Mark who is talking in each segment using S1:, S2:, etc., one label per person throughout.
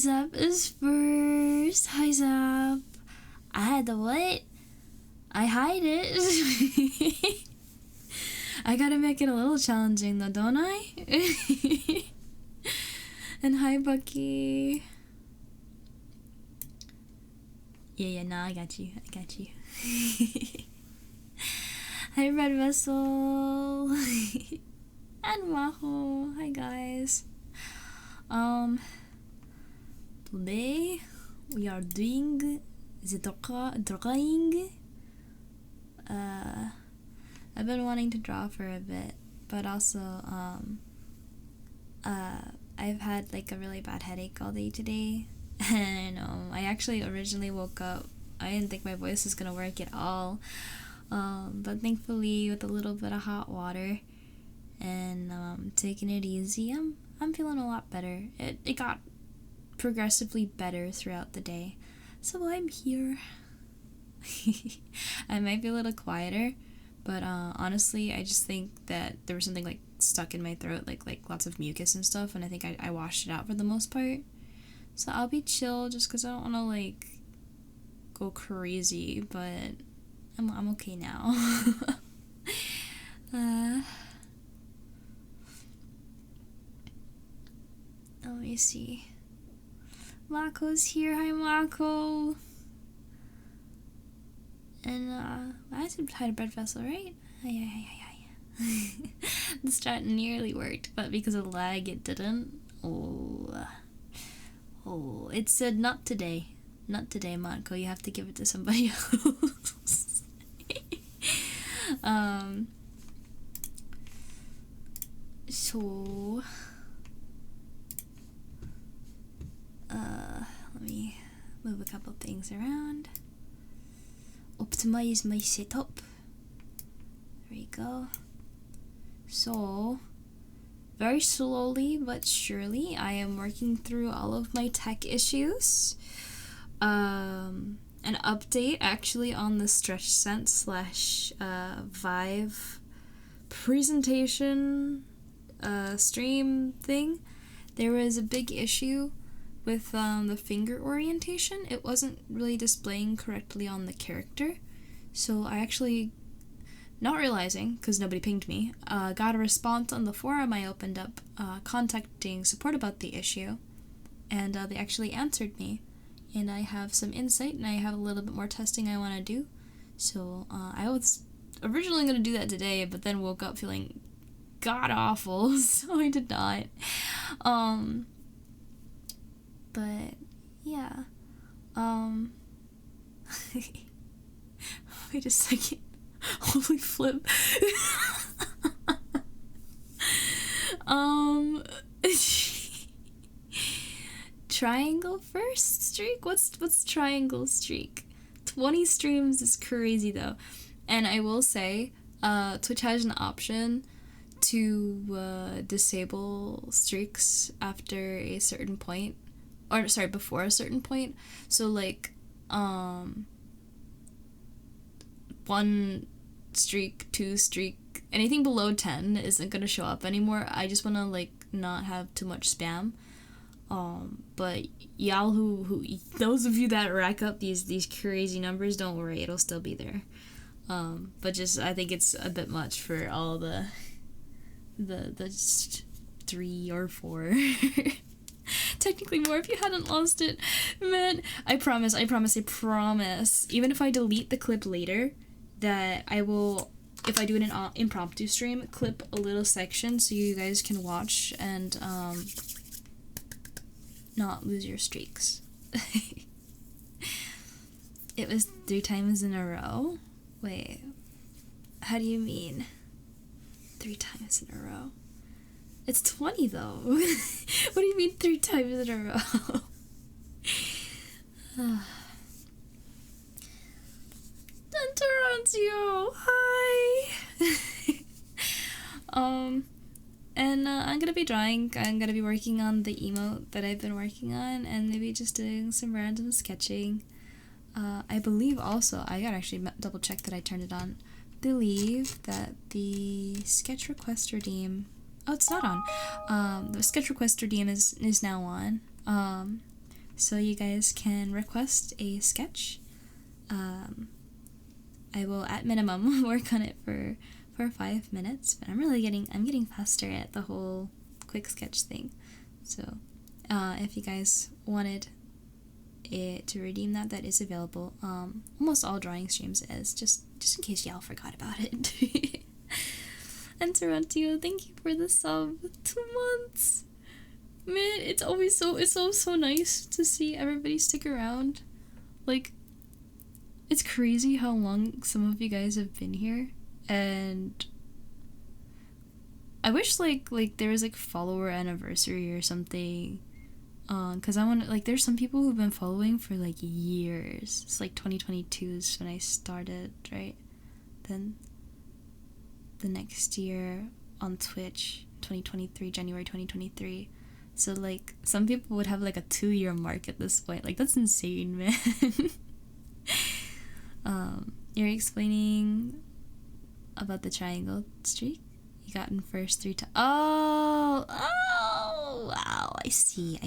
S1: Zap is first. Hi, Zap. I had the what? I hide it. I gotta make it a little challenging though, don't I? And hi, Bucky. Yeah, nah, I got you. Hi, Red Vessel. And Maho. Hi, guys. Today we are doing the drawing. I've been wanting to draw for a bit, but also I've had like a really bad headache all day today, and I actually originally woke up. I didn't think my voice was gonna work at all, but thankfully with a little bit of hot water and taking it easy, I'm feeling a lot better. It got progressively better throughout the day, so I'm here. I might be a little quieter, but honestly, I just think that there was something like stuck in my throat, like lots of mucus and stuff, and I think I washed it out for the most part. So I'll be chill, just because I don't want to like go crazy, but I'm okay now. Let me see. Mako's here. Hi, Mako. And I said hi to Bread Vessel, right? Hi. The strat nearly worked, but because of lag, it didn't. Oh, it said not today. Not today, Mako. You have to give it to somebody else. So let me move a couple things around. Optimize my setup. There we go. So very slowly but surely I am working through all of my tech issues. An update actually on the Stretch Sense / Vive presentation stream thing. There was a big issue with the finger orientation. It wasn't really displaying correctly on the character, so I actually, not realizing because nobody pinged me, got a response on the forum I opened up contacting support about the issue, and they actually answered me, and I have some insight and I have a little bit more testing I want to do. So I was originally going to do that today, but then woke up feeling god awful, so I did not. But yeah, wait a second, holy flip. Triangle first streak? What's triangle streak? 20 streams is crazy though. And I will say, Twitch has an option to disable streaks after a certain point. Or sorry, before a certain point. So like 1 streak, 2 streak, anything below 10 isn't gonna show up anymore. I just wanna like not have too much spam. But y'all who those of you that rack up these crazy numbers, don't worry, it'll still be there. But just I think it's a bit much for all the 3 or 4. Technically more if you hadn't lost it. Man, I promise. Even if I delete the clip later, that I will, if I do an impromptu stream, clip a little section so you guys can watch and not lose your streaks. It was 3 times in a row? Wait, how do you mean 3 times in a row? It's 20 though. What do you mean 3 times in a row? Toronto, hi. And I'm gonna be drawing. I'm gonna be working on the emote that I've been working on, and maybe just doing some random sketching. I believe also, I gotta actually double check that I turned it on. Believe that the sketch request redeem. Oh, it's not on. The sketch request redeem is now on. So you guys can request a sketch. I will at minimum work on it for 5 minutes, but I'm getting faster at the whole quick sketch thing. So if you guys wanted it to redeem that, that is available. Almost all drawing streams is, just in case y'all forgot about it. And Toronto, thank you for the sub. 2 months. Man, it's always so nice to see everybody stick around. Like, it's crazy how long some of you guys have been here, and I wish like there was like follower anniversary or something, cause I want, like, there's some people who've been following for like years. It's like 2022 is when I started, right? Then the next year on Twitch, 2023, January 2023. So like some people would have like a 2-year mark at this point. Like, that's insane, man. You're explaining about the triangle streak you got in first 3 times. Oh, wow, I see.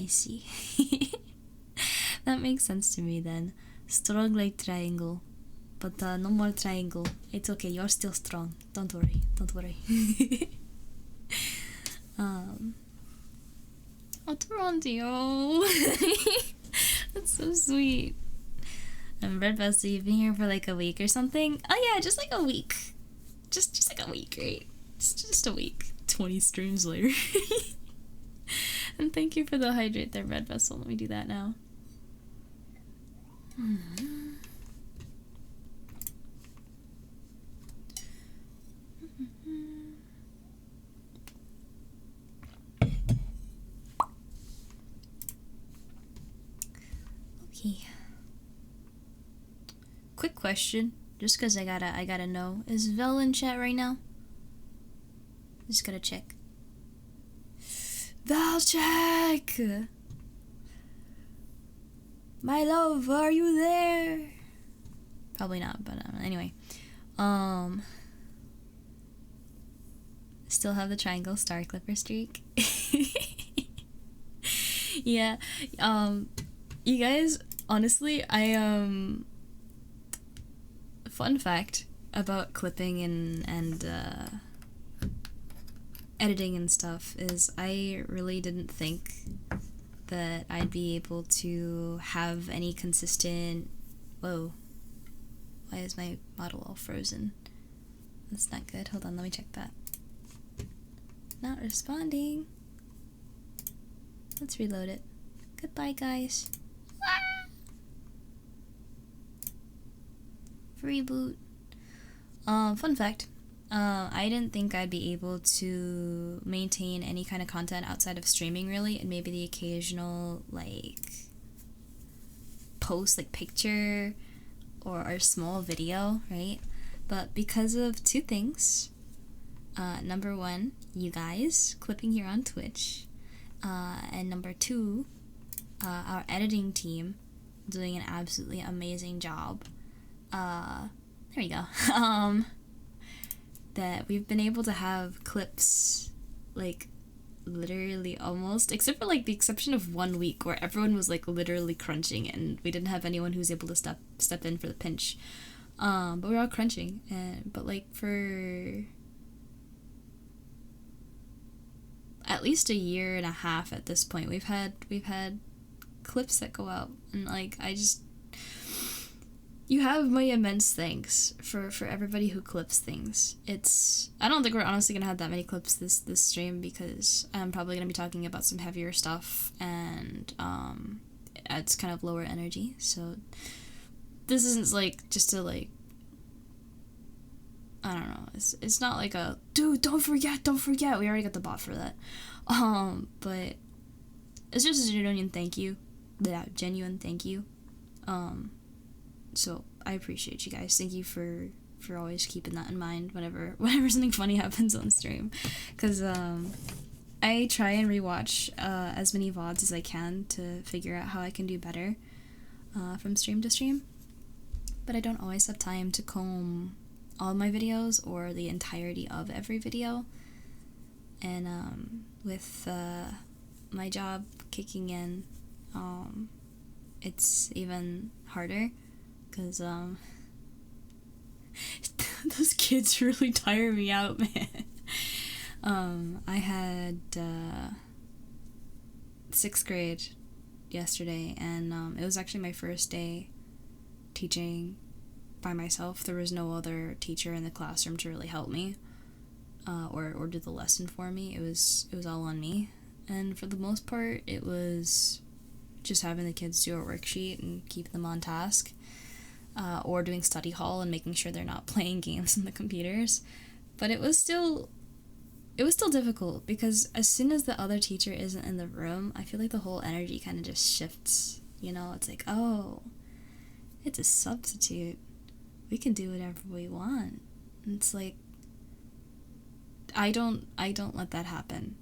S1: That makes sense to me then. Strong like triangle, but no more triangle. It's okay, you're still strong. Don't worry. Oh, Toronto. That's so sweet. And Red Vessel, you've been here for like a week or something? Oh yeah, just like a week. Just like a week, right? Just a week. 20 streams later. And thank you for the hydrate there, Red Vessel. Let me do that now. Okay. Quick question, just cause I gotta know. Is Vel in chat right now? Just gotta check. Vel, check! My love, are you there? Probably not, but anyway. Still have the triangle star clipper streak. Yeah, you guys, honestly, fun fact about clipping and editing and stuff is I really didn't think that I'd be able to have any consistent... Whoa. Why is my model all frozen? That's not good. Hold on, let me check that. Not responding. Let's reload it. Goodbye, guys. Reboot. Fun fact. I didn't think I'd be able to maintain any kind of content outside of streaming, really, and maybe the occasional, like, post, like, picture or a small video, right? But because of 2 things, number 1, you guys clipping here on Twitch, and number 2, our editing team doing an absolutely amazing job. There we go. That we've been able to have clips, like, literally almost, except for, like, the exception of 1 week where everyone was, like, literally crunching and we didn't have anyone who was able to step in for the pinch. But we're all crunching, but, like, for at least a year and a half at this point, we've had clips that go out, and, like, you have my immense thanks for everybody who clips things. I don't think we're honestly gonna have that many clips this stream because I'm probably gonna be talking about some heavier stuff, and it's kind of lower energy, so this isn't like just to, like, I don't know, it's not like a dude don't forget, we already got the bot for that, but it's just a genuine thank you. So I appreciate you guys. Thank you for always keeping that in mind whenever something funny happens on stream, because I try and rewatch as many VODs as I can to figure out how I can do better from stream to stream, but I don't always have time to comb all my videos or the entirety of every video, and with my job kicking in, it's even harder, because those kids really tire me out, man. I had 6th grade yesterday, and it was actually my first day teaching by myself. There was no other teacher in the classroom to really help me or do the lesson for me. It was all on me, and for the most part it was just having the kids do a worksheet and keep them on task, or doing study hall and making sure they're not playing games on the computers. But it was still difficult, because as soon as the other teacher isn't in the room, I feel like the whole energy kind of just shifts, you know? It's like, oh, it's a substitute. We can do whatever we want. And it's like, I don't let that happen.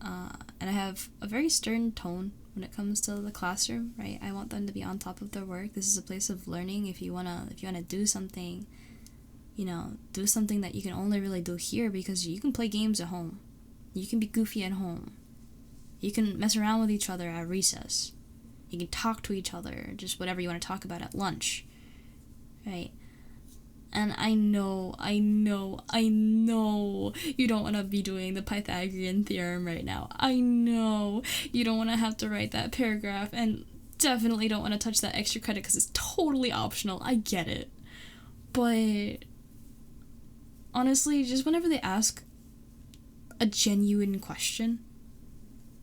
S1: And I have a very stern tone when it comes to the classroom, right? I want them to be on top of their work. This is a place of learning. If you wanna do something, you know, do something that you can only really do here, because you can play games at home. You can be goofy at home. You can mess around with each other at recess. You can talk to each other, just whatever you want to talk about at lunch, right? And I know you don't want to be doing the Pythagorean theorem right now. I know you don't want to have to write that paragraph, and definitely don't want to touch that extra credit because it's totally optional. I get it. But honestly, just whenever they ask a genuine question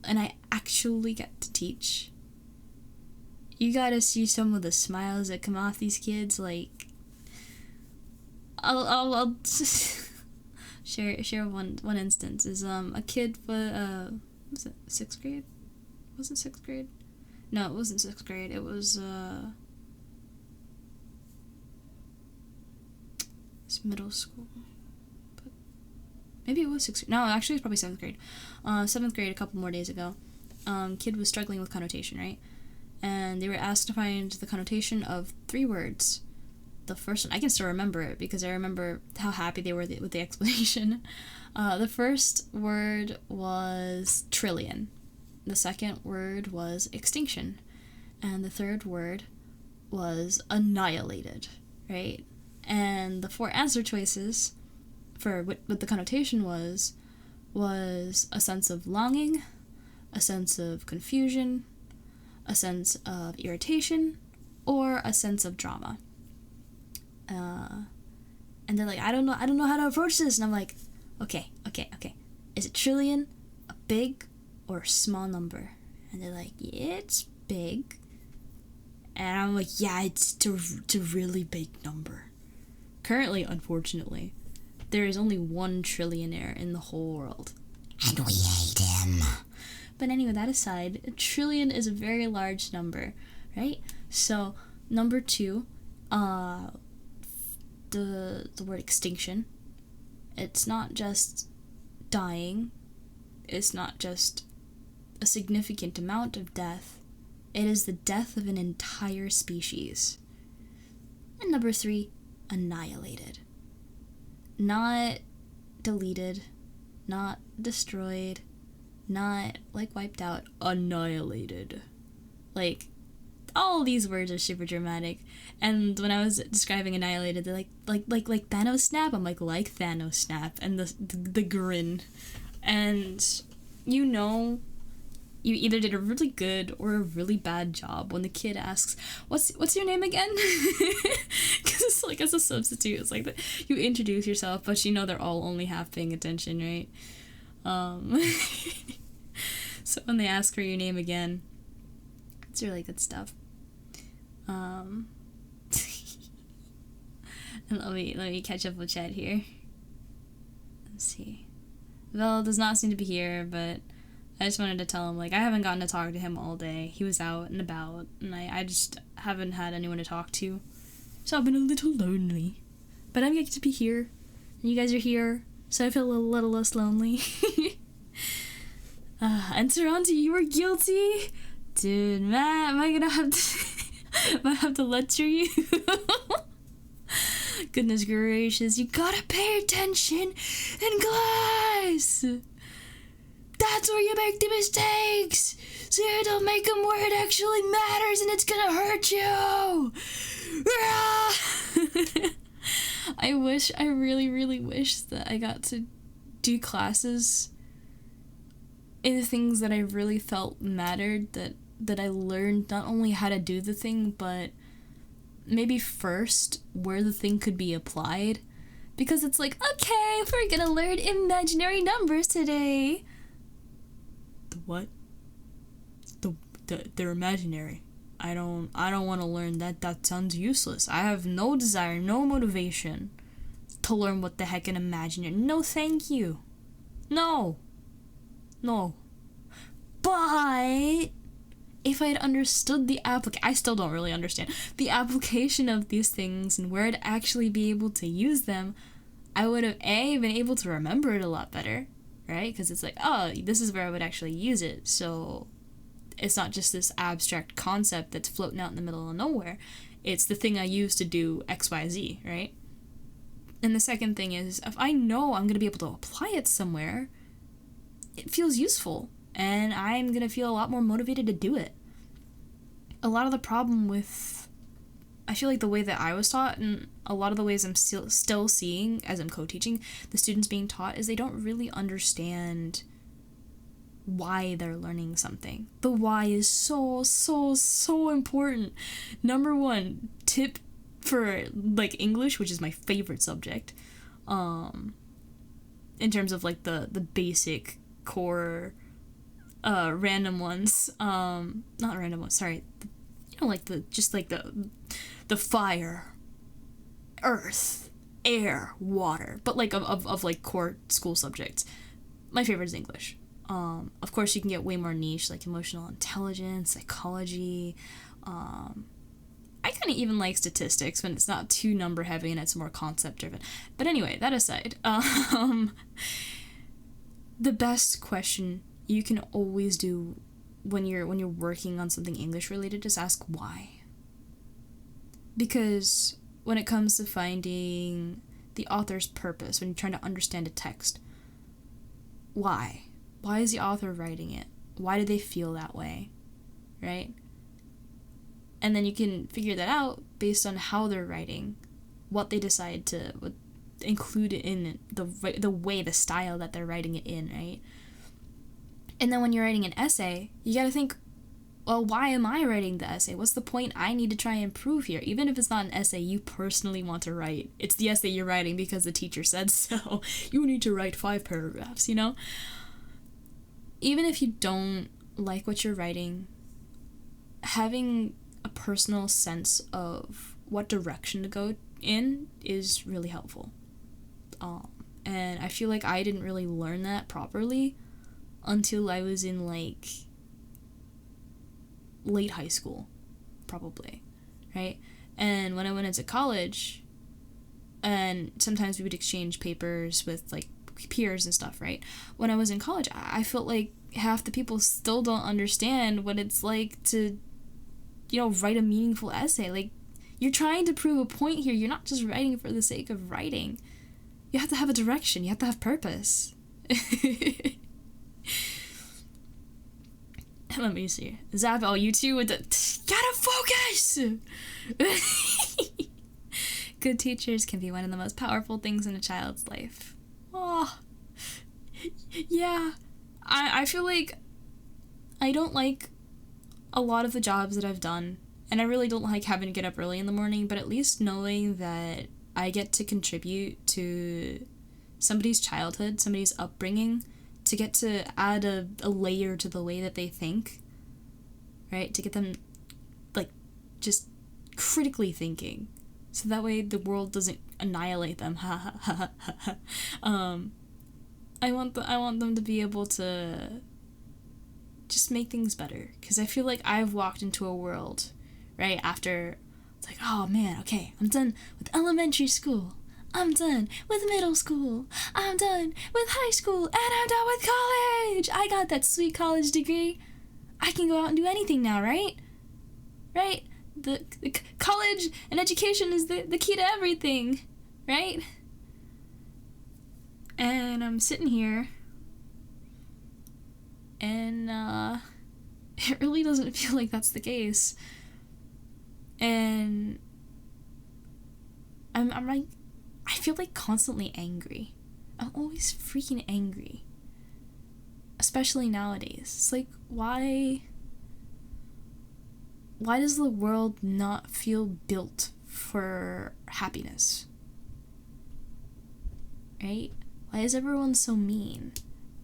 S1: and I actually get to teach, you gotta see some of the smiles that come off these kids. Like, I'll share one instance. Is a kid was it 6th grade? Was it 6th grade? No, it wasn't 6th grade. It was it's middle school. But maybe it was 6th grade. No, actually it's probably 7th grade. 7th grade, a couple more days ago. Kid was struggling with connotation, right? And they were asked to find the connotation of 3 words. The first one, I can still remember it because I remember how happy they were with the explanation. The first word was trillion. The second word was extinction. And the third word was annihilated, right? And the 4 answer choices for what the connotation was a sense of longing, a sense of confusion, a sense of irritation, or a sense of drama. And they're like, I don't know how to approach this. And I'm like, okay. Is it trillion a big or a small number? And they're like, yeah, it's big. And I'm like, yeah, it's a really big number. Currently, unfortunately, there is only 1 trillionaire in the whole world. And we hate him. But anyway, that aside, a trillion is a very large number, right? So, number 2, the word extinction. It's not just dying. It's not just a significant amount of death. It is the death of an entire species. And number 3, annihilated. Not deleted, not destroyed, not like wiped out, annihilated. Like, all these words are super dramatic. And when I was describing annihilated, they're like Thanos snap. I'm like Thanos snap, and the grin. And you know, you either did a really good or a really bad job when the kid asks, what's your name again? Because it's like, as a substitute, it's like you introduce yourself, but you know they're all only half paying attention, right? So when they ask for your name again, it's really good stuff. And let me catch up with chat here. Let's see. Vel does not seem to be here, but I just wanted to tell him, like, I haven't gotten to talk to him all day. He was out and about, and I just haven't had anyone to talk to. So I've been a little lonely. But I'm getting to be here, and you guys are here, so I feel a little less lonely. And Saranti, you were guilty? Dude, Matt, am I gonna have to lecture you? Goodness gracious, you gotta pay attention in class! That's where you make the mistakes! Zero, make them where it actually matters and it's gonna hurt you! I really wish that I got to do classes in the things that I really felt mattered, that I learned not only how to do the thing, but maybe first where the thing could be applied. Because it's like, okay, we're gonna learn imaginary numbers today. The what? They're imaginary. I don't want to learn that. That sounds useless. I have no desire, no motivation to learn what the heck an imaginary. No, thank you. No. But if I had understood the I still don't really understand the application of these things and where to actually be able to use them, I would have been able to remember it a lot better, right? Because it's like, oh, this is where I would actually use it. So it's not just this abstract concept that's floating out in the middle of nowhere. It's the thing I use to do XYZ, right? And the second thing is, if I know I'm going to be able to apply it somewhere, it feels useful, and I'm going to feel a lot more motivated to do it. A lot of the problem with, I feel like the way that I was taught, and a lot of the ways I'm still seeing as I'm co-teaching, the students being taught, is they don't really understand why they're learning something. The why is so important. Number one tip for like English, which is my favorite subject, in terms of like the basic core random ones, not random ones, sorry, like the fire, earth, air, water, but like of like core school subjects. My favorite is English. Of course you can get way more niche, like emotional intelligence, psychology. I kind of even like statistics when it's not too number heavy and it's more concept driven. But anyway, that aside, the best question you can always do when you're working on something English related is ask why. Because when it comes to finding the author's purpose, when you're trying to understand a text, why? Why is the author writing it? Why do they feel that way? Right? And then you can figure that out based on how they're writing, what they decide to include in the way, the style that they're writing it in, right? And then when you're writing an essay, you gotta think, well, why am I writing the essay? What's the point I need to try and prove here? Even if it's not an essay you personally want to write, it's the essay you're writing because the teacher said so. You need to write 5 paragraphs, you know? Even if you don't like what you're writing, having a personal sense of what direction to go in is really helpful. And I feel like I didn't really learn that properly until I was in like late high school, probably, right? And when I went into college, and sometimes we would exchange papers with like peers and stuff, right? When I was in college, I felt like half the people still don't understand what it's like to, write a meaningful essay. Like, you're trying to prove a point here. You're not just writing for the sake of writing. You have to have a direction. You have to have purpose. Let me see. Zabel, you two with the... Gotta focus! Good teachers can be one of the most powerful things in a child's life. Oh, yeah. I feel like I don't like a lot of the jobs that I've done, and I really don't like having to get up early in the morning, but at least knowing that I get to contribute to somebody's childhood, somebody's upbringing, to get to add a layer to the way that they think, right? To get them, like, just critically thinking, so that way the world doesn't annihilate them. I want them to be able to just make things better, because I feel like I've walked into a world, right, after, it's like, oh man, okay, I'm done with elementary school, I'm done with middle school, I'm done with high school, and I'm done with college! I got that sweet college degree. I can go out and do anything now, right? Right? The college and education is the key to everything, right? And I'm sitting here, and it really doesn't feel like that's the case. And I'm like, I feel like constantly angry. I'm always freaking angry. Especially nowadays. It's like, why does the world not feel built for happiness? Right? Why is everyone so mean?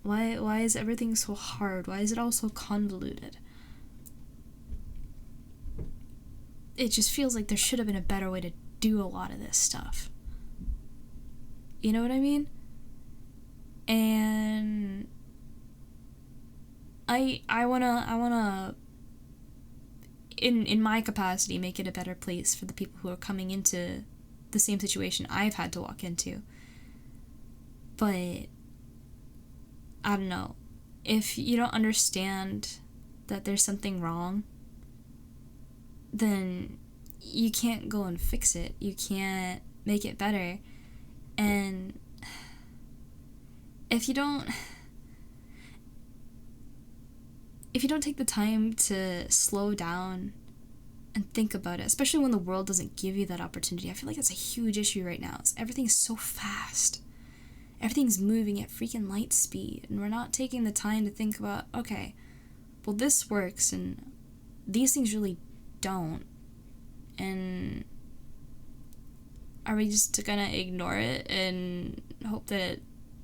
S1: Why is everything so hard? Why is it all so convoluted? It just feels like there should have been a better way to do a lot of this stuff. You know what I mean? And I wanna in my capacity make it a better place for the people who are coming into the same situation I've had to walk into. But I don't know. If you don't understand that there's something wrong, then you can't go and fix it. You can't make it better. And if you don't take the time to slow down and think about it, especially when the world doesn't give you that opportunity, I feel like that's a huge issue right now. Everything's so fast. Everything's moving at freaking light speed, and we're not taking the time to think about, okay, well, this works, and these things really don't. And are we just gonna ignore it and hope that it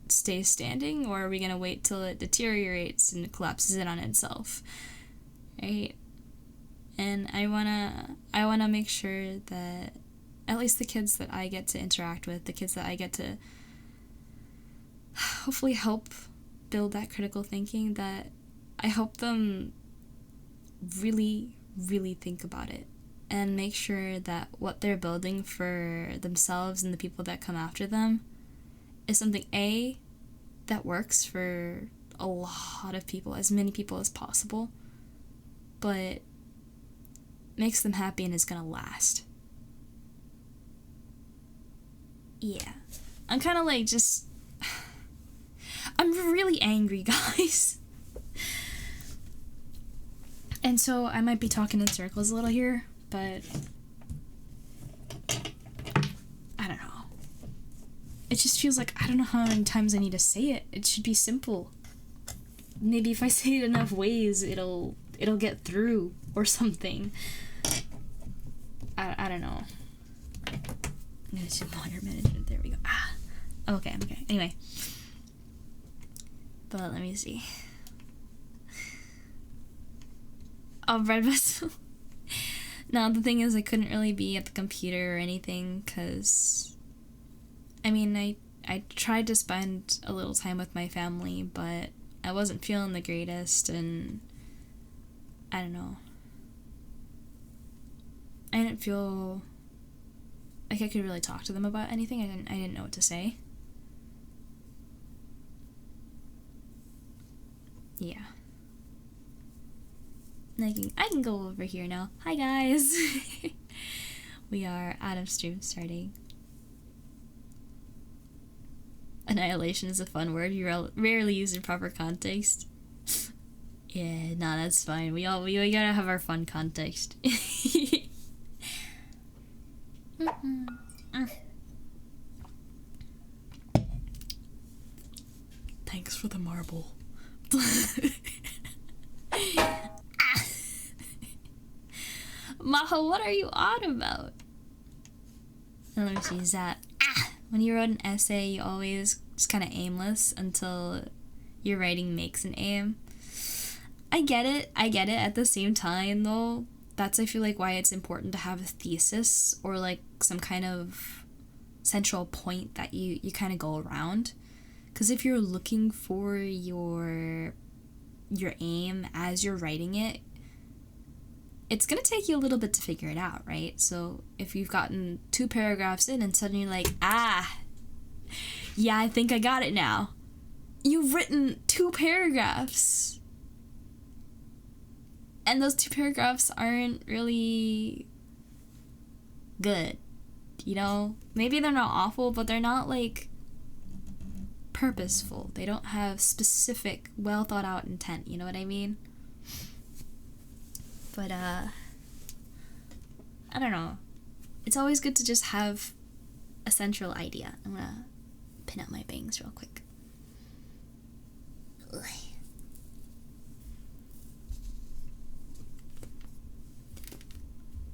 S1: stays standing, or are we gonna wait till it deteriorates and collapses in on itself? Right? And I wanna make sure that at least the kids that I get to interact with, the kids that I get to hopefully help build that critical thinking, that I help them really, really think about it and make sure that what they're building for themselves and the people that come after them is something, A, that works for a lot of people, as many people as possible, but makes them happy and is gonna last. Yeah. I'm kind of like just... I'm really angry, guys. And so I might be talking in circles a little here, but I don't know. It just feels like I don't know how many times I need to say it. It should be simple. Maybe if I say it enough ways, it'll get through or something. I don't know. I'm gonna do volume management. There we go. Okay. Anyway. But let me see. Oh, bread vessel. No, the thing is, I couldn't really be at the computer or anything, because, I mean, I tried to spend a little time with my family, but I wasn't feeling the greatest, and I don't know. I didn't feel like I could really talk to them about anything. I didn't know what to say. Yeah. I can go over here now. Hi, guys. We are out of stream starting. Annihilation is a fun word you rarely use in proper context. Yeah, nah, that's fine. We gotta have our fun context. Thanks for the marble. Maho, what are you on about? Let me see, is that when you wrote an essay, you always just kind of aimless until your writing makes an aim. I get it. At the same time, though, that's, I feel like, why it's important to have a thesis or like some kind of central point that you kind of go around. Because if you're looking for your aim as you're writing it, it's going to take you a little bit to figure it out, right? So if you've gotten 2 paragraphs in and suddenly you're like, yeah, I think I got it now. You've written 2 paragraphs. And those 2 paragraphs aren't really good, you know? Maybe they're not awful, but they're not, like, purposeful. They don't have specific, well thought out intent, you know what I mean? But I don't know. It's always good to just have a central idea. I'm gonna pin out my bangs real quick. Ugh.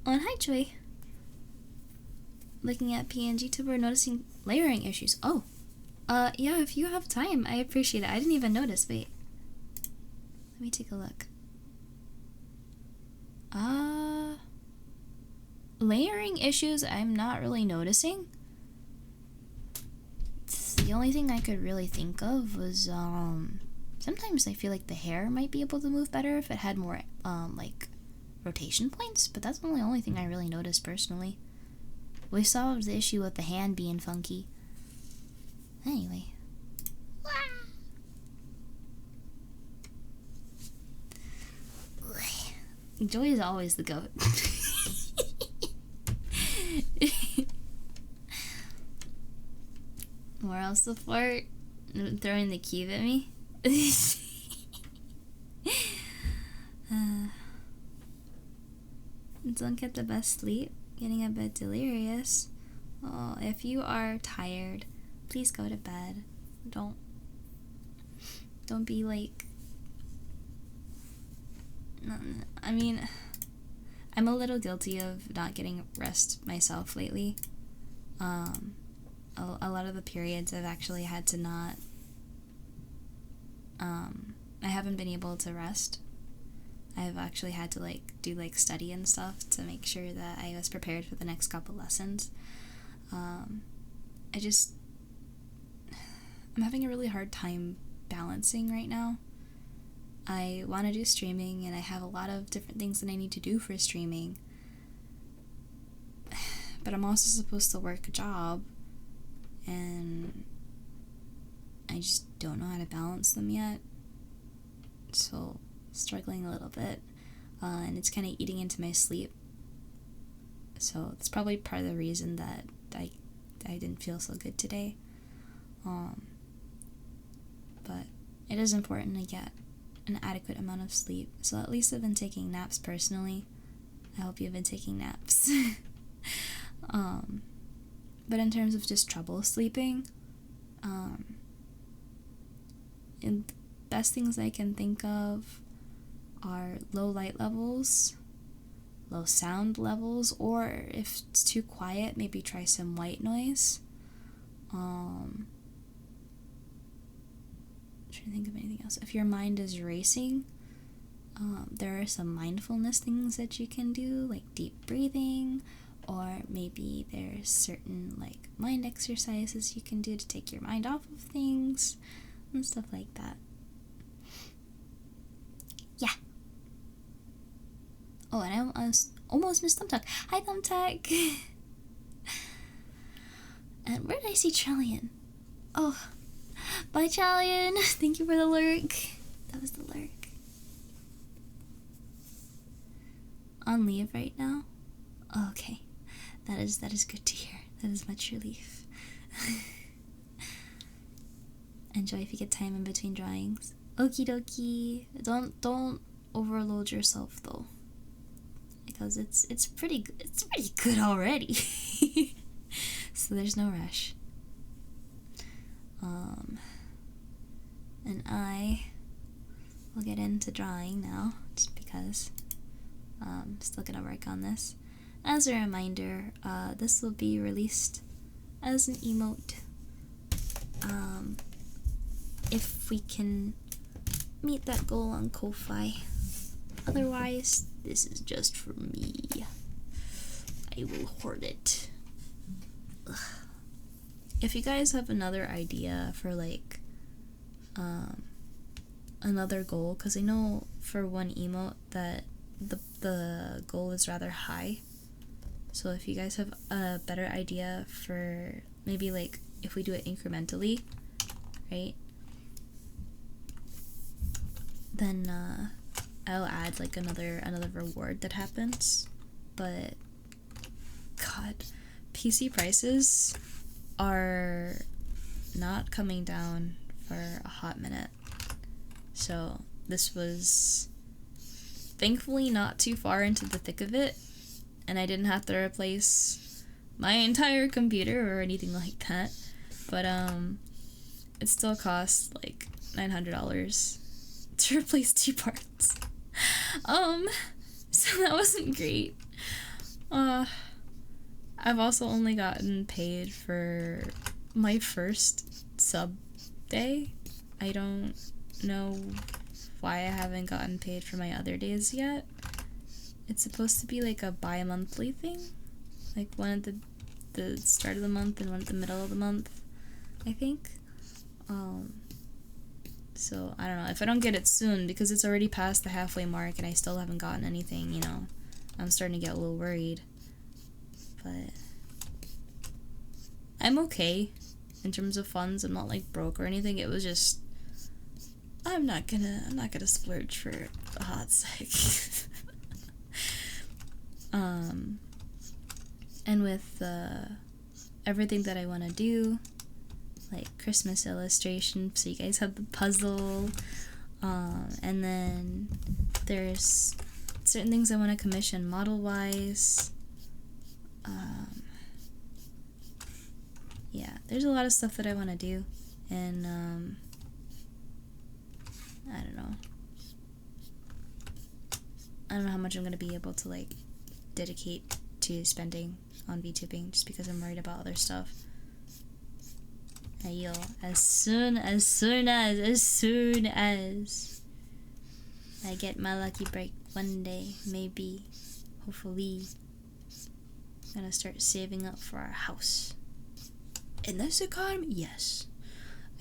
S1: Oh, and hi, Joy. Looking at VTuber, noticing layering issues. Oh, yeah, if you have time, I appreciate it. I didn't even notice. Wait. Let me take a look. Layering issues I'm not really noticing. The only thing I could really think of was, sometimes I feel like the hair might be able to move better if it had more, like, rotation points, but that's the only thing I really noticed personally. We solved the issue with the hand being funky. Anyway. Joy is always the goat. Moral support? Throwing the cube at me? Don't get the best sleep. Getting a bit delirious. Oh, if you are tired, please go to bed. Don't be like... I mean, I'm a little guilty of not getting rest myself lately. A lot of the periods I've actually had to not... I haven't been able to rest. I've actually had to do study and stuff to make sure that I was prepared for the next couple lessons. I'm having a really hard time balancing right now. I want to do streaming and I have a lot of different things that I need to do for streaming. But I'm also supposed to work a job and I just don't know how to balance them yet. So, struggling a little bit. And it's kind of eating into my sleep. So, it's probably part of the reason that I didn't feel so good today. But it is important to get an adequate amount of sleep. So at least I've been taking naps personally. I hope you've been taking naps. But in terms of just trouble sleeping, and the best things I can think of are low light levels, low sound levels, or if it's too quiet, maybe try some white noise. Trying to think of anything else. If your mind is racing, there are some mindfulness things that you can do, like deep breathing, or maybe there's certain mind exercises you can do to take your mind off of things and stuff like that. Yeah. Oh, and I almost missed Thumbtack. Hi, Thumbtack. And where did I see Trillian? Oh. Bye, Chalian. Thank you for the lurk. That was the lurk. On leave right now? Oh, okay. That is good to hear. That is much relief. Enjoy if you get time in between drawings. Okie dokie. Don't overload yourself though, because it's pretty good already. So there's no rush. And I will get into drawing now, just because I'm still gonna work on this. As a reminder, this will be released as an emote. If we can meet that goal on Ko-Fi. Otherwise, this is just for me. I will hoard it. Ugh. If you guys have another idea for another goal, because I know for one emote that the goal is rather high. So if you guys have a better idea for maybe if we do it incrementally, right? Then I'll add another reward that happens. But God, PC prices are not coming down for a hot minute. So this was thankfully not too far into the thick of it, and I didn't have to replace my entire computer or anything like that. But it still costs like $900 to replace 2 parts. So that wasn't great. I've also only gotten paid for my first sub day. I don't know why I haven't gotten paid for my other days yet. It's supposed to be like a bi-monthly thing, like one at the start of the month and one at the middle of the month, I think. So I don't know, if I don't get it soon, because it's already past the halfway mark and I still haven't gotten anything, you know, I'm starting to get a little worried. But I'm okay in terms of funds. I'm not like broke or anything. It was just, I'm not gonna splurge for a hot sec. And with everything that I want to do, like Christmas illustration, so you guys have the puzzle, and then there's certain things I want to commission model wise. Yeah, there's a lot of stuff that I want to do, and I don't know how much I'm gonna be able to like dedicate to spending on VTubing, just because I'm worried about other stuff. And as soon as I get my lucky break one day, maybe, hopefully, I'm gonna start saving up for our house. In this economy, yes.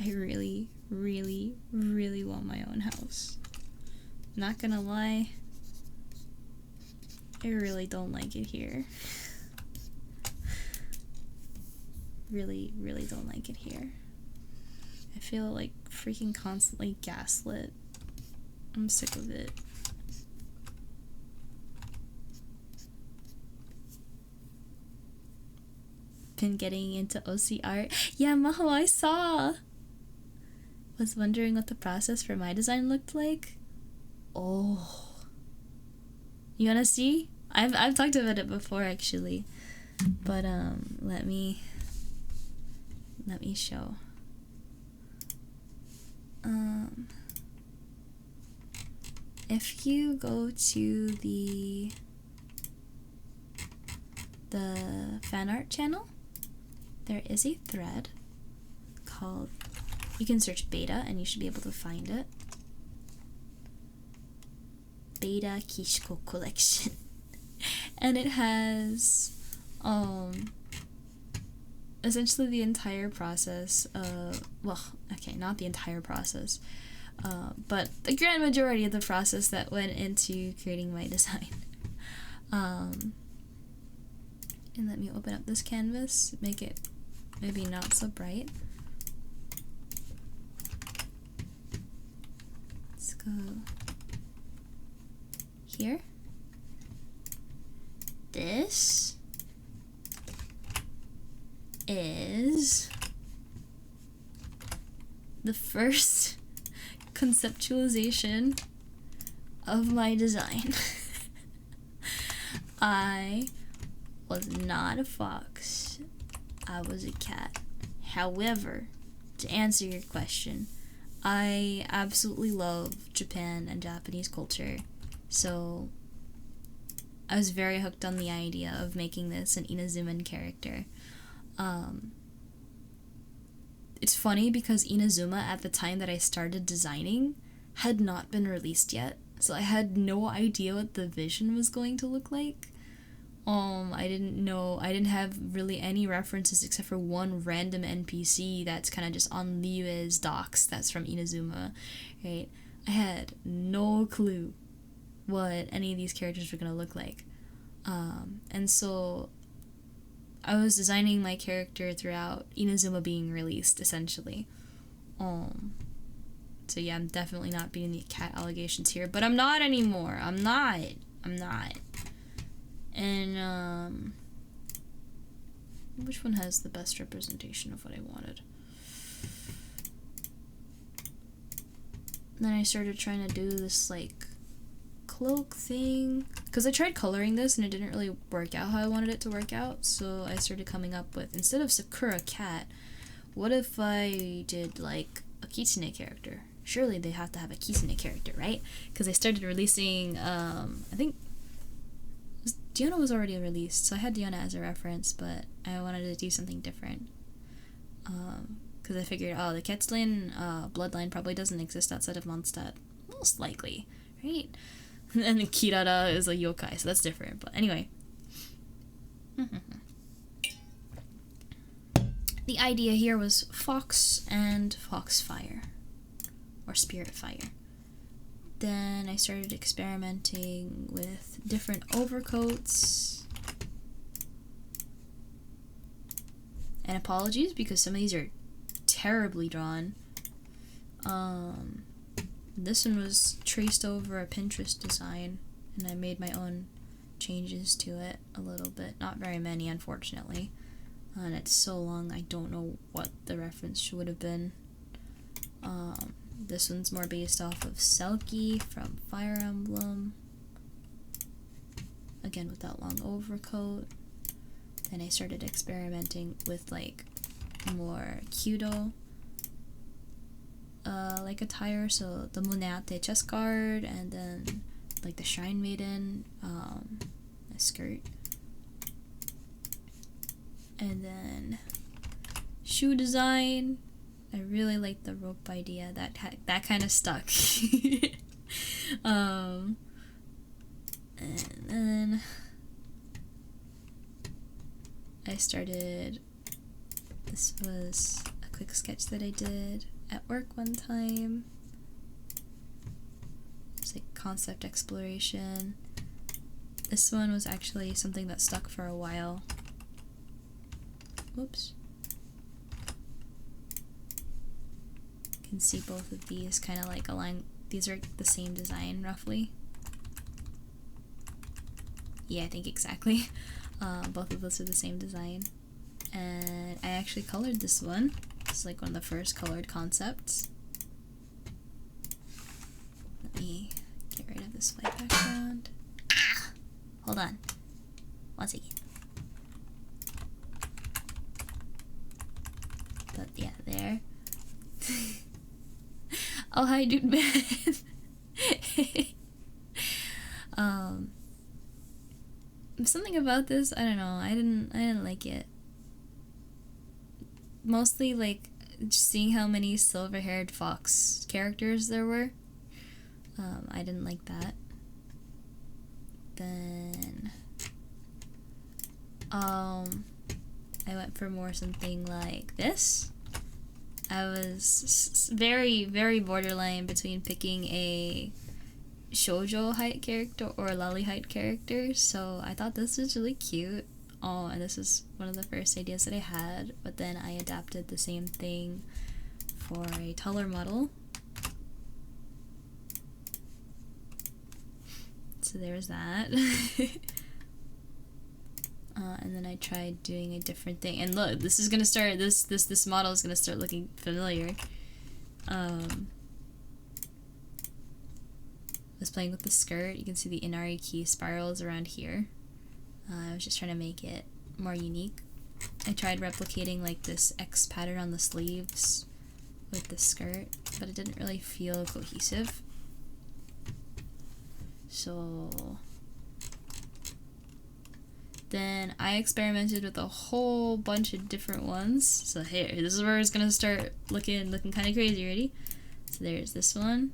S1: I really, really, really want my own house. Not gonna lie, I really don't like it here. Really, really don't like it here. I feel like freaking constantly gaslit. I'm sick of it. Been getting into OC art. Yeah, Maho, I saw. Was wondering what the process for my design looked like. Oh. You wanna see? I've talked about it before actually. But let me show. If you go to the fan art channel, there is a thread called, you can search beta and you should be able to find it. Beta Kishiko collection. And it has essentially the entire process of, well, okay, not the entire process, but the grand majority of the process that went into creating my design. And let me open up this canvas, make it maybe not so bright. Let's go here. This is the first conceptualization of my design. I was not a fox. I was a cat. However, to answer your question, I absolutely love Japan and Japanese culture, so I was very hooked on the idea of making this an Inazuman character. It's funny because Inazuma, at the time that I started designing, had not been released yet, so I had no idea what the vision was going to look like. I didn't have really any references except for one random NPC that's kind of just on Liyue's docs that's from Inazuma, right? I had no clue what any of these characters were gonna look like. And so I was designing my character throughout Inazuma being released, essentially. So yeah, I'm definitely not beating the cat allegations here, but I'm not anymore. I'm not. And, which one has the best representation of what I wanted? Then I started trying to do this, like, cloak thing, because I tried coloring this and it didn't really work out how I wanted it to work out, so I started coming up with, instead of Sakura cat, what if I did like a kitsune character? Surely they have to have a kitsune character, right? Because they started releasing, I think Diona was already released, so I had Diona as a reference, but I wanted to do something different. Because I figured, oh, the Ketslin bloodline probably doesn't exist outside of Mondstadt. Most likely, right? And Kirara is a yokai, so that's different. But anyway. The idea here was Fox and Foxfire. Or Spirit Fire. Then I started experimenting with different overcoats. And apologies because some of these are terribly drawn. This one was traced over a Pinterest design, and I made my own changes to it a little bit. Not very many, unfortunately. And it's so long, I don't know what the reference would have been. This one's more based off of Selkie from Fire Emblem. Again, with that long overcoat. Then I started experimenting with like more Kyudo like attire, so the Muneate chest guard, and then like the Shrine Maiden a skirt, and then shoe design. I really like the rope idea. That kind of stuck. And then I started. This was a quick sketch that I did at work one time. It's like concept exploration. This one was actually something that stuck for a while. Whoops. You can see both of these kind of like align. These are the same design roughly. Yeah, I think exactly. Both of those are the same design. And I actually colored this one. It's like one of the first colored concepts. Let me get rid of this white background. Ah! Hold on. One second. But yeah, there. Oh, hi, dude, man. Something about this, I don't know. I didn't like it. Mostly like just seeing how many silver-haired fox characters there were. I didn't like that. Then I went for more something like this. I was very, very borderline between picking a shoujo height character or a lolly height character, so I thought this was really cute. Oh, and this is one of the first ideas that I had, but then I adapted the same thing for a taller model. So there's that. And then I tried doing a different thing, and look, this is gonna start. This model is gonna start looking familiar. I was playing with the skirt. You can see the Inari key spirals around here. I was just trying to make it more unique. I tried replicating like this X pattern on the sleeves with the skirt, but it didn't really feel cohesive. So then I experimented with a whole bunch of different ones. So here, this is where it's gonna start looking kind of crazy. Ready? So there's this one.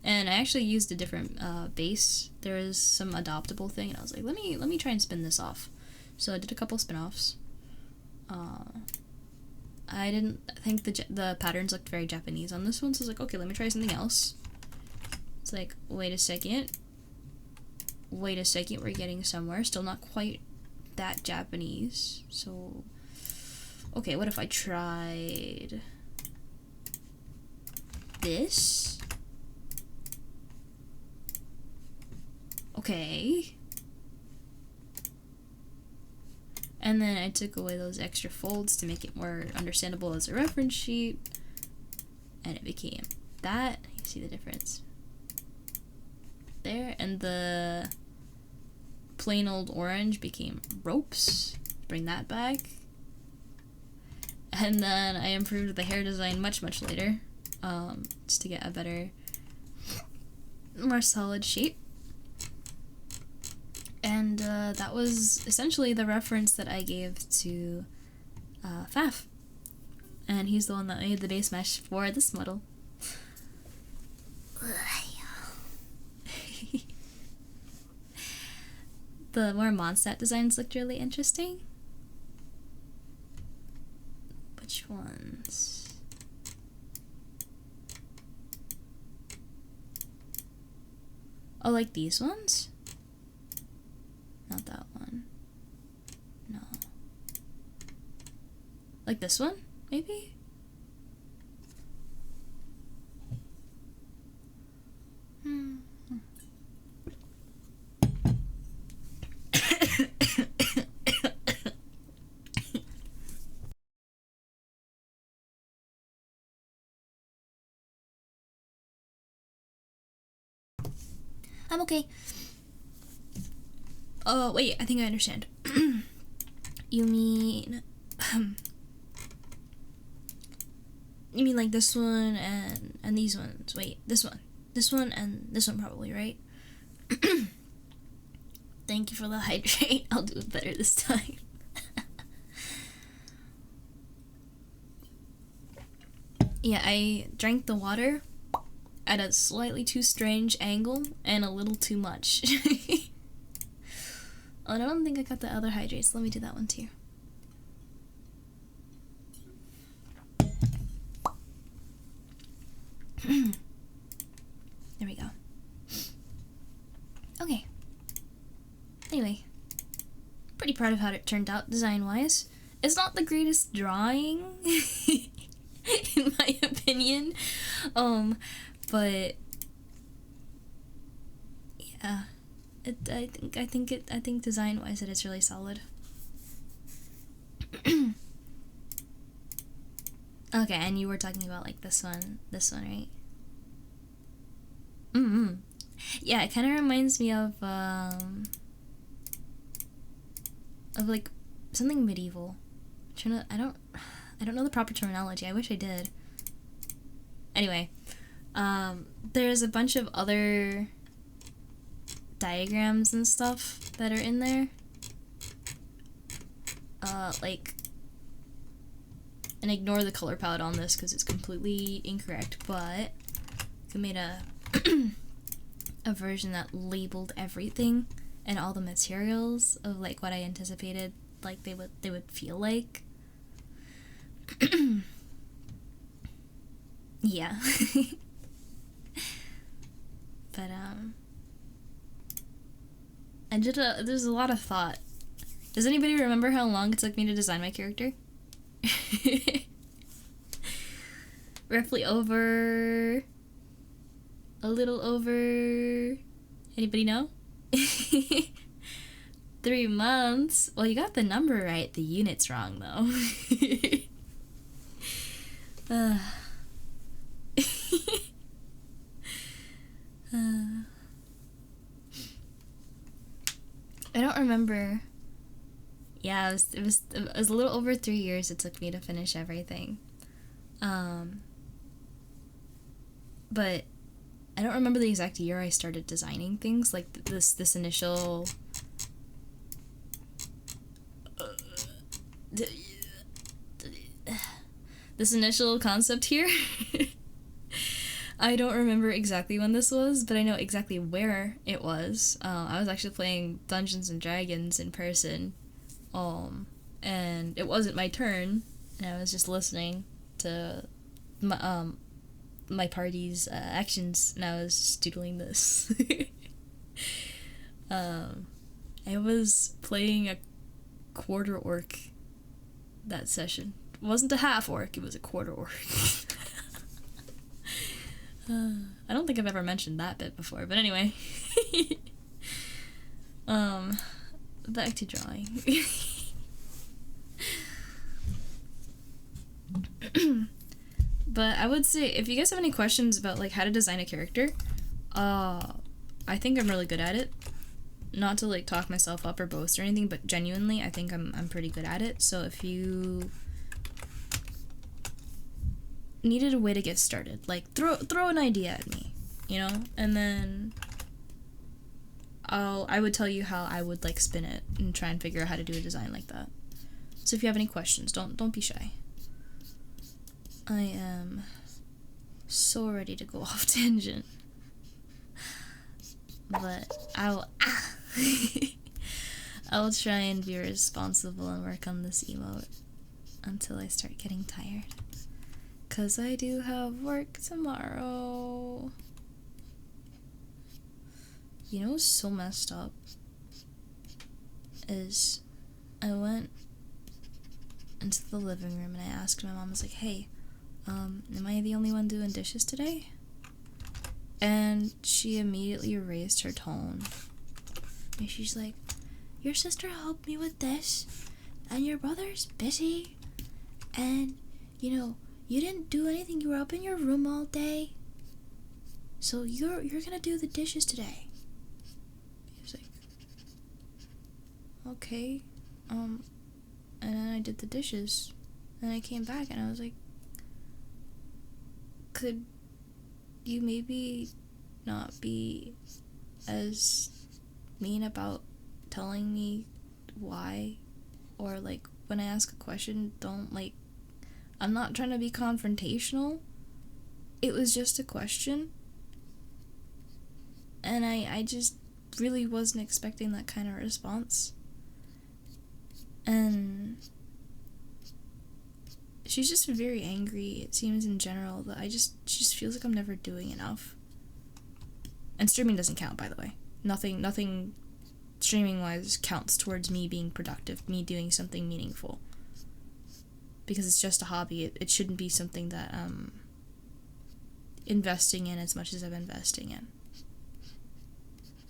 S1: And I actually used a different base. There was some adoptable thing, and I was like, let me try and spin this off. So I did a couple spin-offs. I didn't think the patterns looked very Japanese on this one, so I was like, okay, let me try something else. It's like, wait a second, we're getting somewhere. Still not quite that Japanese. So, okay, what if I tried this? Okay. And then I took away those extra folds to make it more understandable as a reference sheet. And it became that. You see the difference? there, and the plain old orange became ropes. Bring that back. And then I improved the hair design much later, just to get a better, more solid shape. And that was essentially the reference that I gave to Faf. And he's the one that made the base mesh for this model. The more Mondstadt designs looked really interesting. Which ones? Oh, like these ones? Not that one. No. Like this one, maybe? I'm okay. Oh, wait, I think I understand. You mean... you mean like this one and these ones. Wait, this one. This one and this one probably, right? Thank you for the hydrate. I'll do it better this time. Yeah, I drank the water at a slightly too strange angle and a little too much. Oh, and I don't think I got the other hydrates. Let me do that one too. There we go. Okay. Anyway, pretty proud of how it turned out design-wise. It's not the greatest drawing, in my opinion, but yeah, I think design-wise it is really solid. Okay, and you were talking about like this one, right? Yeah, it kind of reminds me of like something medieval. I don't know the proper terminology. I wish I did. Anyway, there's a bunch of other diagrams and stuff that are in there. Like, and ignore the color palette on this because it's completely incorrect, but I made a a version that labeled everything and all the materials of like what I anticipated like they would feel like. Yeah. But there's a lot of thought. Does anybody remember how long it took me to design my character? Roughly over... a little over... Anybody know? 3 months? Well, you got the number right. The unit's wrong, though. I don't remember. Yeah, it was a little over 3 years it took me to finish everything. But I don't remember the exact year I started designing things, like this initial this initial concept here. I don't remember exactly when this was, but I know exactly where it was. I was actually playing Dungeons and Dragons in person, and it wasn't my turn, and I was just listening to my party's actions, and I was just doodling this. I was playing a quarter orc that session. It wasn't a half orc, it was a quarter orc. I don't think I've ever mentioned that bit before, but anyway. Back to drawing. But I would say, if you guys have any questions about like how to design a character, I think I'm really good at it. Not to like talk myself up or boast or anything, but genuinely, I think I'm pretty good at it. So if you needed a way to get started, like throw an idea at me, you know, and then I would tell you how I would like spin it and try and figure out how to do a design like that. So if you have any questions, don't be shy. I am so ready to go off tangent. But I'll try and be responsible and work on this emote until I start getting tired. 'Cause I do have work tomorrow. You know what's so messed up? Is I went into the living room and I asked my mom, I was like, hey, am I the only one doing dishes today? And she immediately raised her tone. And she's like, your sister helped me with this, and your brother's busy, and, you know, you didn't do anything, you were up in your room all day, so you're gonna do the dishes today. He was like, okay, and then I did the dishes, and I came back, and I was like, could you maybe not be as mean about telling me why? Or like when I ask a question, don't like, I'm not trying to be confrontational. It was just a question. And I just really wasn't expecting that kind of response. And she's just very angry, it seems, in general, that she just feels like I'm never doing enough. And streaming doesn't count, by the way. Nothing streaming-wise counts towards me being productive, me doing something meaningful. Because it's just a hobby. It shouldn't be something that I'm investing in as much as I'm investing in.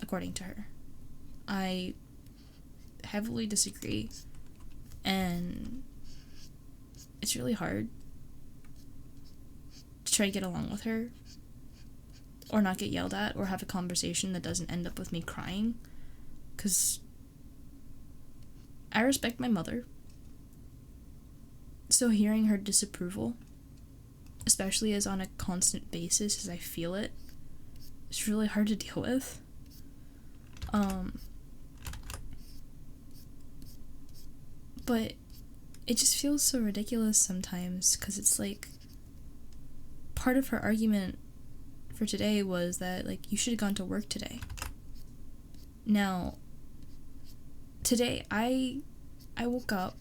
S1: According to her. I heavily disagree. And it's really hard to try to get along with her, or not get yelled at, or have a conversation that doesn't end up with me crying, because I respect my mother, so hearing her disapproval, especially as on a constant basis as I feel it, it's really hard to deal with. But it just feels so ridiculous sometimes, because it's like, part of her argument for today was that, like, you should have gone to work today. Now, today, I woke up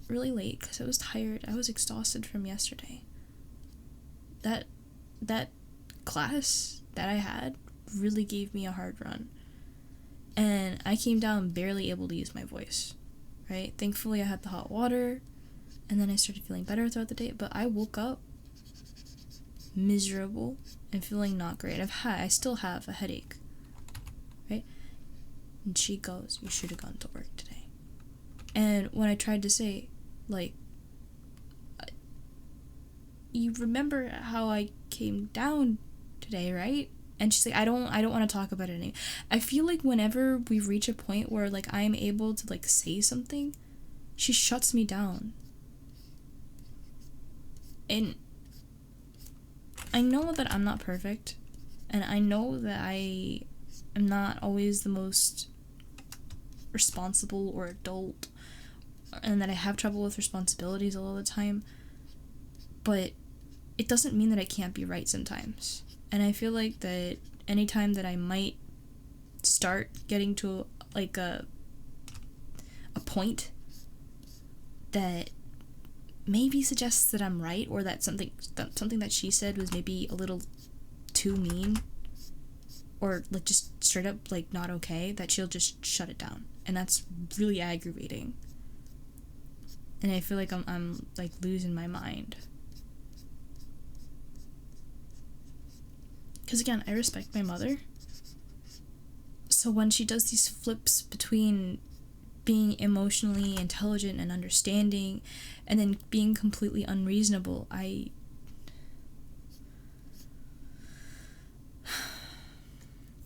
S1: really late because I was tired. I was exhausted from yesterday. That class that I had really gave me a hard run. And I came down barely able to use my voice, right? Thankfully, I had the hot water, and then I started feeling better throughout the day, but I woke up miserable and feeling not great. I still have a headache, right? And she goes, you should have gone to work today. And when I tried to say, like, you remember how I came down today, right? And she's like, I don't want to talk about it anymore. I feel like whenever we reach a point where, like, I'm able to, like, say something, she shuts me down. And I know that I'm not perfect, and I know that I am not always the most responsible or adult, and that I have trouble with responsibilities all the time, but it doesn't mean that I can't be right sometimes. And I feel like that anytime that I might start getting to, like, a point that maybe suggests that I'm right, or that something that she said was maybe a little too mean, or, like, just straight up, like, not okay, that she'll just shut it down. And that's really aggravating. And I feel like I'm like, losing my mind. Because, again, I respect my mother. So when she does these flips between being emotionally intelligent and understanding, and then being completely unreasonable,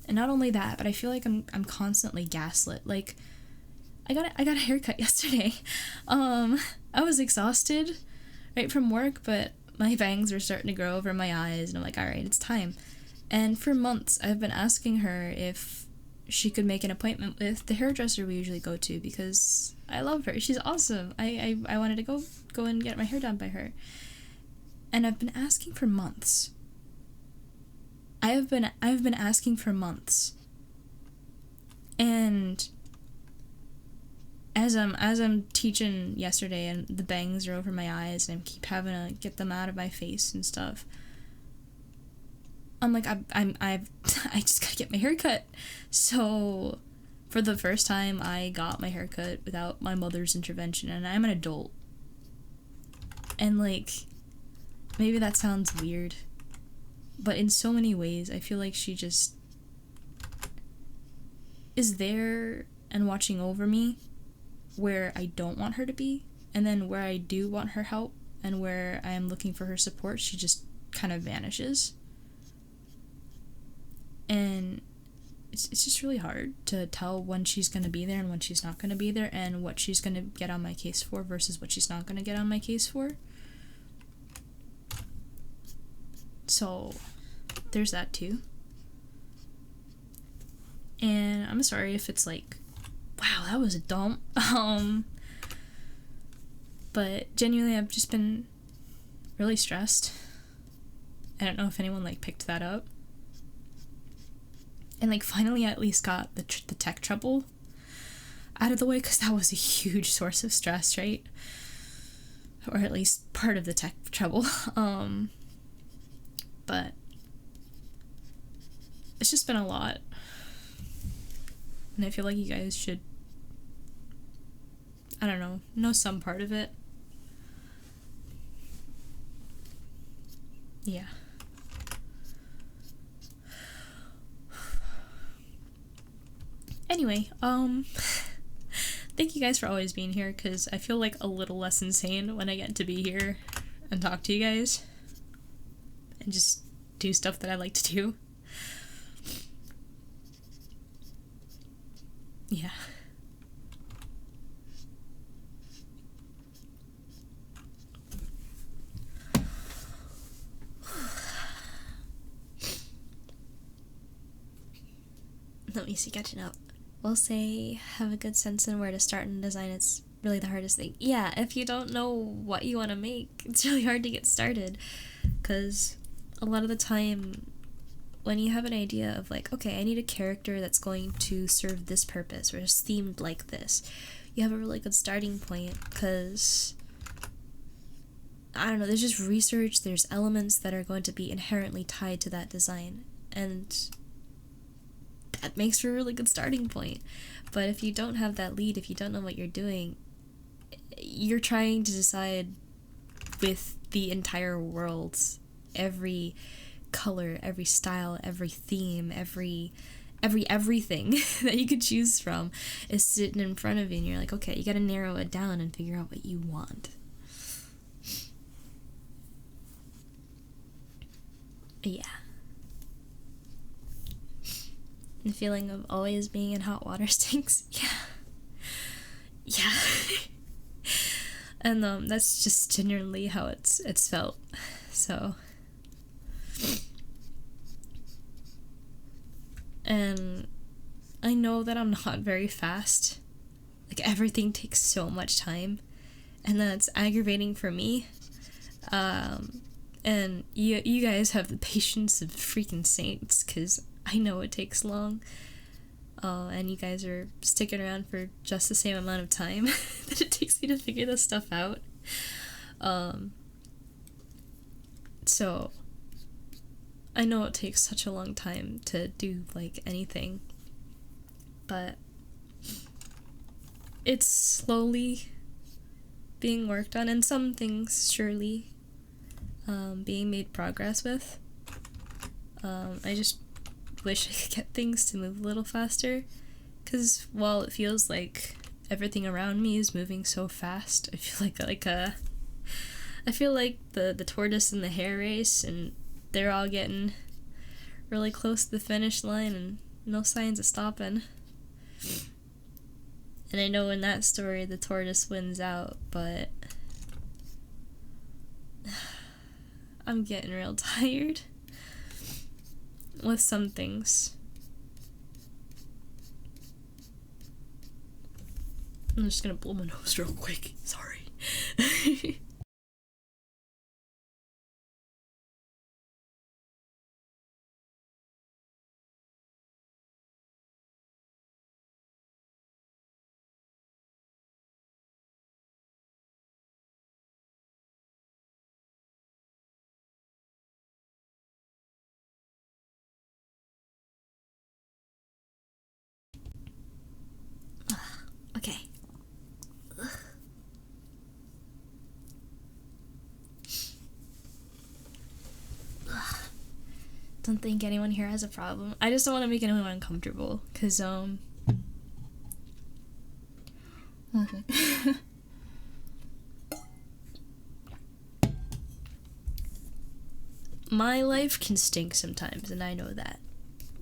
S1: and And not only that, but I feel like I'm constantly gaslit. Like, I got a haircut yesterday. I was exhausted right from work, but my bangs were starting to grow over my eyes, and I'm like, all right, it's time. And for months, I've been asking her if she could make an appointment with the hairdresser we usually go to, because I love her. She's awesome. I wanted to go and get my hair done by her. And I've been asking for months. I've been asking for months. And as I'm teaching yesterday, and the bangs are over my eyes, and I keep having to get them out of my face and stuff, I'm like, I just gotta get my hair cut. So for the first time, I got my hair cut without my mother's intervention, and I'm an adult. And like, maybe that sounds weird, but in so many ways, I feel like she just is there and watching over me where I don't want her to be, and then where I do want her help and where I am looking for her support, she just kind of vanishes. And it's just really hard to tell when she's going to be there and when she's not going to be there, and what she's going to get on my case for versus what she's not going to get on my case for. So there's that too. And I'm sorry if it's like, wow, that was dumb. But genuinely, I've just been really stressed. I don't know if anyone like picked that up. And like, finally I at least got the tech trouble out of the way, because that was a huge source of stress, right? Or at least part of the tech trouble. But it's just been a lot. And I feel like you guys should, I don't know some part of it. Yeah. Anyway, thank you guys for always being here, because I feel like a little less insane when I get to be here and talk to you guys and just do stuff that I like to do. Yeah. Let me see, catching up. We'll say have a good sense in where to start in design. It's really the hardest thing. Yeah, if you don't know what you want to make, it's really hard to get started, because a lot of the time when you have an idea of like, okay, I need a character that's going to serve this purpose or is themed like this, you have a really good starting point, because I don't know, there's just research, there's elements that are going to be inherently tied to that design, and that makes for a really good starting point. But if you don't have that lead, if you don't know what you're doing, you're trying to decide with the entire world, every color, every style, every theme, everything that you could choose from is sitting in front of you, and you're like, okay, you gotta narrow it down and figure out what you want. Yeah. The feeling of always being in hot water stinks. Yeah. And that's just generally how it's felt. So, and I know that I'm not very fast. Like, everything takes so much time, and that's aggravating for me. And you guys have the patience of freaking saints, because I know it takes long. And you guys are sticking around for just the same amount of time that it takes me to figure this stuff out. So I know it takes such a long time to do like anything, but it's slowly being worked on, and some things surely being made progress with. I just wish I could get things to move a little faster, because while it feels like everything around me is moving so fast, I feel like the tortoise in the hare race, and they're all getting really close to the finish line, and No signs of stopping. And I know in that story the tortoise wins out, but I'm getting real tired with some things. I'm just gonna blow my nose real quick. Sorry. Okay. Don't think anyone here has a problem. I just don't want to make anyone uncomfortable, cause okay. My life can stink sometimes, and I know that.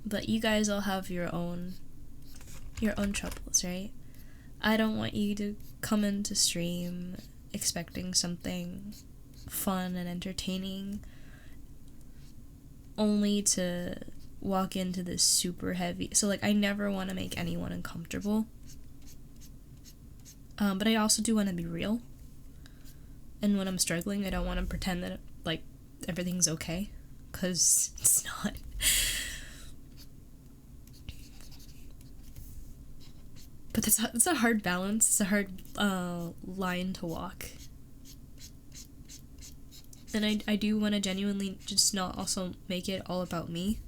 S1: But you guys all have your own troubles, right? I don't want you to come into stream expecting something fun and entertaining, only to walk into this super heavy. So like, I never want to make anyone uncomfortable. But I also do want to be real. And when I'm struggling, I don't want to pretend that like everything's okay, cause it's not. But it's a hard balance. It's a hard line to walk. And I do want to genuinely just not also make it all about me.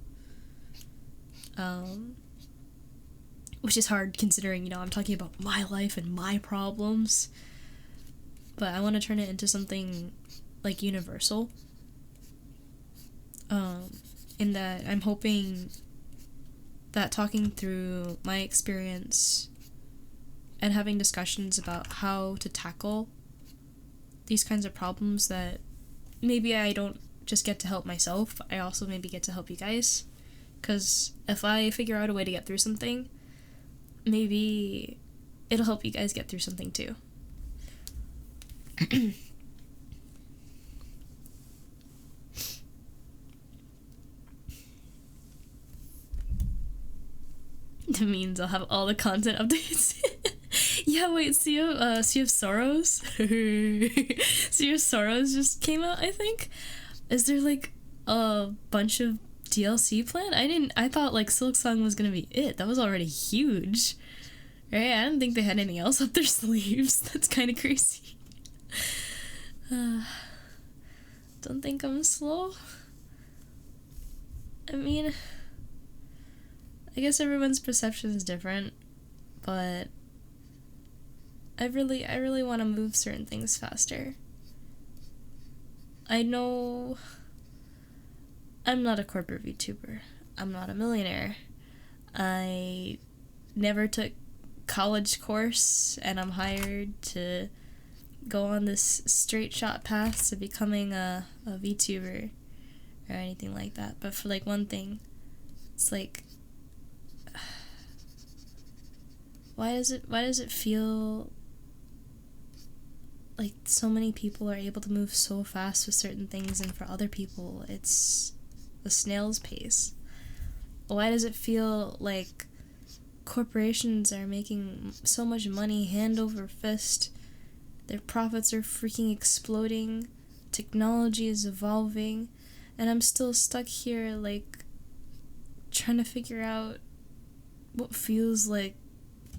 S1: Which is hard considering, you know, I'm talking about my life and my problems. But I want to turn it into something like universal. In that I'm hoping that talking through my experience and having discussions about how to tackle these kinds of problems that maybe I don't just get to help myself, I also maybe get to help you guys. Because if I figure out a way to get through something, maybe it'll help you guys get through something too. That means I'll have all the content updates. Yeah, wait, Sea of Sorrows? Sea of Sorrows just came out, I think? Is there, like, a bunch of DLC planned? I thought, like, Silk Song was gonna be it. That was already huge. Right? I didn't think they had anything else up their sleeves. That's kind of crazy. Don't think I'm slow? I mean, I guess everyone's perception is different, but I really want to move certain things faster. I know I'm not a corporate VTuber. I'm not a millionaire. I never took college course, and I'm hired to go on this straight shot path to becoming a VTuber or anything like that. But for like one thing, it's like, why does it feel like so many people are able to move so fast with certain things, and for other people it's a snail's pace? Why does it feel like corporations are making so much money hand over fist, their profits are freaking exploding, technology is evolving, and I'm still stuck here like trying to figure out what feels like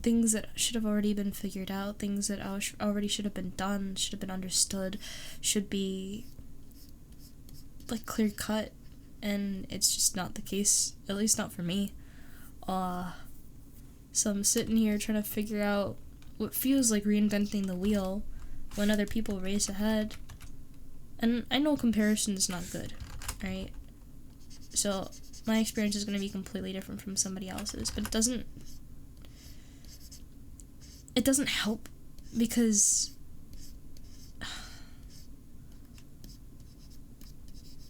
S1: things that should have already been figured out, things that already should have been done, should have been understood, should be like clear cut, and it's just not the case, at least not for me. So I'm sitting here trying to figure out what feels like reinventing the wheel when other people race ahead. And I know comparison is not good, right? So my experience is going to be completely different from somebody else's, but it doesn't help, because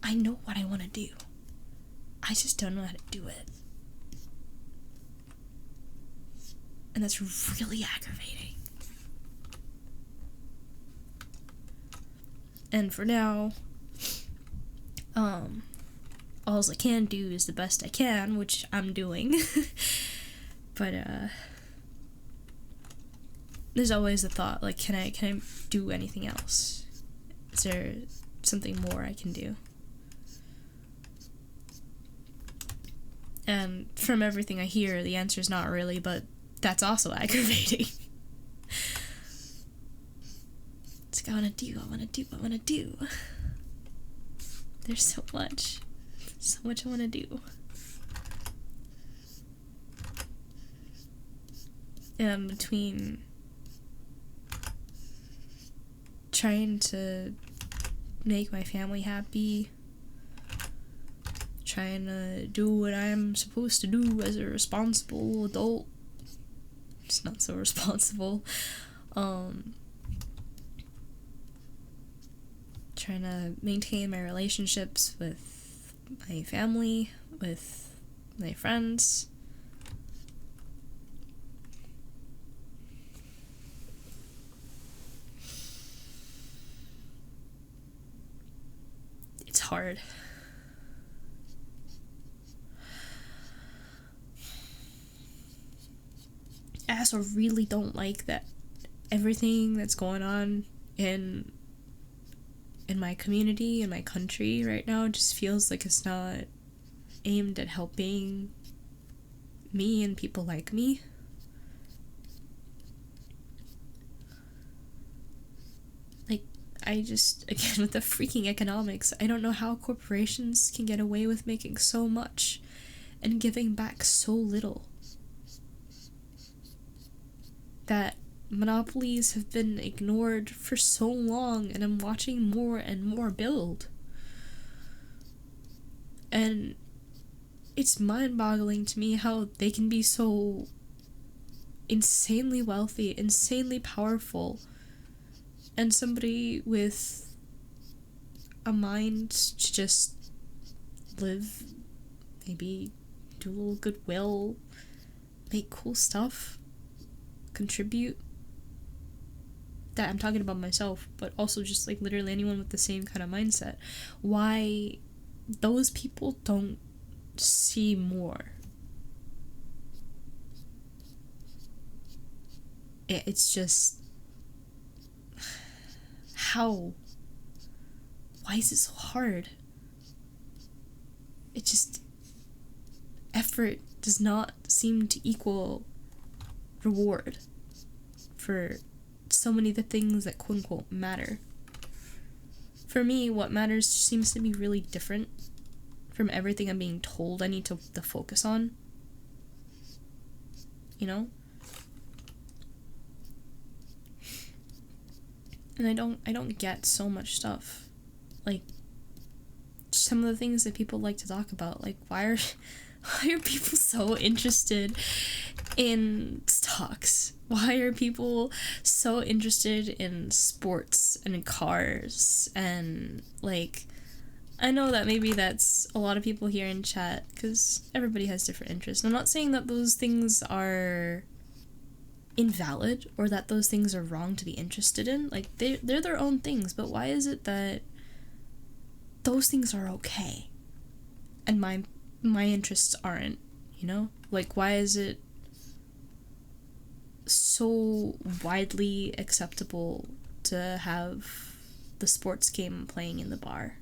S1: I know what I want to do. I just don't know how to do it. And that's really aggravating. And for now, all I can do is the best I can, which I'm doing. But there's always the thought, like, can I do anything else? Is there something more I can do? And from everything I hear, the answer is not really, but that's also aggravating. It's like, I wanna do. There's so much I wanna do. Between trying to make my family happy, trying to do what I'm supposed to do as a responsible adult. It's not so responsible. Trying to maintain my relationships with my family, with my friends. It's hard. I also really don't like that everything that's going on in my community, in my country right now, just feels like it's not aimed at helping me and people like me. Like, I just, again, with the freaking economics, I don't know how corporations can get away with making so much and giving back so little. That monopolies have been ignored for so long, and I'm watching more and more build. And it's mind-boggling to me how they can be so insanely wealthy, insanely powerful, and somebody with a mind to just live, maybe do a little goodwill, make cool stuff, contribute. That I'm talking about myself, but also just like literally anyone with the same kind of mindset. Why those people don't see more. It's just, how? Why is it so hard? It just, effort does not seem to equal reward for so many of the things that quote unquote matter. For me, what matters seems to be really different from everything I'm being told I need to focus on. You know? And I don't get so much stuff. Like, some of the things that people like to talk about, like, why are people so interested in stocks? Why are people so interested in sports and in cars? And, like, I know that maybe that's a lot of people here in chat, because everybody has different interests. I'm not saying that those things are invalid or that those things are wrong to be interested in. Like, they're their own things, but why is it that those things are okay and my interests aren't, you know? Like, why is it so widely acceptable to have the sports game playing in the bar?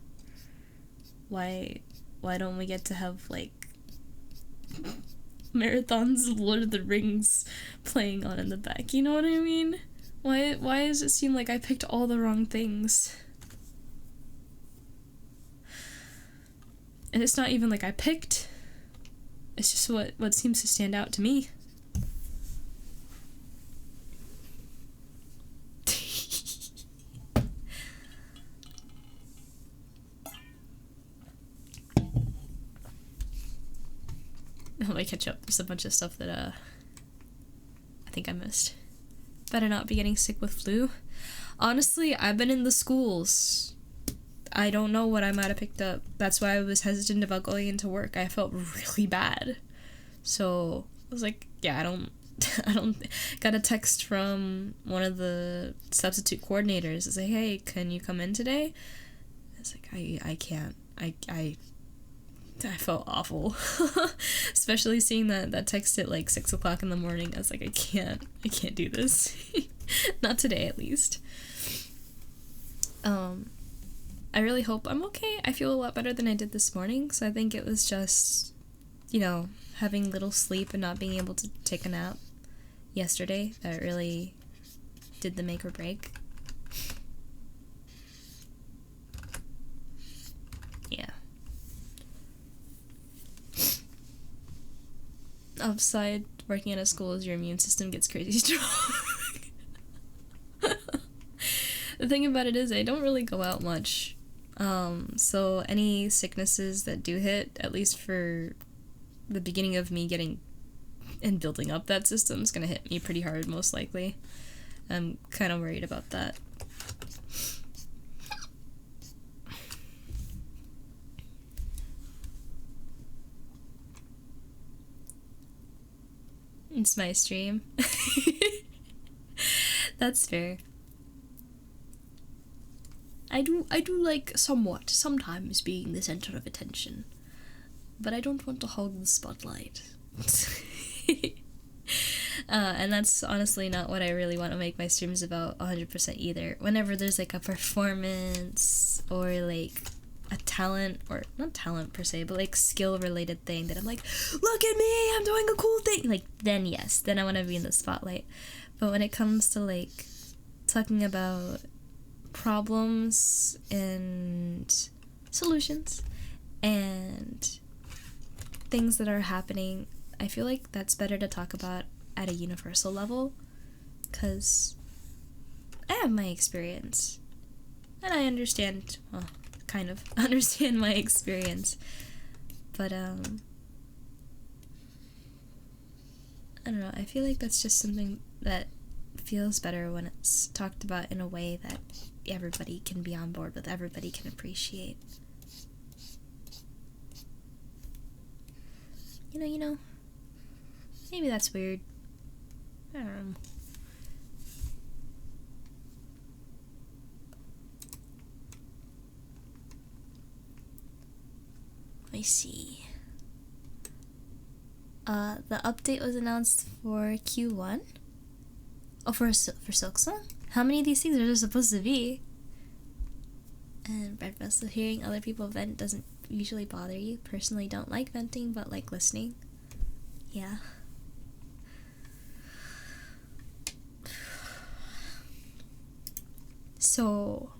S1: Why don't we get to have, like, marathons of Lord of the Rings playing on in the back? You know what I mean? Why does it seem like I picked all the wrong things? And it's not even like I picked. It's just what seems to stand out to me. Let me catch up. There's a bunch of stuff that I think I missed. Better not be getting sick with flu. Honestly, I've been in the schools. I don't know what I might have picked up. That's why I was hesitant about going into work. I felt really bad. So I was like, yeah, I don't got a text from one of the substitute coordinators. It's like, hey, can you come in today? It's like, I can't. I felt awful. Especially seeing that text at like 6 o'clock in the morning. I was like, I can't do this. Not today, at least. I really hope I'm okay. I feel a lot better than I did this morning, so I think it was just, having little sleep and not being able to take a nap yesterday that really did the make or break. Yeah. Upside working at a school is your immune system gets crazy strong. The thing about it is I don't really go out much. So any sicknesses that do hit, at least for the beginning of me getting and building up that system, is gonna hit me pretty hard, most likely. I'm kind of worried about that. It's my stream. That's fair. I do like sometimes being the center of attention, but I don't want to hog the spotlight. And that's honestly not what I really want to make my streams about 100% either. Whenever there's like a performance or like a talent, or not talent per se, but like skill related thing that I'm like, look at me, I'm doing a cool thing, like, then yes, then I want to be in the spotlight. But when it comes to like talking about problems and solutions and things that are happening, I feel like that's better to talk about at a universal level, because I have my experience and I understand, well, kind of understand my experience, but I don't know, I feel like that's just something that feels better when it's talked about in a way that everybody can be on board with, everybody can appreciate. You know, maybe that's weird. I don't know. Let me see. The update was announced for Q1. Oh, for Silksong? How many of these things are there supposed to be? And breakfast, so hearing other people vent doesn't usually bother you. Personally don't like venting, but like listening. Yeah. So,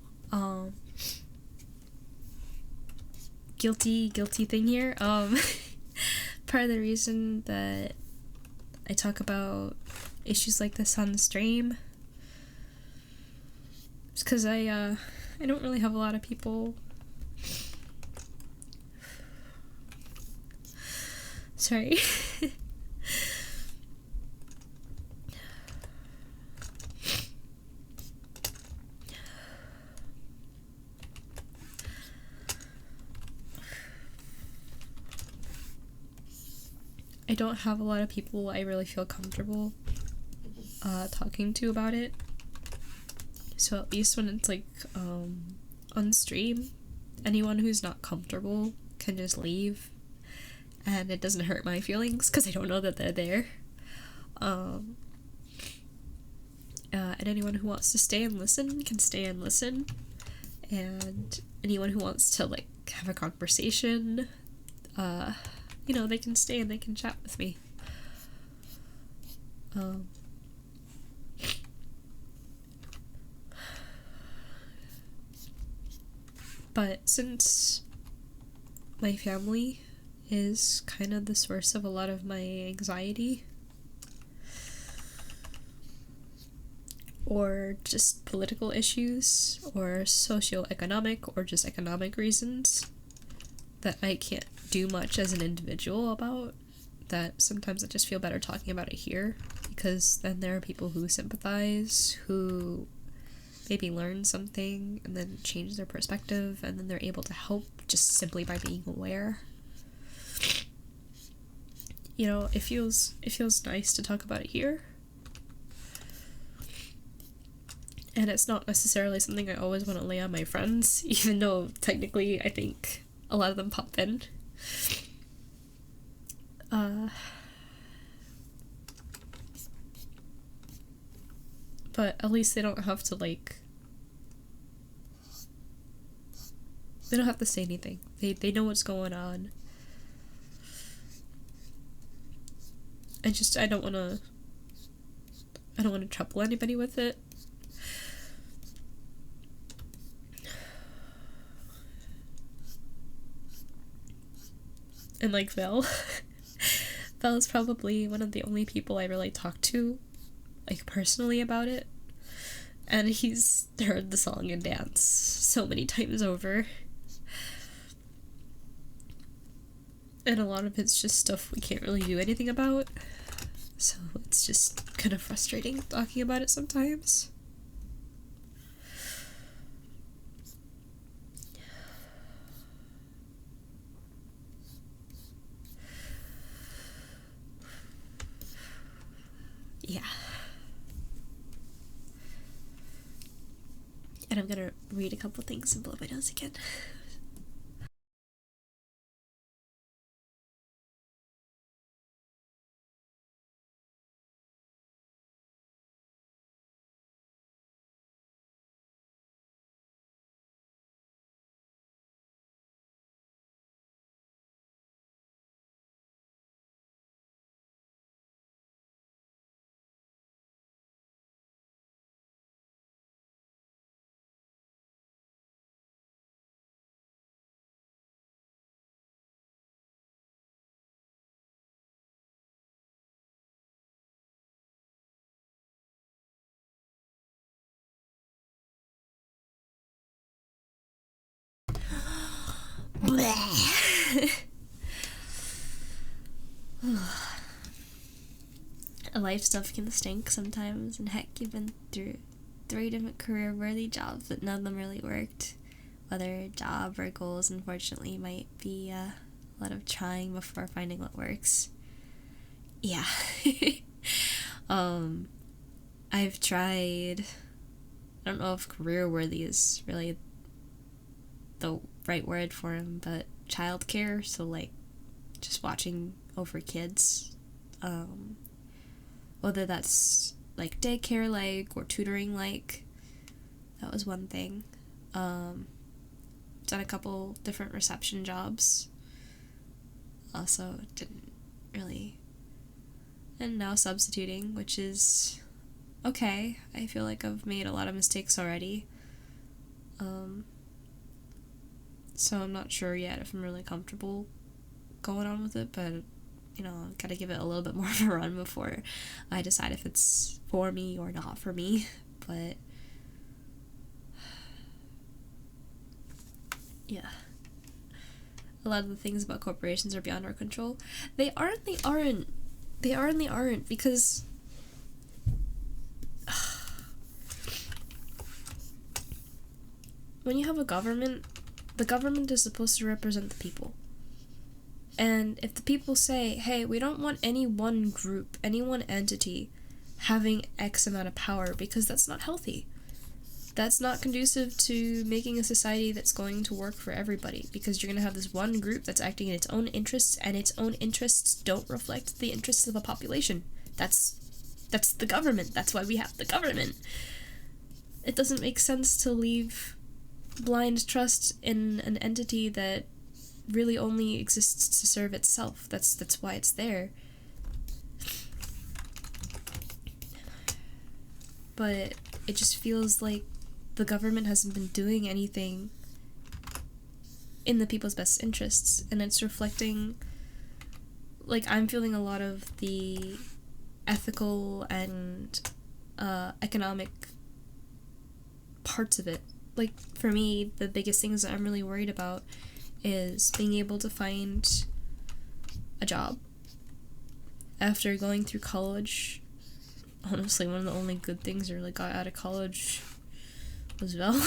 S1: guilty thing here. Part of the reason that I talk about issues like this on the stream is because I don't really have a lot of people. Sorry. I don't have a lot of people I really feel comfortable talking to about it. So at least when it's like on stream, anyone who's not comfortable can just leave, and it doesn't hurt my feelings because I don't know that they're there. And anyone who wants to stay and listen can stay and listen, and anyone who wants to like have a conversation, they can stay and they can chat with me. But since my family is kind of the source of a lot of my anxiety, or just political issues, or socioeconomic, or just economic reasons that I can't do much as an individual about, that sometimes I just feel better talking about it here, because then there are people who sympathize, who maybe learn something and then change their perspective, and then they're able to help just simply by being aware.
S2: you know, it feels nice to talk about it here. And it's not necessarily something I always want to lay on my friends, even though technically I think a lot of them pop in. But at least they don't have to, like, they don't have to say anything. They know what's going on. I don't want to trouble anybody with it. And like Val is probably one of the only people I really talk to, like, personally about it. And he's heard the song and dance so many times over. And a lot of it's just stuff we can't really do anything about. So it's just kind of frustrating talking about it sometimes. Yeah. And I'm gonna read a couple things and blow my nose again. Life stuff can stink sometimes, and heck, you've been through 3 different career-worthy jobs, but none of them really worked. Whether job or goals, unfortunately, might be a lot of trying before finding what works. Yeah. I've tried, I don't know if career-worthy is really the right word for him, but childcare, so like just watching over kids, whether that's like daycare like or tutoring like, that was one thing. Done a couple different reception jobs, also didn't really, and now substituting, which is okay. I feel like I've made a lot of mistakes already, so I'm not sure yet if I'm really comfortable going on with it, but you know, gotta give it a little bit more of a run before I decide if it's for me or not for me. But yeah, a lot of the things about corporations are beyond our control. They aren't, because when you have a government, the government is supposed to represent the people. And if the people say, hey, we don't want any one group, any one entity having X amount of power, because that's not healthy. That's not conducive to making a society that's going to work for everybody, because you're going to have this one group that's acting in its own interests, and its own interests don't reflect the interests of a population. That's the government. That's why we have the government. It doesn't make sense to leave blind trust in an entity that really only exists to serve itself. That's why it's there. But it just feels like the government hasn't been doing anything in the people's best interests, and it's reflecting, like, I'm feeling a lot of the ethical and economic parts of it. Like, for me, the biggest things that I'm really worried about is being able to find a job after going through college. Honestly, one of the only good things I really got out of college was Vel.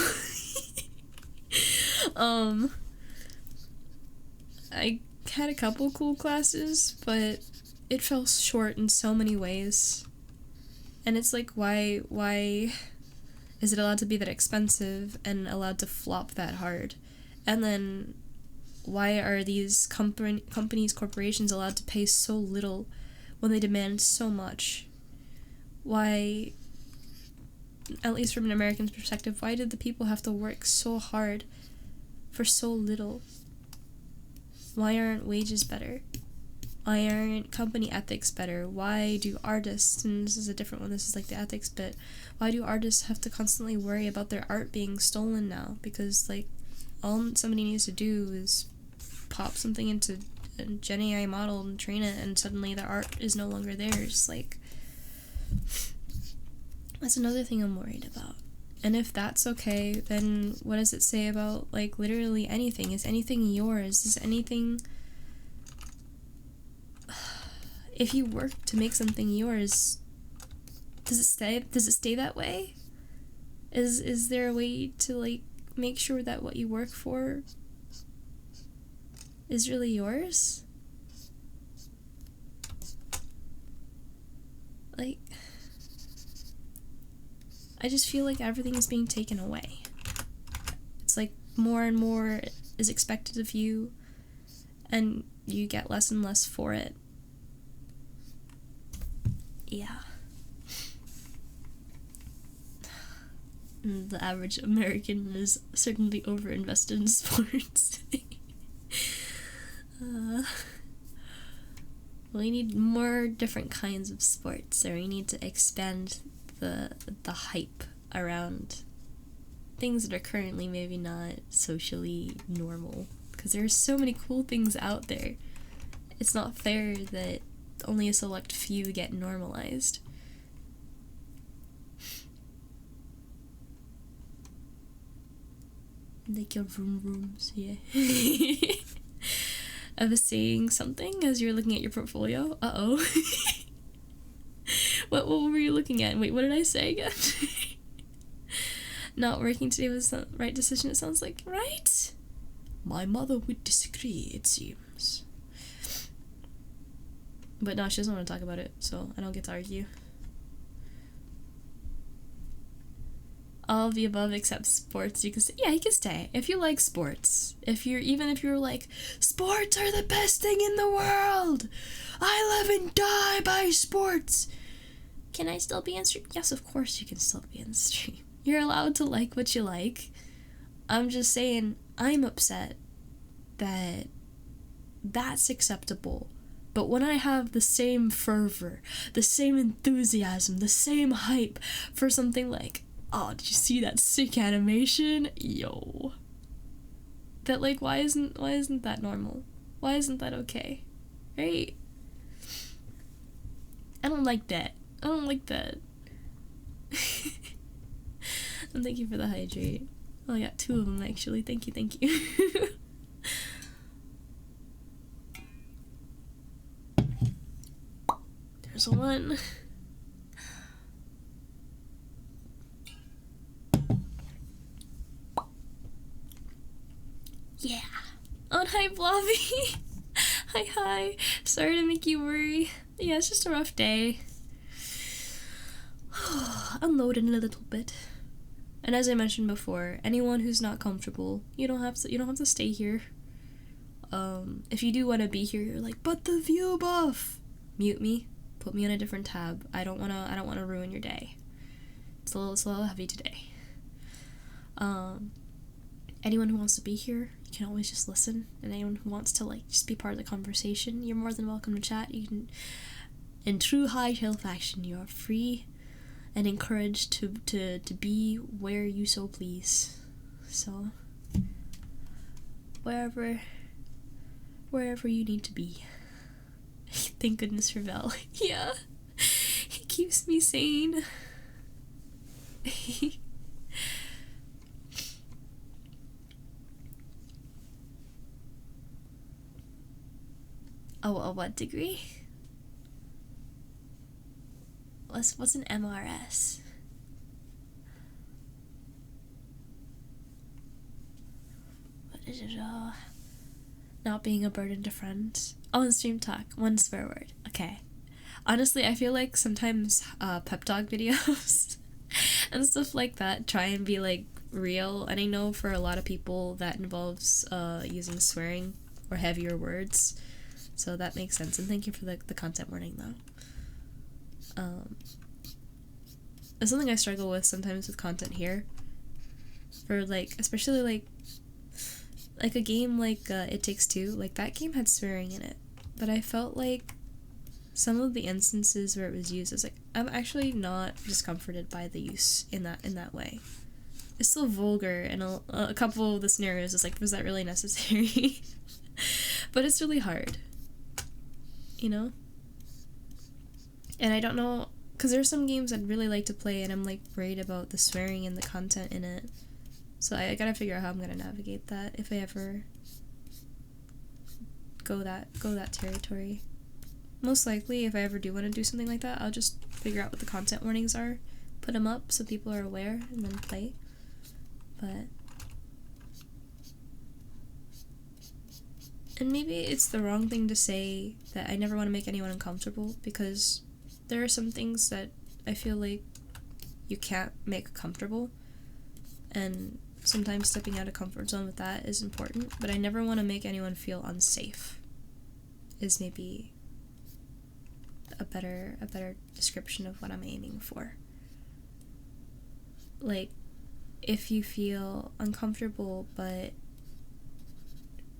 S2: I had a couple cool classes, but it fell short in so many ways. And it's like, why is it allowed to be that expensive and allowed to flop that hard? And then why are these companies, corporations allowed to pay so little when they demand so much? Why, at least from an American's perspective, why did the people have to work so hard for so little? Why aren't wages better? Why aren't company ethics better? Why do artists, and this is a different one, this is like the ethics bit, why do artists have to constantly worry about their art being stolen now? Because, like, all somebody needs to do is pop something into a Gen AI model and train it, and suddenly the art is no longer theirs. Like, that's another thing I'm worried about. And if that's okay, then what does it say about, like, literally anything? Is anything yours? Is anything... If you work to make something yours, does it stay that way? Is there a way to, like, make sure that what you work for is really yours? Like, I just feel like everything is being taken away. It's like more and more is expected of you, and you get less and less for it. Yeah. The average American is certainly overinvested in sports. We need more different kinds of sports, or we need to expand the hype around things that are currently maybe not socially normal, because there are so many cool things out there. It's not fair that only a select few get normalized. Like your vroom vrooms, yeah. I was saying something as you were looking at your portfolio. Uh-oh. What were you looking at? Wait, what did I say again? Not working today was the right decision, it sounds like, right? My mother would disagree, it seems. But no, she doesn't want to talk about it, so I don't get to argue. All of the above except sports. You can stay. Yeah, you can stay. If you like sports. Even if you're like, sports are the best thing in the world! I live and die by sports! Can I still be in stream? Yes, of course you can still be in stream. You're allowed to like what you like. I'm just saying, I'm upset that that's acceptable. But when I have the same fervor, the same enthusiasm, the same hype for something like, oh, did you see that sick animation? Yo. That, like, why isn't that normal? Why isn't that okay? Right? I don't like that. I don't like that. And thank you for the hydrate. Oh, I got 2 of them, actually. Thank you. There's one. Yeah. Oh, hi, Blobby. Hi. Sorry to make you worry. Yeah, it's just a rough day. Unloading a little bit. And as I mentioned before, anyone who's not comfortable, you don't have to stay here. If you do want to be here, you're like, but the view buff. Mute me. Put me on a different tab. I don't wanna ruin your day. It's a little heavy today. Anyone who wants to be here, you can always just listen. And anyone who wants to, like, just be part of the conversation, you're more than welcome to chat. You can, in true hightail fashion, you are free and encouraged to be where you so please. So, wherever you need to be. Thank goodness for Val. Yeah, he keeps me sane. Oh, a what degree? What's an MRS? What is it? Not being a burden to friends. On stream talk, one swear word. Okay. Honestly, I feel like sometimes pep talk videos and stuff like that try and be like real, and I know for a lot of people that involves using swearing or heavier words, so that makes sense. And thank you for the content warning though. It's something I struggle with sometimes with content here, for like, especially like a game like It Takes Two. Like, that game had swearing in it, but I felt like some of the instances where it was used, I was like, I'm actually not discomforted by the use in that way. It's still vulgar, and a couple of the scenarios is like, was that really necessary? But it's really hard, you know? And I don't know, because there's some games I'd really like to play, and I'm like worried about the swearing and the content in it. So I gotta figure out how I'm gonna navigate that if I ever go that territory. Most likely, if I ever do want to do something like that, I'll just figure out what the content warnings are, put them up so people are aware, and then play. But... and maybe it's the wrong thing to say that I never want to make anyone uncomfortable, because there are some things that I feel like you can't make comfortable, and sometimes stepping out of comfort zone with that is important, but I never want to make anyone feel unsafe, is maybe a better description of what I'm aiming for. Like, if you feel uncomfortable but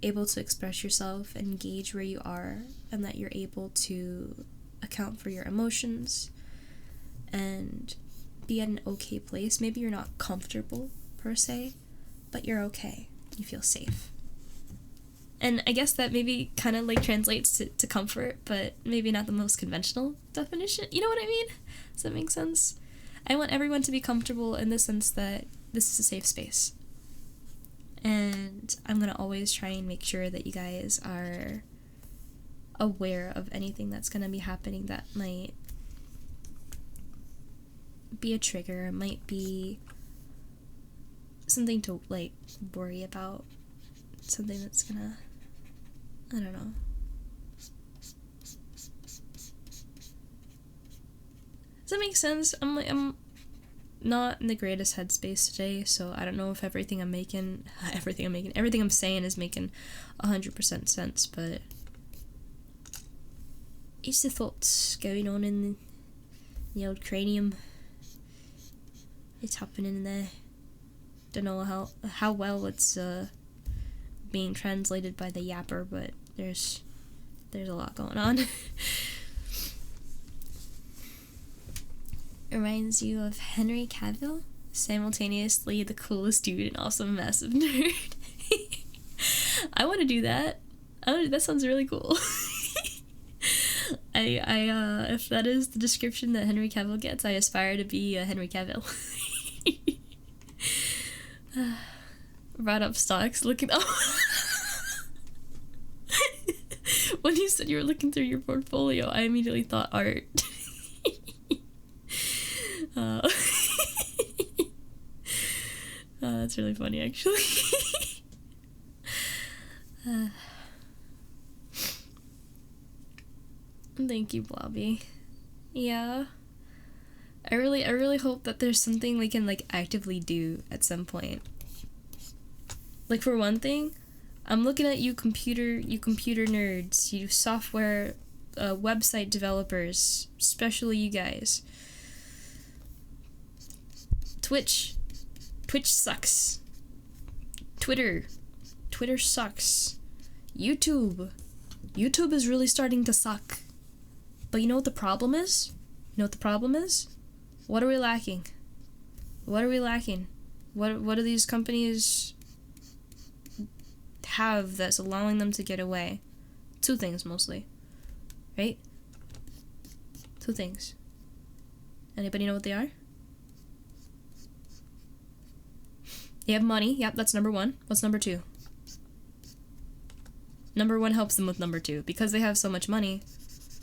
S2: able to express yourself and gauge where you are, and that you're able to account for your emotions and be at an okay place. Maybe you're not comfortable per se, but you're okay. You feel safe. And I guess that maybe kind of like translates to comfort, but maybe not the most conventional definition. You know what I mean? Does that make sense? I want everyone to be comfortable in the sense that this is a safe space. And I'm going to always try and make sure that you guys are aware of anything that's going to be happening that might be a trigger, might be something to, like, worry about, something that's gonna, I don't know. Does that make sense? I'm not in the greatest headspace today, so I don't know if everything I'm saying is making 100% sense, but it's the thoughts going on in the old cranium. It's happening in there. Don't know how well it's being translated by the yapper, but there's a lot going on. Reminds you of Henry Cavill, simultaneously the coolest dude and also a massive nerd. I want to do that. That sounds really cool. I if that is the description that Henry Cavill gets, I aspire to be Henry Cavill. Brought up stocks, looking up. When you said you were looking through your portfolio, I immediately thought art. That's really funny, actually. Thank you, Blobby. Yeah. I really hope that there's something we can, like, actively do at some point. Like, for one thing, I'm looking at you computer nerds, you software, website developers, especially you guys. Twitch sucks. Twitter sucks. YouTube is really starting to suck. But you know what the problem is? What are we lacking? What do these companies have that's allowing them to get away? Two things mostly. Right? Two things. Anybody know what they are? They have money. Yep, that's number one. What's number two? Number one helps them with number two. Because they have so much money,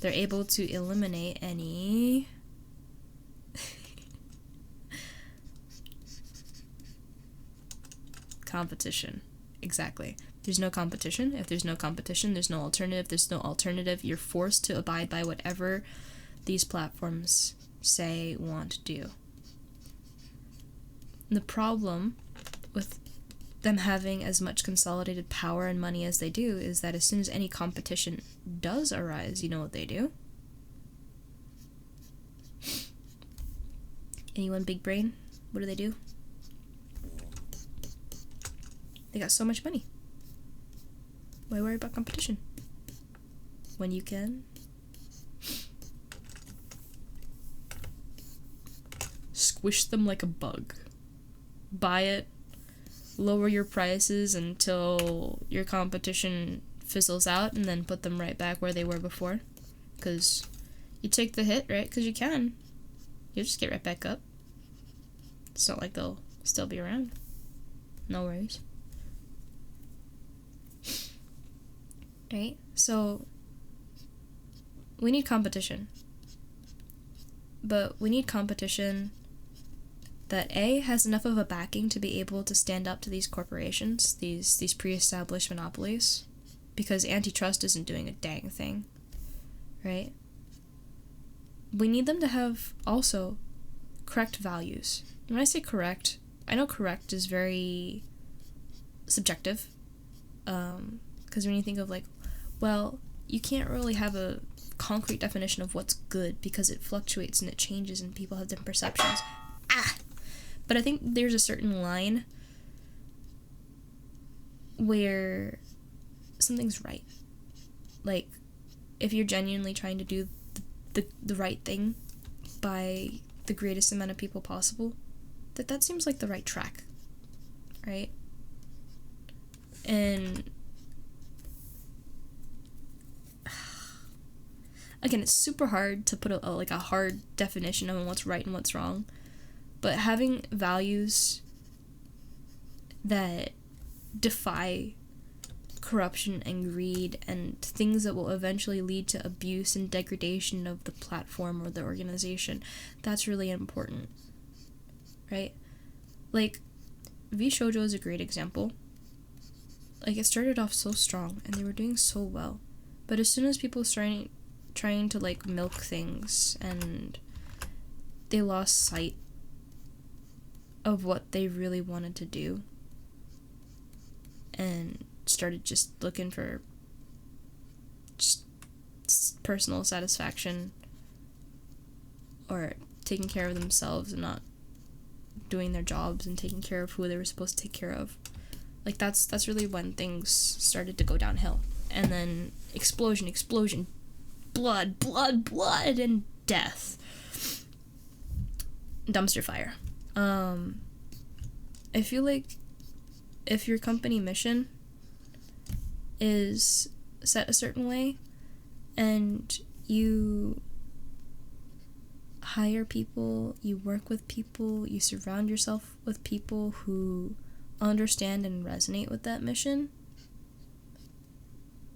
S2: they're able to eliminate any... competition. exactly. There's no competition. If there's no competition, there's no alternative. There's no alternative. You're forced to abide by whatever these platforms say, want to do. The problem with them having as much consolidated power and money as they do is that as soon as any competition does arise, you know what they do? Anyone big brain? What do? They got so much money. Why worry about competition? When you can squish them like a bug. Buy it, lower your prices until your competition fizzles out, and then put them right back where they were before. Because you take the hit, right? Because you can. You'll just get right back up. It's not like they'll still be around. No worries. Right? So, we need competition. But we need competition that A, has enough of a backing to be able to stand up to these corporations, these pre-established monopolies, because antitrust isn't doing a dang thing, right? We need them to have also correct values. When I say correct, I know correct is very subjective, because when you think of like, well, you can't really have a concrete definition of what's good because it fluctuates and it changes and people have different perceptions. But I think there's a certain line where something's right. Like, if you're genuinely trying to do the right thing by the greatest amount of people possible, that seems like the right track, right? And again, it's super hard to put a hard definition on what's right and what's wrong. But having values that defy corruption and greed and things that will eventually lead to abuse and degradation of the platform or the organization, that's really important, right? Like, VShojo is a great example. Like, it started off so strong and they were doing so well. But as soon as people started trying to, like, milk things and they lost sight of what they really wanted to do and started just looking for just personal satisfaction or taking care of themselves and not doing their jobs and taking care of who they were supposed to take care of. Like, that's really when things started to go downhill. And then explosion, blood, and death. Dumpster fire. I feel like if your company mission is set a certain way and you hire people, you work with people, you surround yourself with people who understand and resonate with that mission,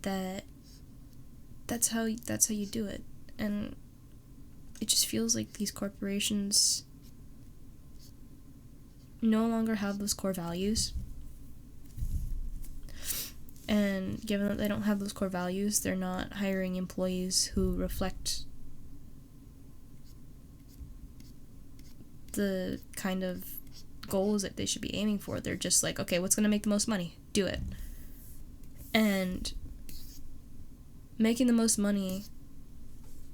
S2: that's how you do it. And it just feels like these corporations no longer have those core values. And given that they don't have those core values, they're not hiring employees who reflect the kind of goals that they should be aiming for. They're just like, okay, what's going to make the most money? Do it. And making the most money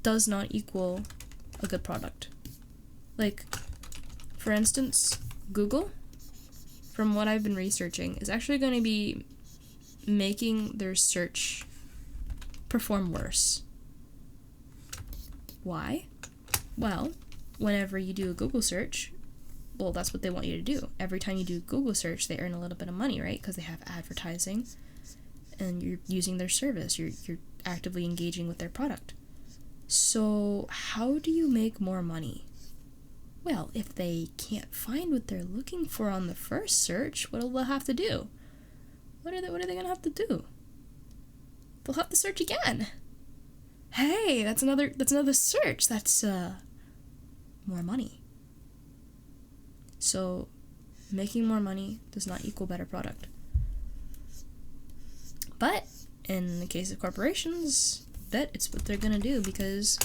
S2: does not equal a good product. Like, for instance, Google, from what I've been researching, is actually going to be making their search perform worse. Why? Well, whenever you do a Google search, well, that's what they want you to do. Every time you do a Google search, they earn a little bit of money, right? Because they have advertising, and you're using their service. You're actively engaging with their product. So how do you make more money? Well, if they can't find what they're looking for on the first search, what will they have to do? What are they gonna have to do? They'll have to search again. Hey, that's another search. That's more money. So making more money does not equal better product. But in the case of corporations, bet it's what they're gonna do, because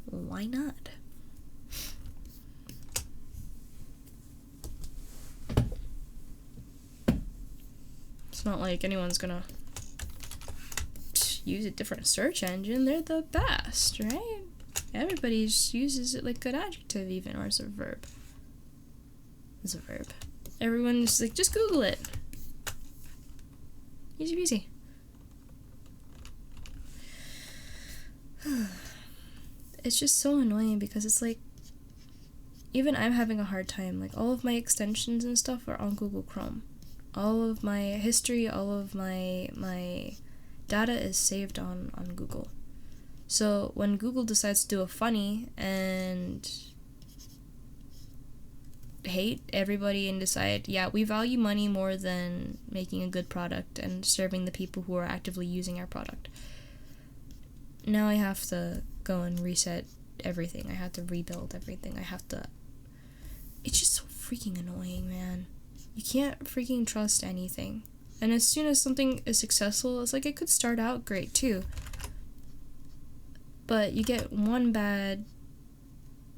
S2: why not? It's not like anyone's gonna use a different search engine. They're the best, right? Everybody just uses it like good adjective even, or as a verb. It's a verb. Everyone's like, just Google it. Easy peasy. It's just so annoying because it's like, even I'm having a hard time. Like, all of my extensions and stuff are on Google Chrome. All of my history, all of my data is saved on Google. So when Google decides to do a funny and hate everybody and decide, yeah, we value money more than making a good product and serving the people who are actively using our product, now I have to go and reset everything. I have to rebuild everything. It's just so freaking annoying, man. You can't freaking trust anything. And as soon as something is successful, it's like, it could start out great too, but you get one bad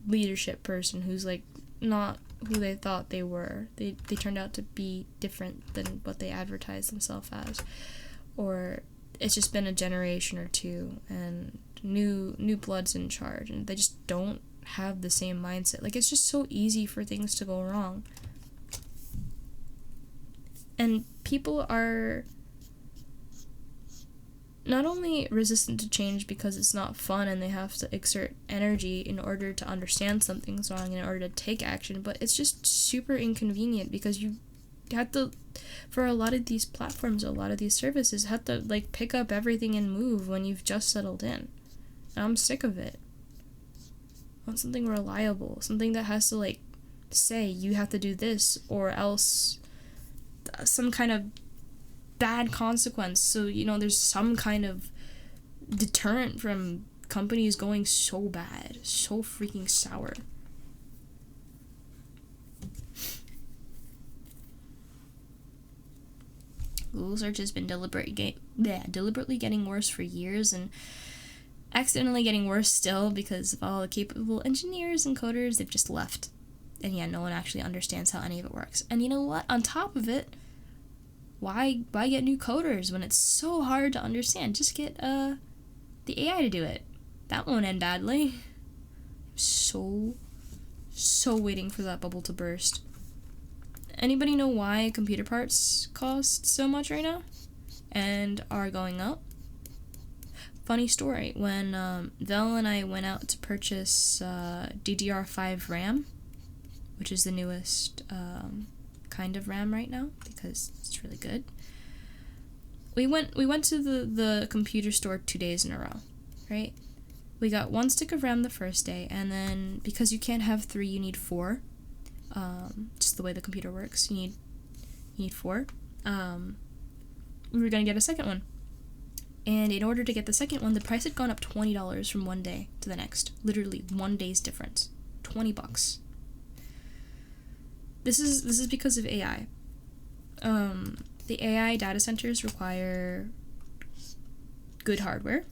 S2: leadership person who's like not who they thought they were. They turned out to be different than what they advertised themselves as. Or it's just been a generation or two and new blood's in charge and they just don't have the same mindset. Like, it's just so easy for things to go wrong. And people are not only resistant to change because it's not fun and they have to exert energy in order to understand something's wrong, in order to take action, but it's just super inconvenient because you have to, for a lot of these platforms, a lot of these services, have to like pick up everything and move when you've just settled in. And I'm sick of it. I want something reliable, something that has to like say you have to do this or else some kind of bad consequence, so there's some kind of deterrent from companies going so bad, so freaking sour. Google search has been deliberately getting worse for years and accidentally getting worse still because of all the capable engineers and coders they've just left. And yeah, no one actually understands how any of it works. And you know what? On top of it, why get new coders when it's so hard to understand? Just get the AI to do it. That won't end badly. I'm so waiting for that bubble to burst. Anybody know why computer parts cost so much right now and are going up? Funny story. When Vel and I went out to purchase DDR5 RAM, which is the newest kind of RAM right now because it's really good. We went to the computer store 2 days in a row, right? We got 1 stick of RAM the first day, and then because you can't have 3, you need 4. Just the way the computer works, you need 4. We were gonna get a second one, and in order to get the second one, the price had gone up $20 from one day to the next. Literally 1 day's difference, $20. This is because of AI. The AI data centers require good hardware,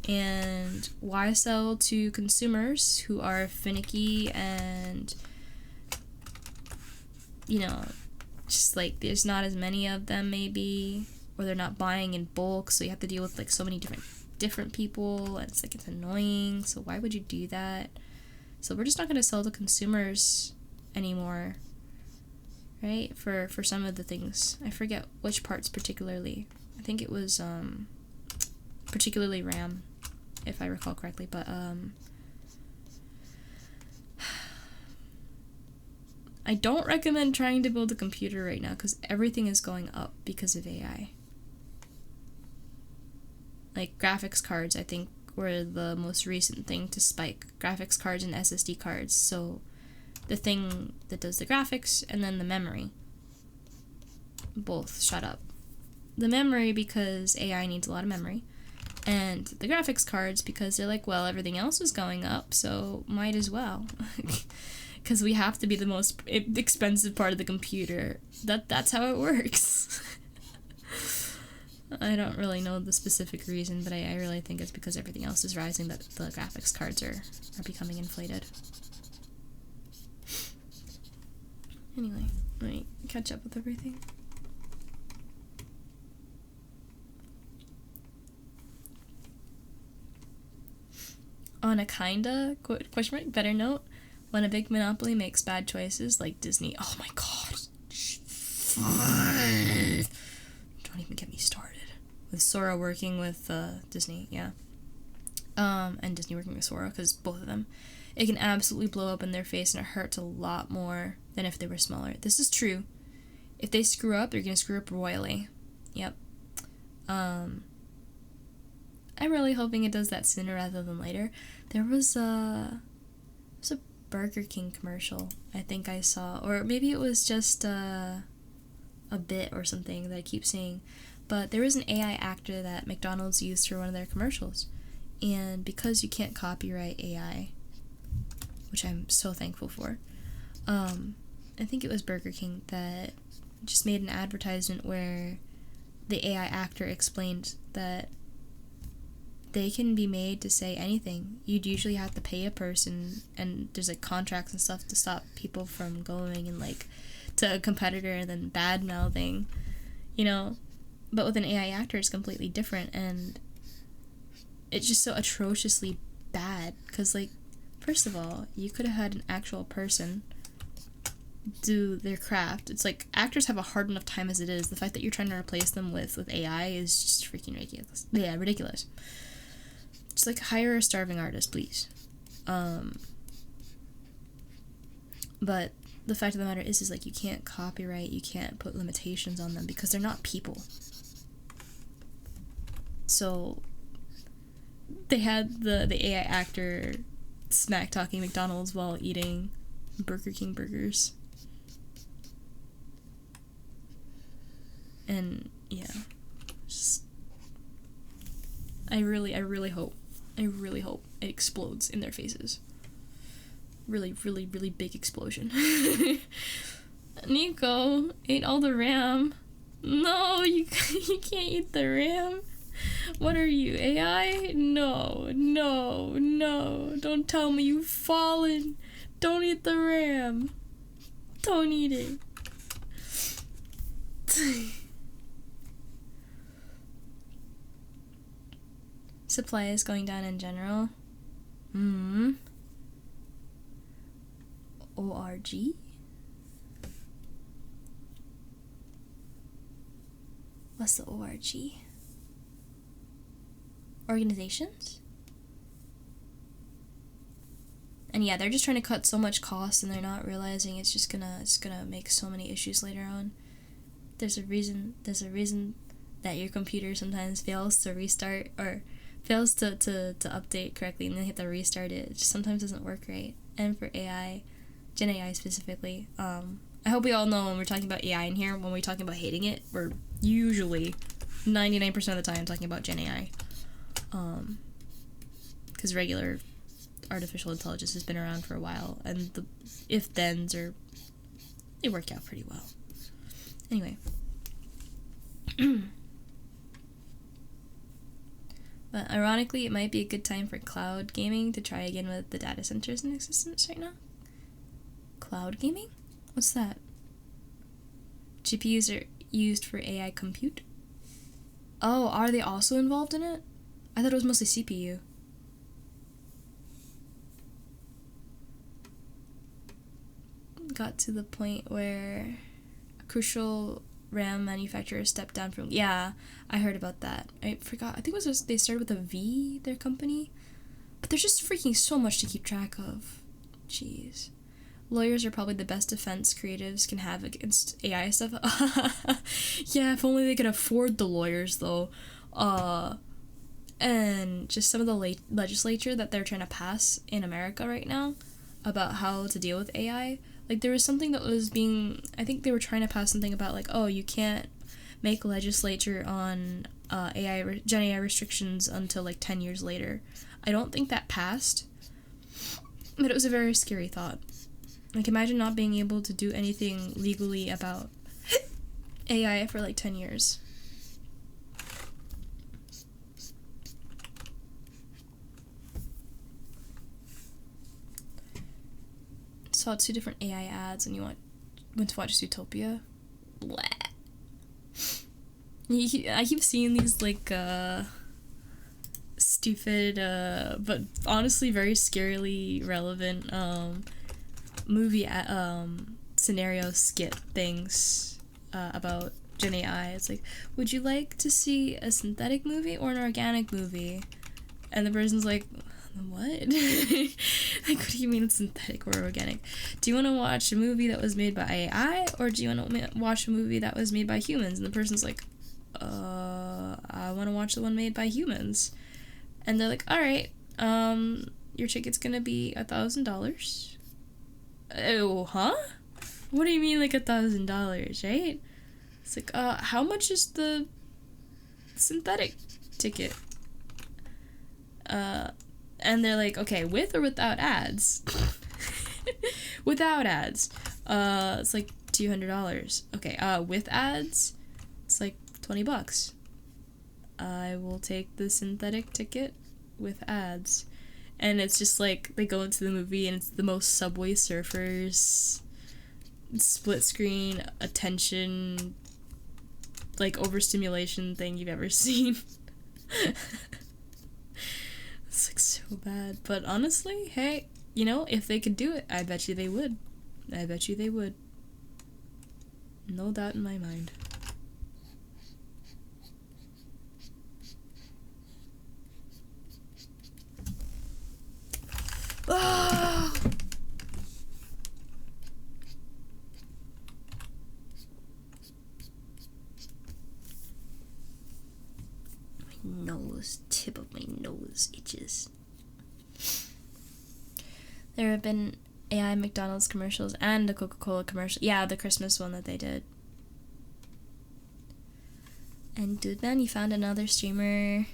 S2: and why sell to consumers who are finicky and just like there's not as many of them maybe, or they're not buying in bulk, so you have to deal with like so many different people, and it's like it's annoying. So why would you do that? So we're just not going to sell to consumers anymore. Right? For some of the things. I forget which parts particularly. I think it was particularly RAM, if I recall correctly, but I don't recommend trying to build a computer right now because everything is going up because of AI. Like graphics cards, I think, were the most recent thing to spike. Graphics cards and SSD cards. So the thing that does the graphics and then the memory both shut up. The memory because AI needs a lot of memory, and the graphics cards because they're like, well, everything else is going up, so might as well. Because we have to be the most expensive part of the computer. That's how it works. I don't really know the specific reason, but I really think it's because everything else is rising that the graphics cards are becoming inflated. Anyway, let me catch up with everything. On a kinda, question mark, better note, when a big monopoly makes bad choices, like Disney, oh my god. Don't even get me started. With Sora working with Disney, yeah. And Disney working with Sora, because both of them, it can absolutely blow up in their face, and it hurts a lot more than if they were smaller. This is true. If they screw up, they're gonna screw up royally. Yep. I'm really hoping it does that sooner rather than later. There was a Burger King commercial I think I saw, or maybe it was just a bit or something that I keep seeing, but there was an AI actor that McDonald's used for one of their commercials, and because you can't copyright AI, which I'm so thankful for, I think it was Burger King that just made an advertisement where the AI actor explained that they can be made to say anything. You'd usually have to pay a person, and there's like contracts and stuff to stop people from going and like to a competitor and then bad mouthing, you know. But with an AI actor, it's completely different, and it's just so atrociously bad. Because, like, first of all, you could have had an actual person do their craft. It's like actors have a hard enough time as it is. The fact that you're trying to replace them with AI is just freaking ridiculous. Yeah, ridiculous. Just like hire a starving artist, please. But the fact of the matter is like you can't copyright, you can't put limitations on them because they're not people. So they had the AI actor smack talking McDonald's while eating Burger King burgers. And yeah, just I really hope it explodes in their faces. Really big explosion. Nico ate all the RAM. No, you can't eat the RAM. What are you, AI? No. Don't tell me you've fallen. Don't eat the RAM. Don't eat it. Supply is going down in general. ORG? What's the ORG? Organizations? And yeah, they're just trying to cut so much cost, and they're not realizing it's gonna make so many issues later on. There's a reason that your computer sometimes fails to restart or fails to update correctly, and then you have to restart it. It just sometimes doesn't work right. And for AI, Gen AI specifically, I hope we all know when we're talking about AI in here, when we're talking about hating it, we're usually 99% of the time talking about Gen AI. Because regular artificial intelligence has been around for a while, and the if-thens they work out pretty well. Anyway. But ironically, it might be a good time for cloud gaming to try again with the data centers in existence right now. Cloud gaming? What's that? GPUs are used for AI compute? Oh, are they also involved in it? I thought it was mostly CPU. Got to the point where a crucial RAM manufacturer stepped down from... Yeah, I heard about that. I forgot. I think it was they started with a V, their company. But there's just freaking so much to keep track of. Jeez. Lawyers are probably the best defense creatives can have against AI stuff. Yeah, if only they could afford the lawyers, though. And just some of the legislature that they're trying to pass in America right now about how to deal with AI. Like, there was something that was being... I think they were trying to pass something about, like, oh, you can't make legislature on Gen AI restrictions until, like, 10 years later. I don't think that passed, but it was a very scary thought. Like, imagine not being able to do anything legally about AI for, like, 10 years. saw 2 different AI ads and you went to watch Zootopia. Blah. I keep seeing these, like, stupid, but honestly very scarily relevant, movie, scenario skit things, about Gen AI. It's like, would you like to see a synthetic movie or an organic movie? And the person's like, what? Like, what do you mean it's synthetic or organic? Do you want to watch a movie that was made by AI, or do you want to watch a movie that was made by humans? And the person's like, I want to watch the one made by humans. And they're like, alright, your ticket's gonna be $1,000. Oh, huh? What do you mean, like, $1,000, right? It's like, how much is the synthetic ticket? And they're like, okay, with or without ads? Without ads. It's like $200. Okay, with ads, it's like $20. I will take the synthetic ticket with ads. And it's just like, they go into the movie and it's the most Subway Surfers, split screen, attention, like, overstimulation thing you've ever seen. It's like so bad. But honestly, hey, you know, if they could do it, I bet you they would. I bet you they would. No doubt in my mind. Oh! Nose, tip of my nose itches. There have been AI McDonald's commercials and a Coca-Cola commercial. Yeah, the Christmas one that they did. And dude, man, you found another streamer,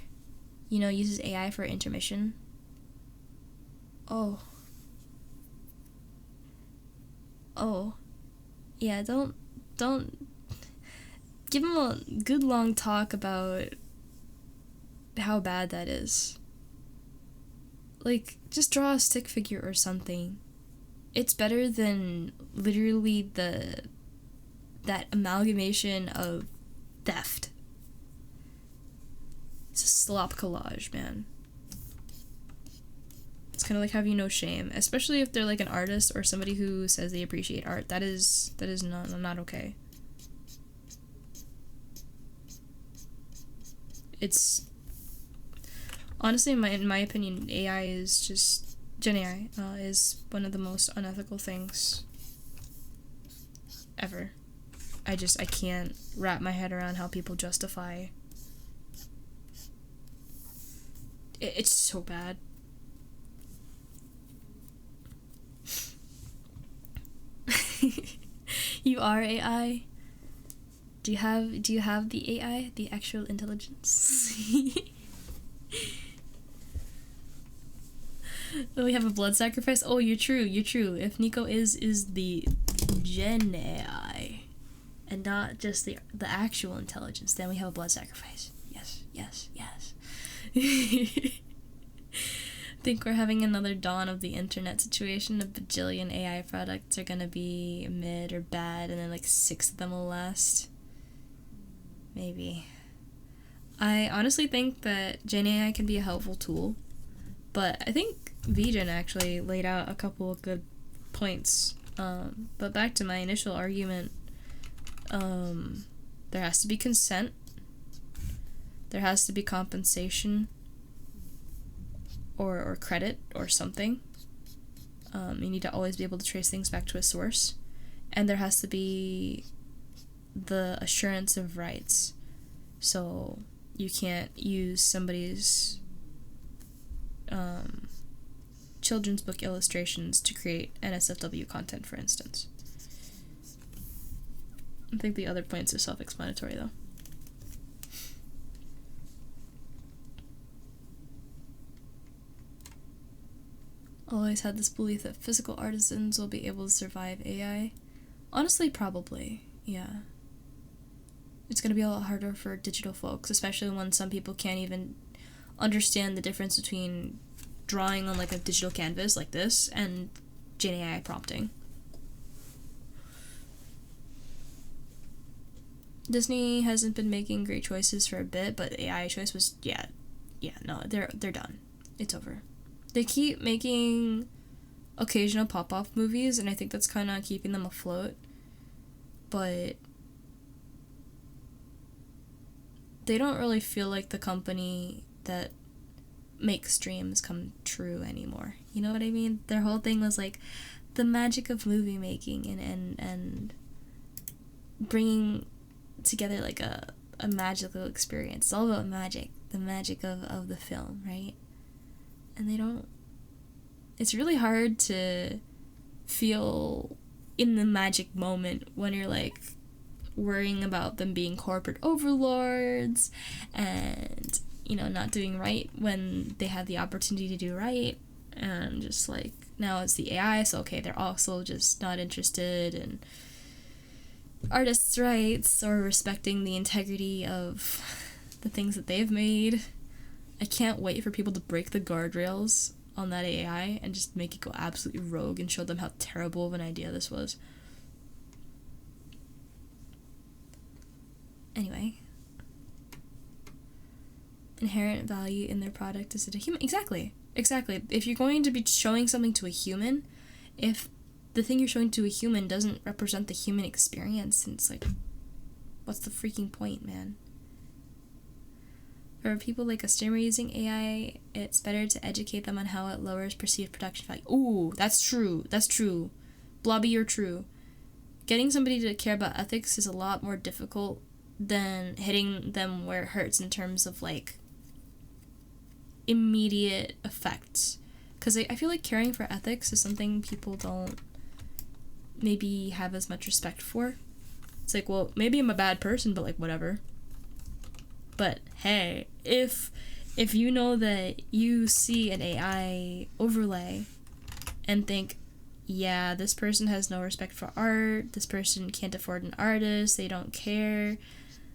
S2: you know, uses AI for intermission. Oh. Yeah, don't give him a good long talk about how bad that is. Like, just draw a stick figure or something. It's better than literally that amalgamation of theft. It's a slop collage, man. It's kind of like having no shame, especially if they're like an artist or somebody who says they appreciate art. That is not okay. It's honestly, in my opinion, AI is just Gen AI is one of the most unethical things ever. I can't wrap my head around how people justify. It's so bad. You are AI? Do you have the AI, the actual intelligence? Oh, we have a blood sacrifice? Oh, you're true. If Nico is the Gen AI and not just the actual intelligence, then we have a blood sacrifice. Yes. I think we're having another dawn of the internet situation. A bajillion AI products are gonna be mid or bad, and then like 6 of them will last. Maybe. I honestly think that Gen AI can be a helpful tool, but I think VGen actually laid out a couple of good points. But back to my initial argument, there has to be consent, there has to be compensation, or credit, or something. You need to always be able to trace things back to a source, and there has to be the assurance of rights. So you can't use somebody's children's book illustrations to create NSFW content, for instance. I think the other points are self-explanatory, though. Always had this belief that physical artisans will be able to survive AI. Honestly, probably, yeah. It's gonna be a lot harder for digital folks, especially when some people can't even understand the difference between drawing on like a digital canvas like this and Gen AI prompting. Disney hasn't been making great choices for a bit, but AI choice was no, they're done. It's over. They keep making occasional pop-off movies, and I think that's kind of keeping them afloat, but they don't really feel like the company that makes dreams come true anymore. You know what I mean? Their whole thing was like the magic of movie making and bringing together like a magical experience. It's all about magic, the magic of the film, right? And they don't... It's really hard to feel in the magic moment when you're like worrying about them being corporate overlords and, you know, not doing right when they had the opportunity to do right, and just like now it's the AI, so okay, they're also just not interested in artists' rights or respecting the integrity of the things that they've made. I can't wait for people to break the guardrails on that AI and just make it go absolutely rogue and show them how terrible of an idea this was. Anyway. Inherent value in their product is it a human? Exactly. If you're going to be showing something to a human, if the thing you're showing to a human doesn't represent the human experience, and it's like, what's the freaking point, man? For people like a streamer using AI, it's better to educate them on how it lowers perceived production value. Ooh, that's true. Blobby, you're true. Getting somebody to care about ethics is a lot more difficult than hitting them where it hurts in terms of, like, immediate effects. Because I feel like caring for ethics is something people don't maybe have as much respect for. It's like, well, maybe I'm a bad person, but, like, whatever. But hey, if you know that you see an AI overlay and think, yeah, this person has no respect for art, this person can't afford an artist, they don't care,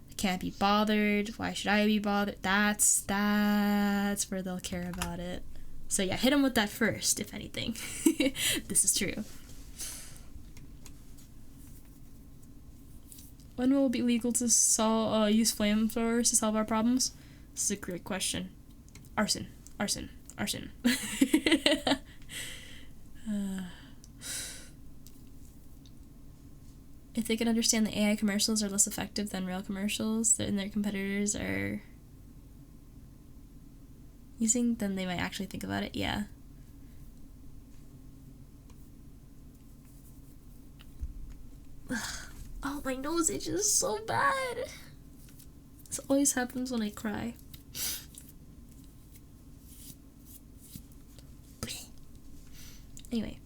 S2: they can't be bothered, why should I be bothered? That's where they'll care about it. So yeah, hit them with that first, if anything. This is true. When will it be legal to use flamethrowers to solve our problems? This is a great question. Arson. If they can understand that AI commercials are less effective than real commercials and their competitors are using, then they might actually think about it. Yeah. Oh, my nose itches so bad. This always happens when I cry. Anyway.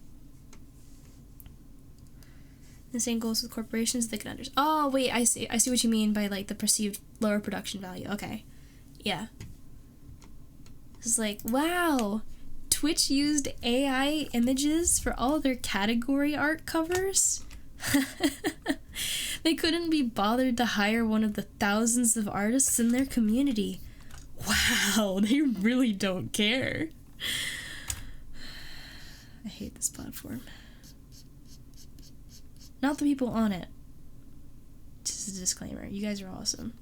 S2: The same goes with corporations. They can understand. Oh, wait, I see what you mean by, like, the perceived lower production value. Okay. Yeah. It's like, wow. Twitch used AI images for all their category art covers? They couldn't be bothered to hire one of the thousands of artists in their community. Wow, they really don't care. I hate this platform. Not the people on it. Just a disclaimer. You guys are awesome.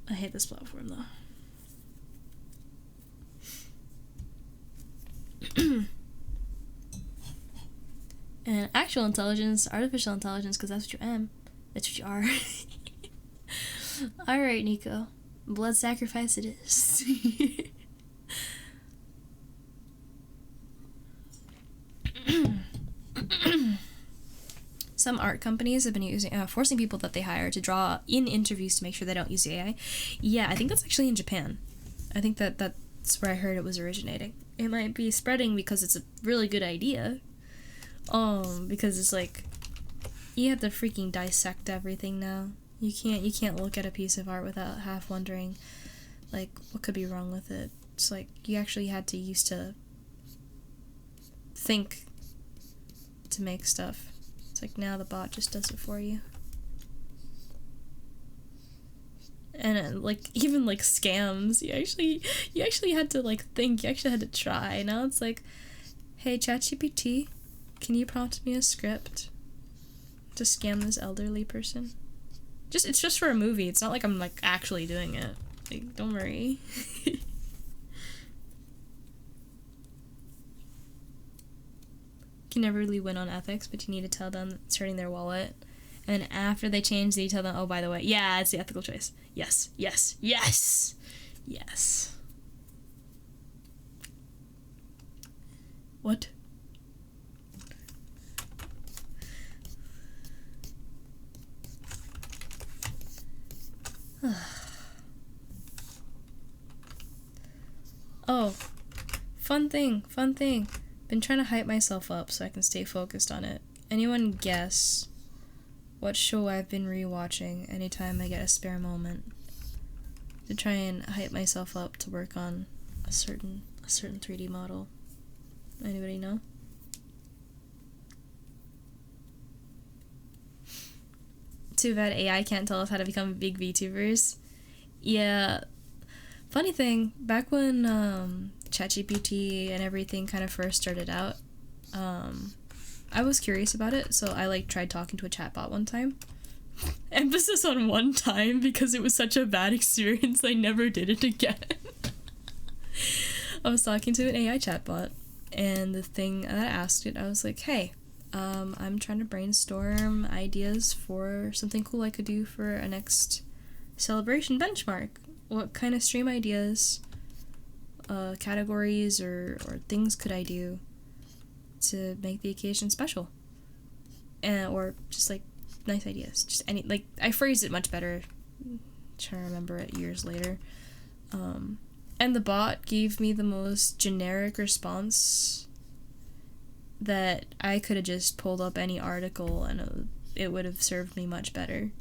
S2: I hate this platform, though. And actual intelligence, artificial intelligence, because that's what you am. That's what you are. Alright, Nico. Blood sacrifice it is. Some art companies have been using forcing people that they hire to draw in interviews to make sure they don't use AI. Yeah, I think that's actually in Japan. I think that's where I heard it was originating. It might be spreading because it's a really good idea. Because it's like, you have to freaking dissect everything now. You can't look at a piece of art without half wondering, like, what could be wrong with it. It's like, you actually had to used to think to make stuff. It's like, now the bot just does it for you. And like, even like scams, you actually had to like think, you actually had to try. Now it's like, hey, ChatGPT, can you prompt me a script? to scam this elderly person. It's just for a movie. It's not like I'm like actually doing it. Like, don't worry. Can never really win on ethics, but you need to tell them it's hurting their wallet. And after they change, you tell them, oh, by the way, yeah, it's the ethical choice. Yes, yes, yes, yes. What? Oh, fun thing. Been trying to hype myself up so I can stay focused on it. Anyone guess what show I've been rewatching anytime I get a spare moment to try and hype myself up to work on a certain 3D model? Anybody know? Too bad AI can't tell us how to become big VTubers. Yeah. Funny thing, back when ChatGPT and everything kind of first started out, I was curious about it, so I tried talking to a chatbot one time. Emphasis on one time because it was such a bad experience, I never did it again. I was talking to an AI chatbot, and the thing that I asked it, I was like, hey, I'm trying to brainstorm ideas for something cool I could do for a next celebration benchmark. What kind of stream ideas, categories, or things could I do to make the occasion special? Or just nice ideas. Just any, I phrased it much better. I'm trying to remember it years later. And the bot gave me the most generic response that I could have just pulled up any article and it would have served me much better.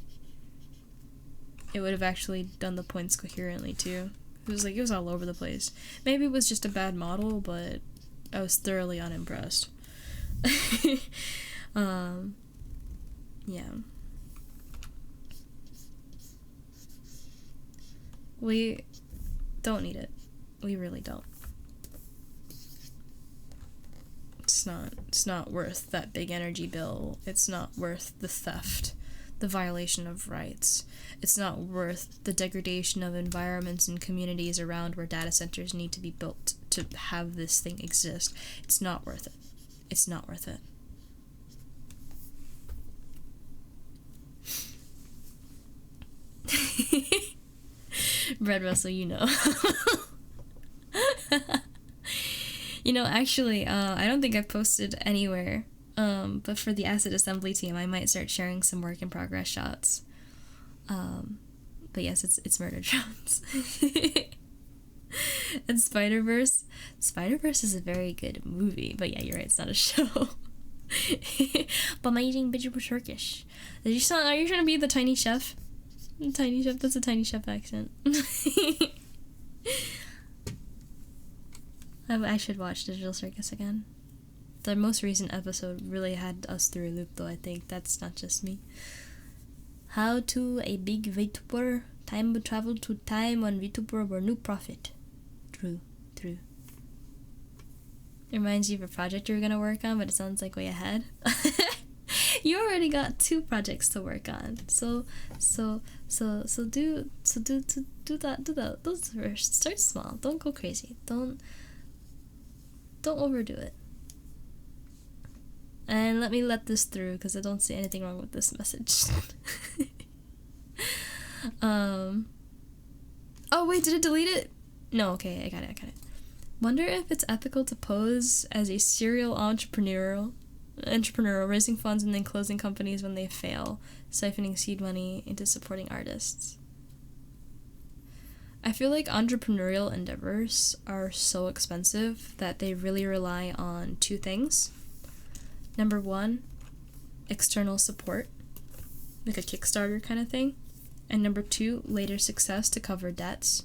S2: It would have actually done the points coherently too. It was all over the place. Maybe it was just a bad model, but I was thoroughly unimpressed. Yeah. We don't need it. We really don't. It's not worth that big energy bill. It's not worth the theft, the violation of rights. It's not worth the degradation of environments and communities around where data centers need to be built to have this thing exist. It's not worth it. It's not worth it. Bread Russell, you know. You know, actually, I don't think I've posted anywhere, but for the asset assembly team, I might start sharing some work in progress shots. But yes, it's Murder Drones. And Spider-Verse is a very good movie, but yeah, you're right, it's not a show. But Amazing Digital Circus. Are you trying to be the tiny chef? Tiny chef, that's a tiny chef accent. I should watch Digital Circus again. The most recent episode really had us through a loop, though. I think that's not just me. How to a big VTuber, time travel to time when VTuber were new profit. True. It reminds you of a project you were gonna work on, but it sounds like way ahead. You already got 2 projects to work on, so do that. Those first. Start small. Don't go crazy. Don't overdo it. And let this through because I don't see anything wrong with this message. Oh wait, did it delete it? No, okay, I got it. Wonder if it's ethical to pose as a serial entrepreneur, raising funds and then closing companies when they fail, siphoning seed money into supporting artists. I feel like entrepreneurial endeavors are so expensive that they really rely on 2 things. Number 1, external support, like a Kickstarter kind of thing. And number 2, later success to cover debts.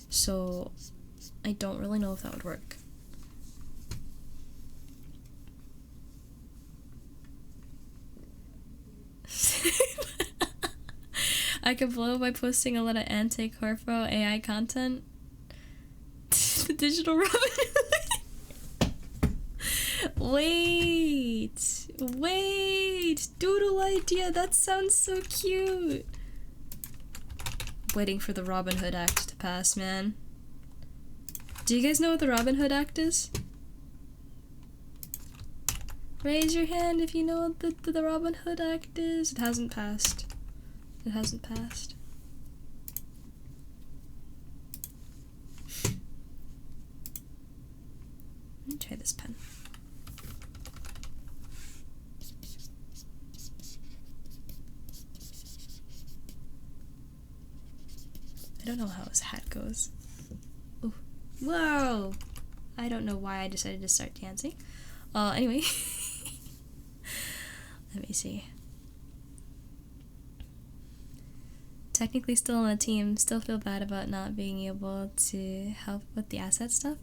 S2: So I don't really know if that would work. I could blow by posting a lot of anti-corpo AI content. The digital revenue. Wait. Wait! Doodle idea! That sounds so cute! Waiting for the Robin Hood Act to pass, man. Do you guys know what the Robin Hood Act is? Raise your hand if you know what the Robin Hood Act is. It hasn't passed. It hasn't passed. Let me try this pen. I don't know how his hat goes. Ooh. Whoa! I don't know why I decided to start dancing. Anyway. Let me see. Technically still on the team, still feel bad about not being able to help with the asset stuff.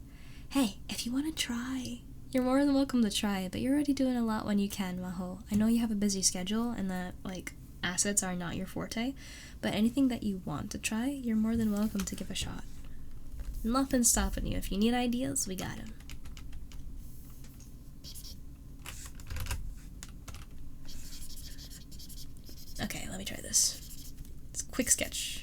S2: Hey, if you want to try, you're more than welcome to try, but you're already doing a lot when you can, Maho. I know you have a busy schedule and that, like, assets are not your forte, but anything that you want to try, you're more than welcome to give a shot. Nothing's stopping you. If you need ideas, we got them. Okay, let me try this. It's a quick sketch.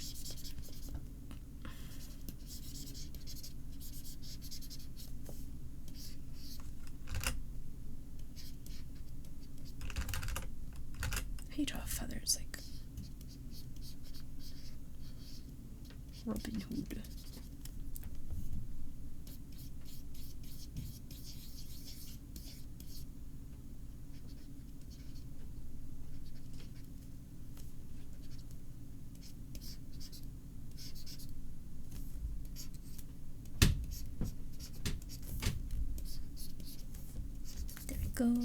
S2: How do you draw feathers? Like Robin Hood. There we go.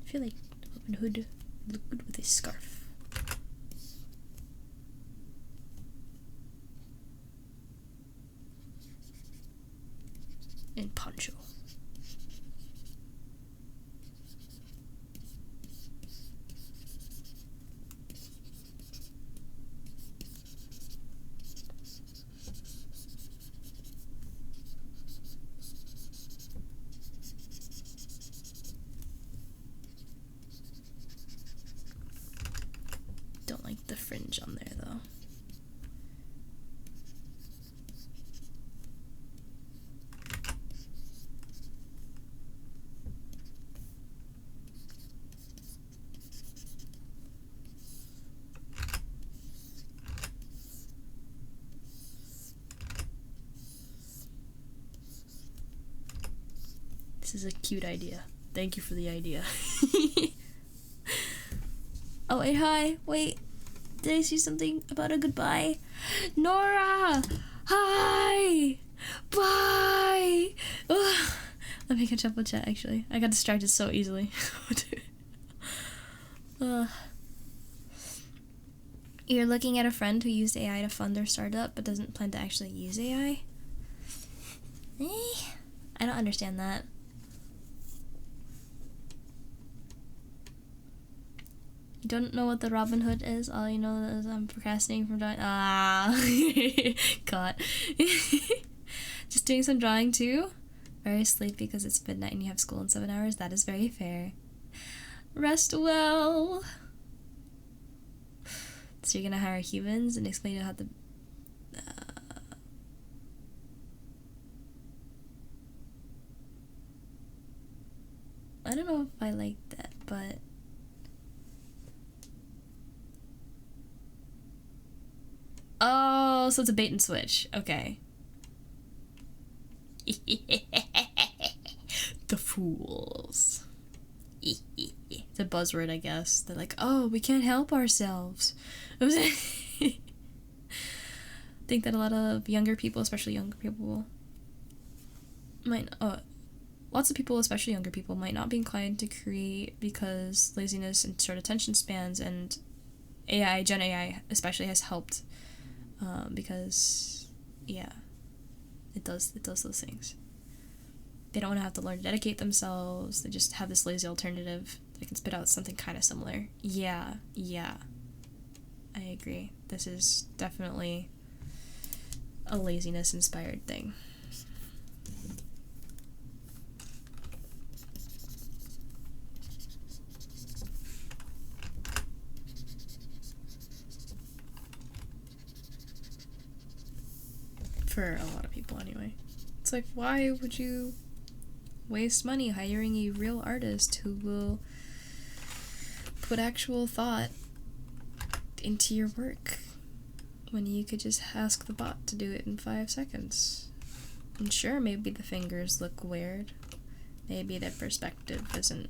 S2: I feel like Robin Hood would look good with a scarf. And poncho. Don't like the fringe on there though. This is a cute idea. Thank you for the idea. Oh, wait, hi. Wait. Did I see something about a goodbye? Nora! Hi! Bye! Ugh. Let me catch up with chat, actually. I got distracted so easily. You're looking at a friend who used AI to fund their startup but doesn't plan to actually use AI? I don't understand that. You don't know what the Robin Hood is? All you know is I'm procrastinating from drawing. Caught. Just doing some drawing too? Very sleepy because it's midnight and you have school in 7 hours. That is very fair. Rest well. So you're gonna hire humans and explain how to... I don't know if I like that, but... Oh, so it's a bait and switch. Okay. The fools. It's a buzzword, I guess. They're like, oh, we can't help ourselves. I think that a lot of younger people, especially younger people, lots of people, especially younger people, might not be inclined to create because laziness and short attention spans, and AI, Gen AI especially, has helped because, yeah, it does those things. They don't want to have to learn to dedicate themselves. They just have this lazy alternative. They can spit out something kind of similar. Yeah, I agree. This is definitely a laziness-inspired thing. For a lot of people, anyway. It's like, why would you waste money hiring a real artist who will put actual thought into your work when you could just ask the bot to do it in 5 seconds? And sure, maybe the fingers look weird. Maybe their perspective isn't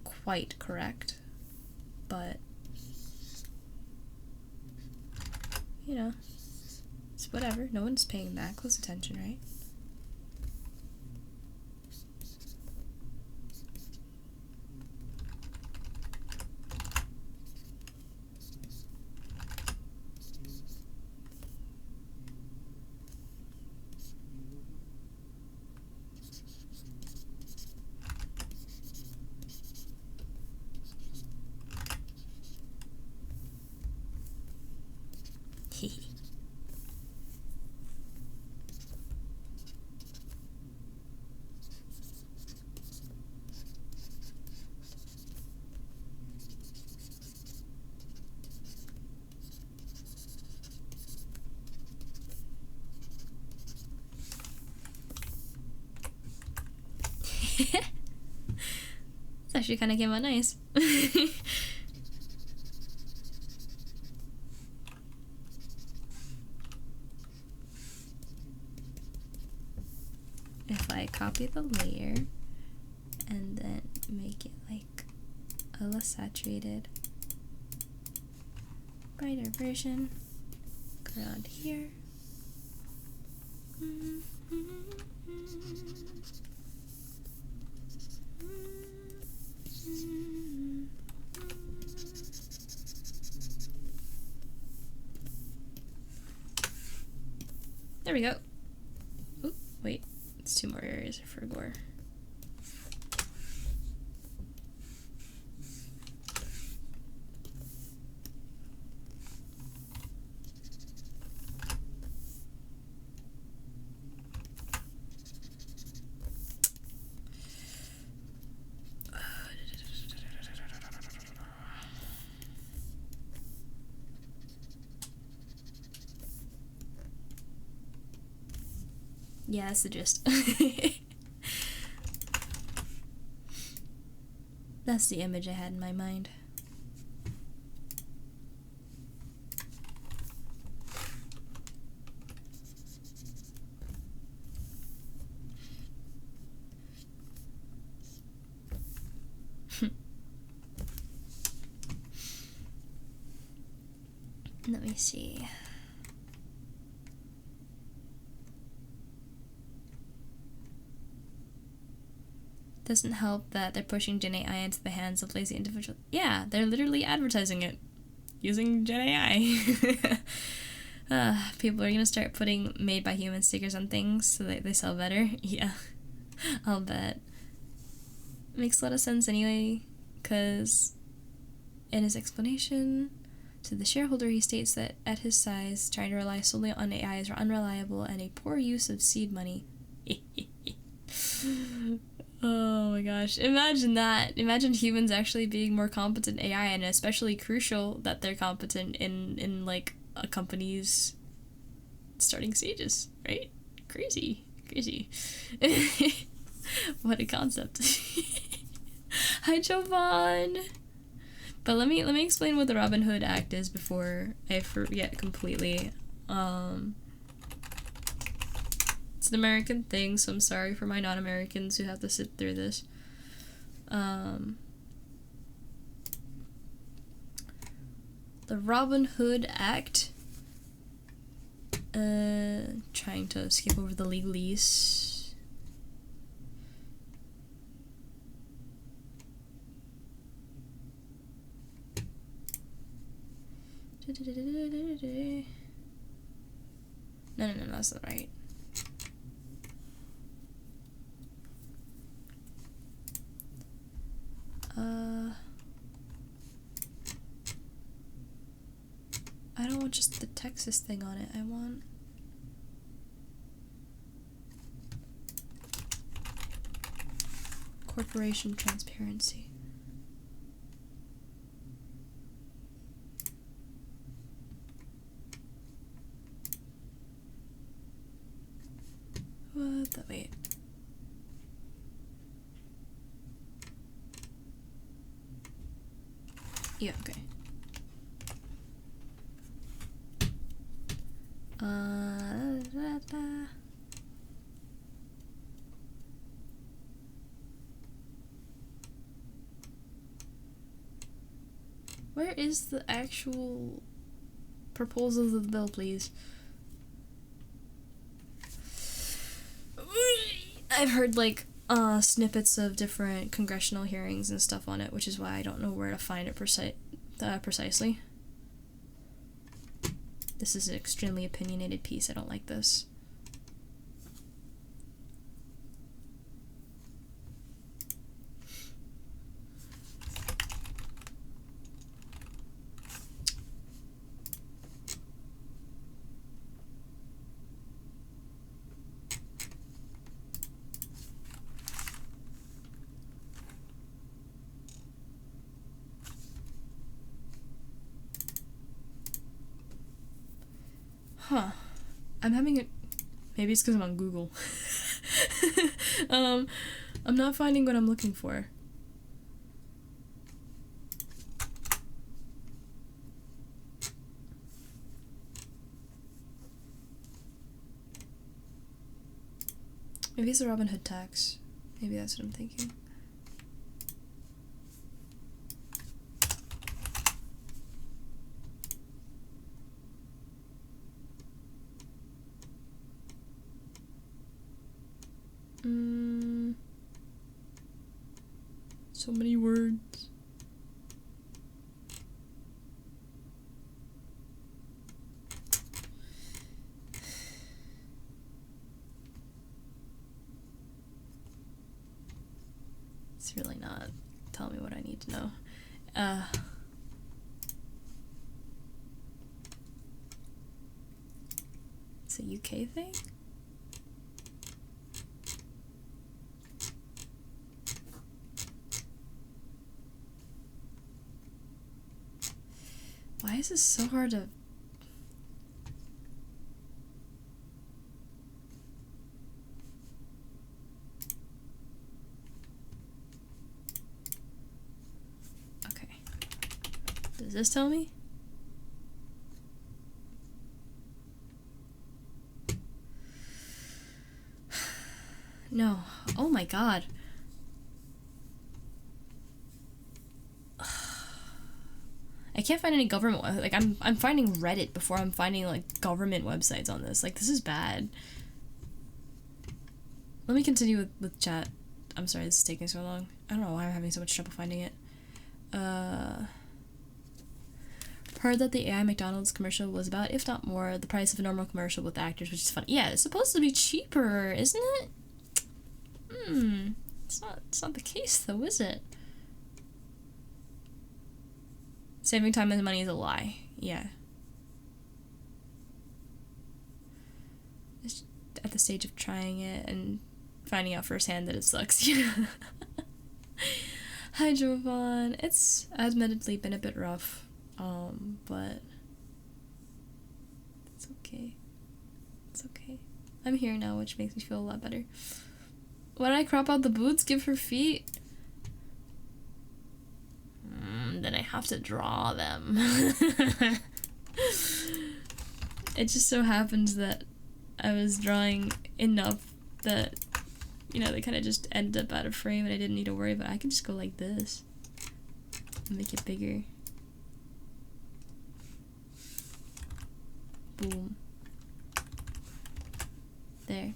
S2: quite correct. But, you know, it's whatever. No one's paying that close attention, right? This actually kind of came out nice. If I copy the layer and then make it like a less saturated, brighter version, go around here. There we go. Oop, wait, it's 2 more areas for gore. Yeah, that's the gist. That's the image I had in my mind. Let me see. Doesn't help that they're pushing Gen AI into the hands of lazy individuals. Yeah, they're literally advertising it using Gen AI. People are gonna start putting made by human stickers on things so that they sell better. Yeah, I'll bet. Makes a lot of sense anyway, because in his explanation to the shareholder, he states that at his size, trying to rely solely on AI is unreliable and a poor use of seed money. Oh my gosh. Imagine that. Imagine humans actually being more competent in AI, and especially crucial that they're competent in like a company's starting stages, right? Crazy. What a concept. Hi, Jovan. But let me explain what the Robin Hood Act is before I forget completely. It's an American thing, so I'm sorry for my non-Americans who have to sit through this. The Robin Hood Act, trying to skip over the legalese. No, that's not right. I don't want just the Texas thing on it. I want... corporation transparency. What the wait? Yeah, okay. Where is the actual proposal of the bill, please? I've heard like snippets of different congressional hearings and stuff on it, which is why I don't know where to find it precisely. This is an extremely opinionated piece. I don't like this. Huh. I'm having it. Maybe it's because I'm on Google. I'm not finding what I'm looking for. Maybe it's the Robin Hood tax. Maybe that's what I'm thinking. So many words. It's really not telling me what I need to know. It's a UK thing? Why is this so hard to... Okay. Does this tell me? No. Oh my god. I can't find any government, like, I'm finding Reddit before I'm finding, like, government websites on this. Like, this is bad. Let me continue with chat. I'm sorry this is taking so long. I don't know why I'm having so much trouble finding it. Heard that the AI McDonald's commercial was about, if not more, the price of a normal commercial with actors, which is funny. Yeah, it's supposed to be cheaper, isn't it? It's not the case, though, is it? Saving time and money is a lie. Yeah. It's at the stage of trying it and finding out firsthand that it sucks. Hi, Jovan. It's admittedly been a bit rough, but it's okay. It's okay. I'm here now, which makes me feel a lot better. When I crop out the boots, give her feet. Then I have to draw them. It just so happens that I was drawing enough that, you know, they kind of just ended up out of frame and I didn't need to worry about it. I could just go like this and make it bigger. Boom. There.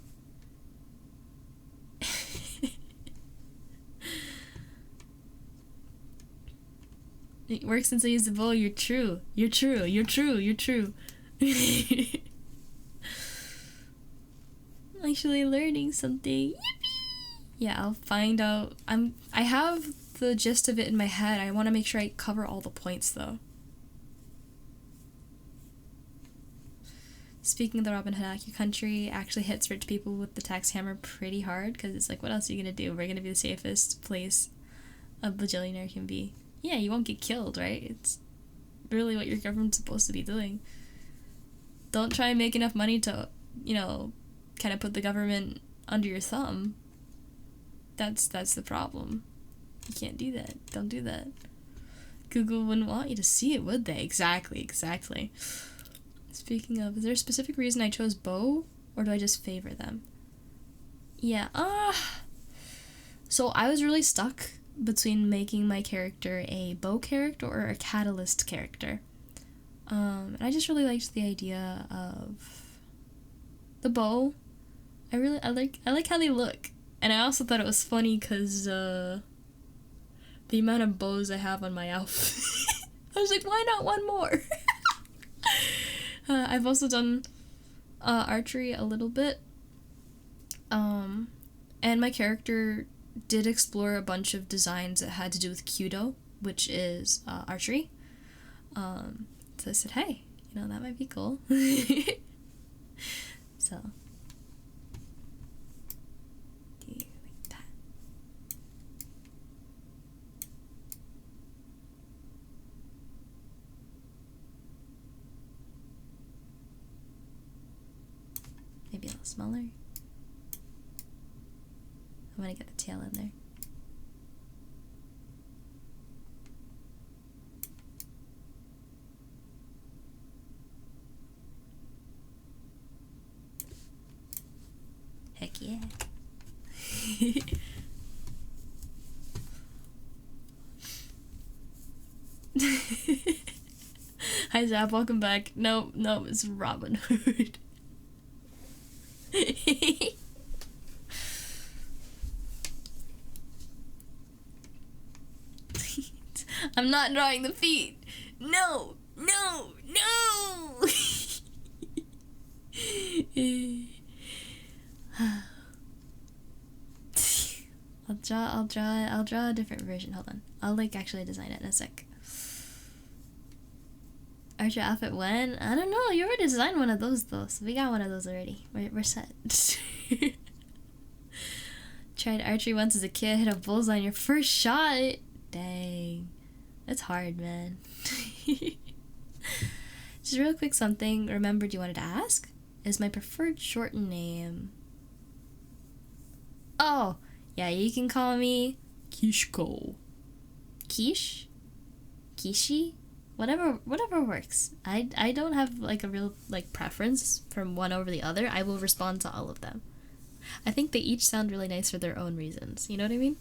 S1: It works since I use the bow. You're true. You're true. You're true. You're true. Actually learning something. Yippee! Yeah, I'll find out. I have the gist of it in my head. I want to make sure I cover all the points though. Speaking of the Robin Hood Act, your country actually hits rich people with the tax hammer pretty hard because it's like, what else are you gonna do? We're gonna be the safest place a bajillionaire can be. Yeah, you won't get killed, right? It's really what your government's supposed to be doing. Don't try and make enough money to, you know, kind of put the government under your thumb. That's the problem. You can't do that. Don't do that. Google wouldn't want you to see it, would they? Exactly. Speaking of, is there a specific reason I chose bow, or do I just favor them? Yeah, so I was really stuck between making my character a bow character or a catalyst character. And I just really liked the idea of the bow. I like how they look. And I also thought it was funny because the amount of bows I have on my outfit. I was like, why not one more? I've also done archery a little bit. And my character did explore a bunch of designs that had to do with Kyudo, which is archery. So I said, hey, you know, that might be cool. So. Do you like that? Maybe a little smaller. I'm gonna get the tail in there. Heck yeah. Hi Zap, welcome back. No, it's Robin Hood. I'm not drawing the feet. No. I'll draw a different version. Hold on. I'll actually design it in a sec. Archer outfit when? I don't know. You already designed one of those though, so we got one of those already. We're set. Tried archery once as a kid, hit a bullseye on your first shot. Dang. That's hard, man. Just real quick something remembered you wanted to ask. Is my preferred short name... Oh, yeah, you can call me Kishiko. Kish? Kishi? Whatever works. I don't have a real preference from one over the other. I will respond to all of them. I think they each sound really nice for their own reasons. You know what I mean?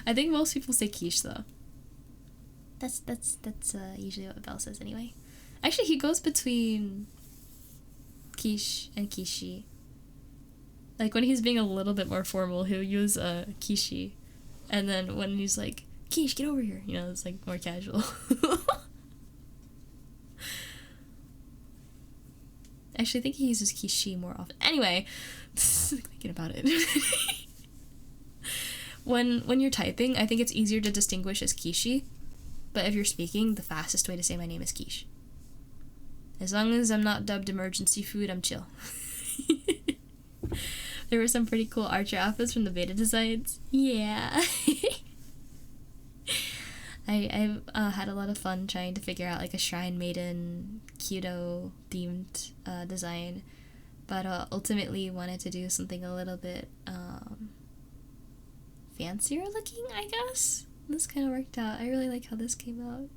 S1: I think most people say quiche though. That's usually what Belle says anyway. Actually, he goes between quiche and kishi. When he's being a little bit more formal, he'll use kishi, and then when he's like, quiche, get over here, it's more casual. Actually, I think he uses kishi more often. Anyway, thinking about it. When you're typing, I think it's easier to distinguish as kishi, but if you're speaking, the fastest way to say my name is quiche. As long as I'm not dubbed emergency food, I'm chill. There were some pretty cool archer outfits from the beta designs. Yeah. I've had a lot of fun trying to figure out a shrine maiden Kyudo themed design, but ultimately wanted to do something a little bit fancier looking, I guess. This kind of worked out. I really like how this came out.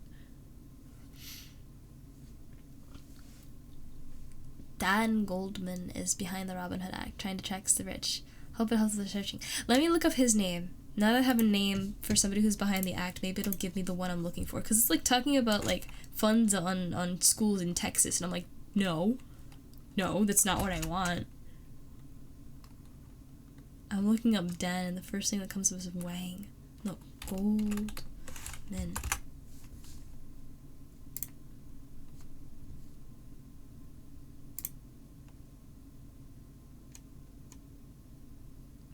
S1: Dan Goldman is behind the Robin Hood Act, trying to tax the rich. Hope it helps with the searching. Let me look up his name. Now that I have a name for somebody who's behind the act, maybe it'll give me the one I'm looking for. Because it's talking about funds on schools in Texas, and I'm like, no, that's not what I want. I'm looking up Dan, and the first thing that comes up is Wang. No, Gold.
S2: man.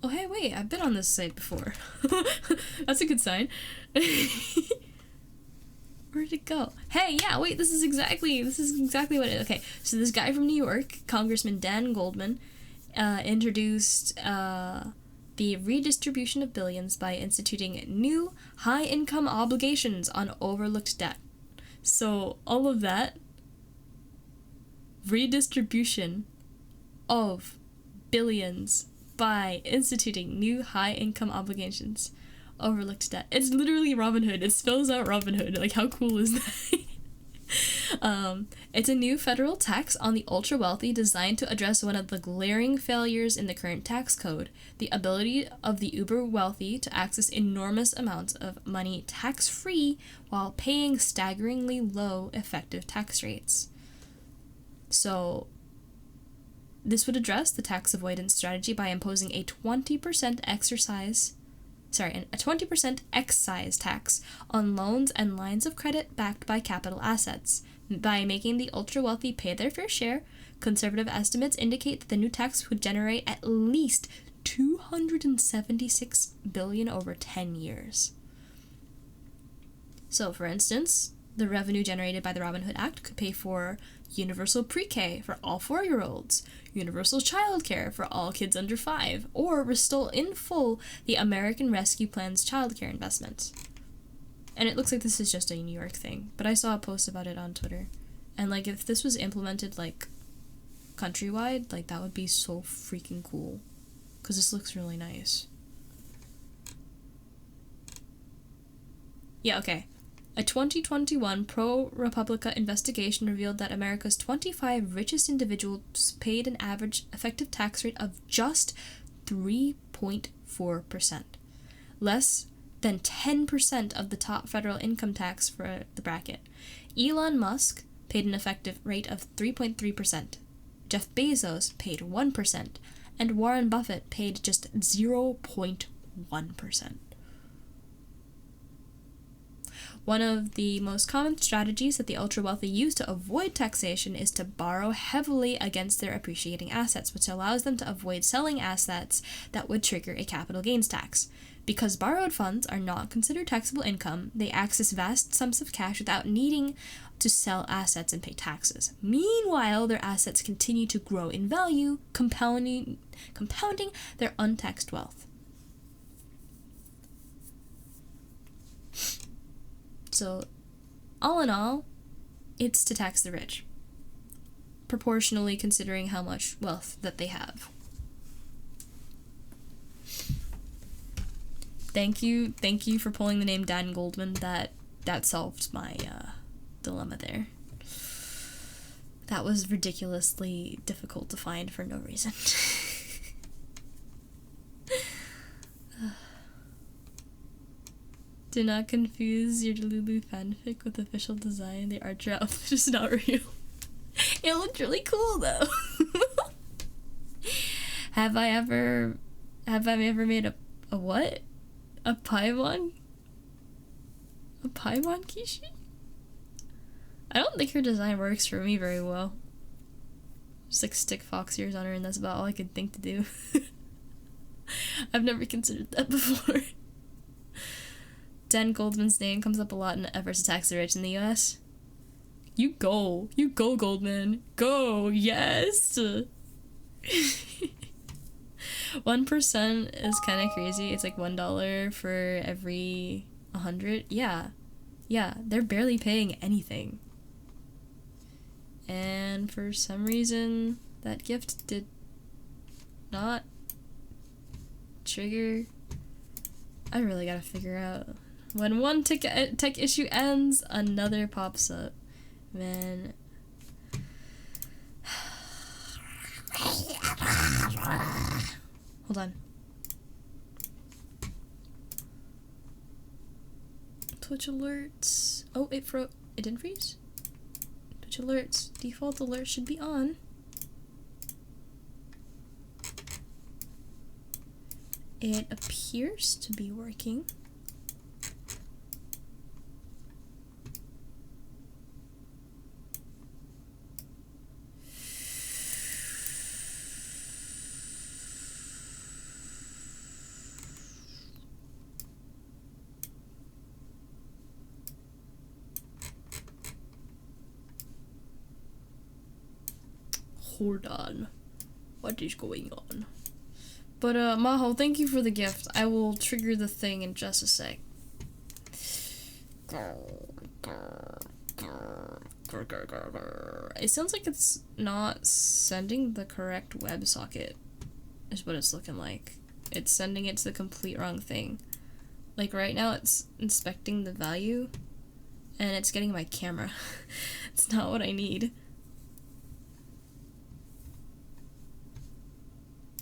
S2: Oh, hey, wait, I've been on this site before. That's a good sign. Where'd it go? Hey, yeah, wait, this is exactly what it is. Okay, so this guy from New York, Congressman Dan Goldman, introduced the redistribution of billions by instituting new high-income obligations on overlooked debt. So all of that redistribution of billions by instituting new high-income obligations, overlooked debt. It's literally Robin Hood. It spells out Robin Hood. Like, how cool is that? It's a new federal tax on the ultra-wealthy designed to address one of the glaring failures in the current tax code, the ability of the uber-wealthy to access enormous amounts of money tax-free while paying staggeringly low effective tax rates. So this would address the tax avoidance strategy by imposing a 20% excise tax on loans and lines of credit backed by capital assets. By making the ultra-wealthy pay their fair share, conservative estimates indicate that the new tax would generate at least $276 billion over 10 years. So, for instance, the revenue generated by the Robin Hood Act could pay for universal pre-K for all 4-year-olds, universal childcare for all kids under 5, or restore in full the American Rescue Plan's childcare investment. And it looks like this is just a New York thing, but I saw a post about it on Twitter. And, like, if this was implemented, like, countrywide, like, that would be so freaking cool. Because this looks really nice. Yeah, okay. A 2021 ProPublica investigation revealed that America's 25 richest individuals paid an average effective tax rate of just 3.4%. Less than 10% of the top federal income tax for the bracket. Elon Musk paid an effective rate of 3.3%. Jeff Bezos paid 1%. And Warren Buffett paid just 0.1%. One of the most common strategies that the ultra-wealthy use to avoid taxation is to borrow heavily against their appreciating assets, which allows them to avoid selling assets that would trigger a capital gains tax. Because borrowed funds are not considered taxable income, they access vast sums of cash without needing to sell assets and pay taxes. Meanwhile, their assets continue to grow in value, compounding their untaxed wealth. So, all in all, it's to tax the rich, proportionally considering how much wealth that they have. Thank you for pulling the name Dan Goldman. That solved my dilemma there. That was ridiculously difficult to find for no reason. Do not confuse your Delulu fanfic with official design. The art outfit is not real. It looked really cool though. Have I ever made a what? A Paimon? A Paimon Kishi? I don't think her design works for me very well. Just like stick fox ears on her and that's about all I could think to do. I've never considered that before. Dan Goldman's name comes up a lot in efforts to tax the rich in the US. You go, Goldman. Go, yes! 1% is kind of crazy. It's like $1 for every 100. Yeah, they're barely paying anything. And for some reason, that gift did not trigger. I really gotta figure out. When one tech issue ends, another pops up. Man. Hold on. Twitch alerts. Oh, it didn't freeze? Twitch alerts. Default alerts should be on. It appears to be working. Hold on. What is going on? But, Maho, thank you for the gift. I will trigger the thing in just a sec. It sounds like it's not sending the correct WebSocket, is what it's looking like. It's sending it to the complete wrong thing. Like, right now it's inspecting the value, and it's getting my camera. It's not what I need.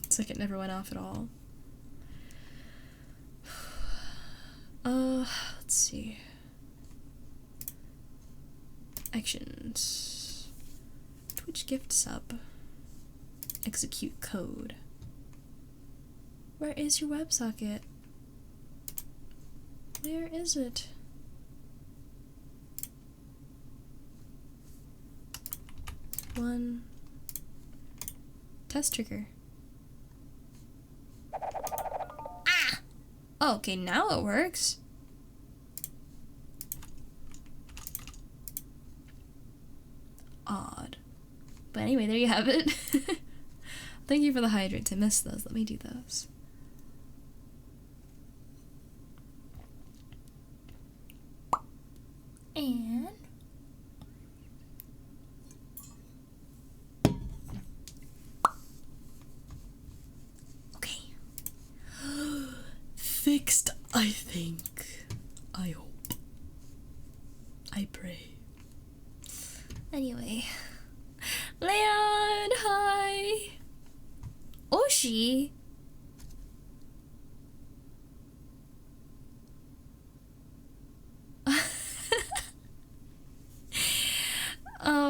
S2: It's like it never went off at all. Let's see. Actions. Twitch gift sub. Execute code. Where is your WebSocket? Where is it? One. Test trigger. Ah! Oh, okay, now it works. Odd. But anyway, there you have it. Thank you for the hydrates. I missed those. Let me do those. And okay. Fixed, I think. I hope. I pray. Anyway. Leon, hi. Oshi.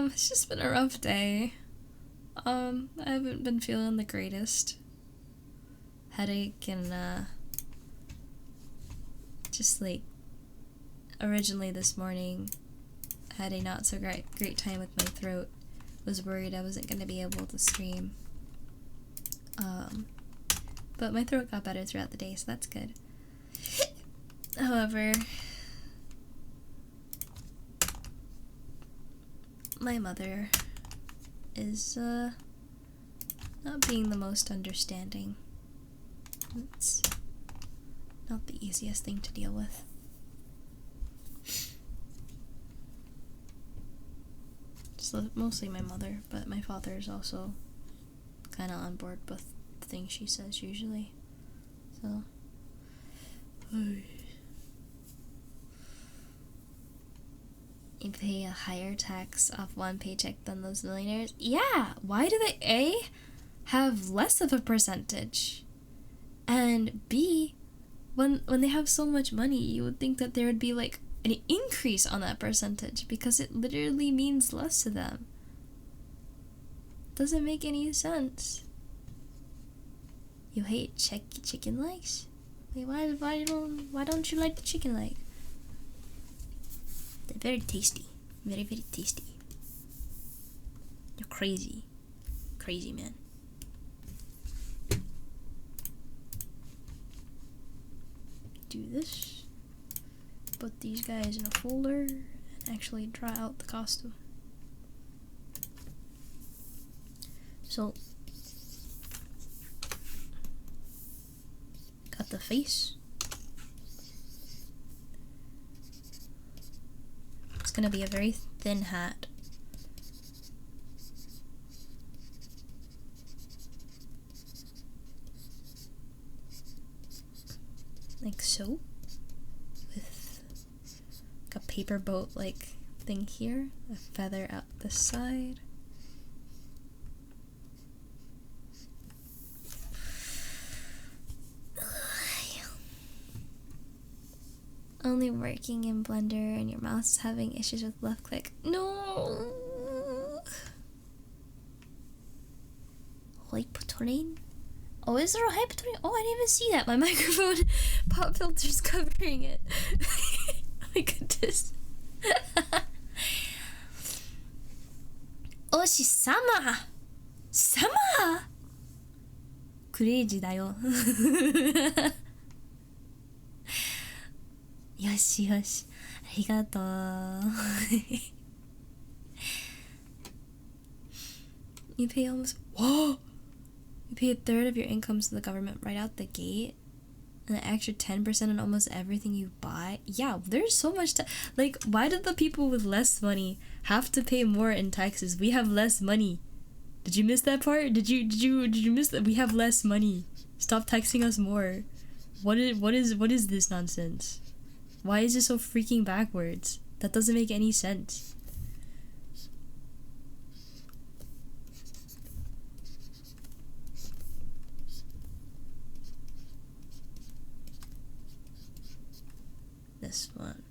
S2: It's just been a rough day. I haven't been feeling the greatest. Headache and, just like, originally this morning, had a not so great time with my throat. Was worried I wasn't gonna be able to stream. But my throat got better throughout the day, so that's good. However, my mother is, not being the most understanding. It's not the easiest thing to deal with. Just mostly my mother, but my father is also kind of on board with the things she says usually. So, you pay a higher tax off one paycheck than those millionaires? Yeah! Why do they, A, have less of a percentage? And B, when they have so much money, you would think that there would be, like, an increase on that percentage, because it literally means less to them. Doesn't make any sense. You hate chicken legs? Wait, why don't you like the chicken leg? They're very tasty. Very, very tasty. You're crazy. Crazy, man. Do this. Put these guys in a folder and actually draw out the costume. So, got the face. It's gonna be a very thin hat. Like so. With like a paper boat like thing here. A feather out the side. Only working in Blender and your mouse is having issues with left click. No! Hypertrain? Oh, is there a hypertrain? Oh, I didn't even see that. My microphone pop filter's covering it. Oh my goodness. Oshi sama! Sama! Crazy だよ。よしよし、ありがとう。You pay almost... Whoa! You pay a third of your income to the government right out the gate? And an extra 10% on almost everything you buy? Yeah, there's so much... Like, why did the people with less money have to pay more in taxes? We have less money. Did you miss that part? Did you miss that? We have less money. Stop taxing us more. What is this nonsense? Why is it so freaking backwards? That doesn't make any sense. This one.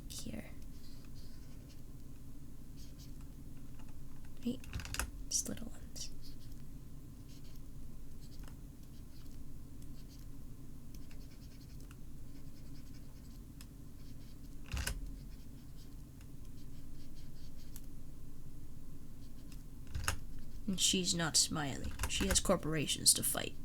S2: Here. Right? Just little ones. And she's not smiling. She has corporations to fight.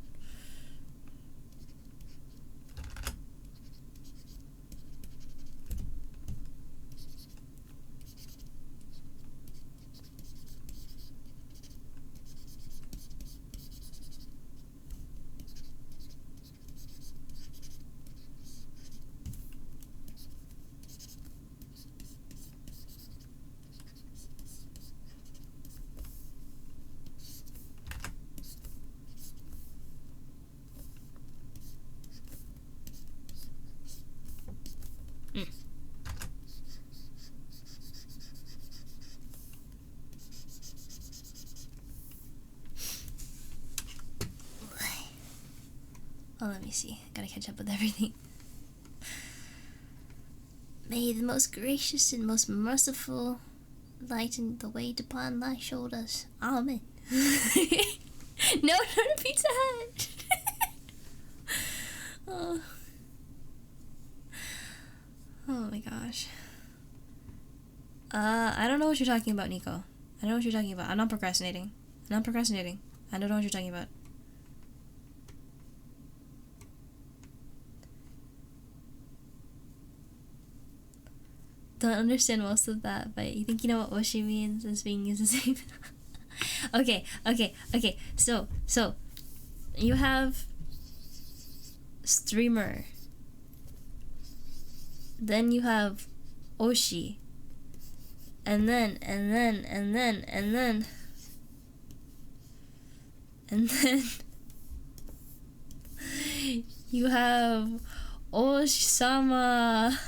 S2: Oh, let me see. Gotta catch up with everything. May the most gracious and most merciful lighten the weight upon thy shoulders. Amen. No, not a Pizza Hut. Oh. Oh my gosh. I don't know what you're talking about, Nico. I don't know what you're talking about. I'm not procrastinating. I don't know what you're talking about. Don't understand most of that, but you think you know what Oshi means as being used the same. Okay. So you have streamer. Then you have Oshi. And then you have Oshi-sama.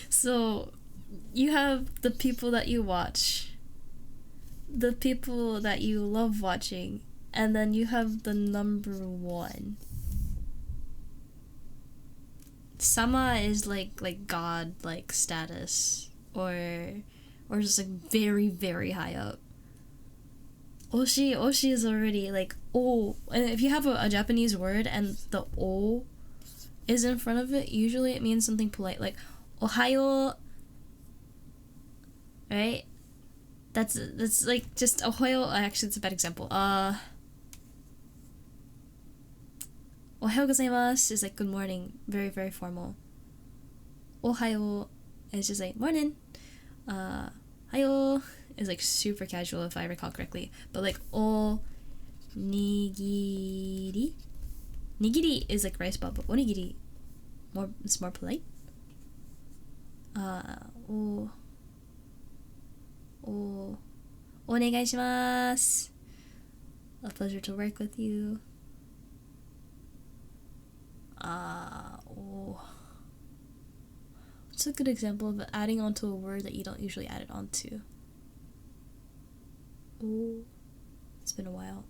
S2: So you have the people that you watch, the people that you love watching, and then you have the number one. Sama is like god like status or just like very, very high up. Oshi is already like O, and if you have a Japanese word and the O is in front of it, usually it means something polite, like Ohayo, right? That's like just Ohayo. Actually, it's a bad example. Ohayo gozaimasu is like good morning, very, very formal. Ohayo is just like morning. Hayo is like super casual if I recall correctly, but like o nigiri is like rice ball, but onigiri it's more polite. Onegaishimasu. A pleasure to work with you. What's a good example of adding onto a word that you don't usually add it onto? Oh, it's been a while.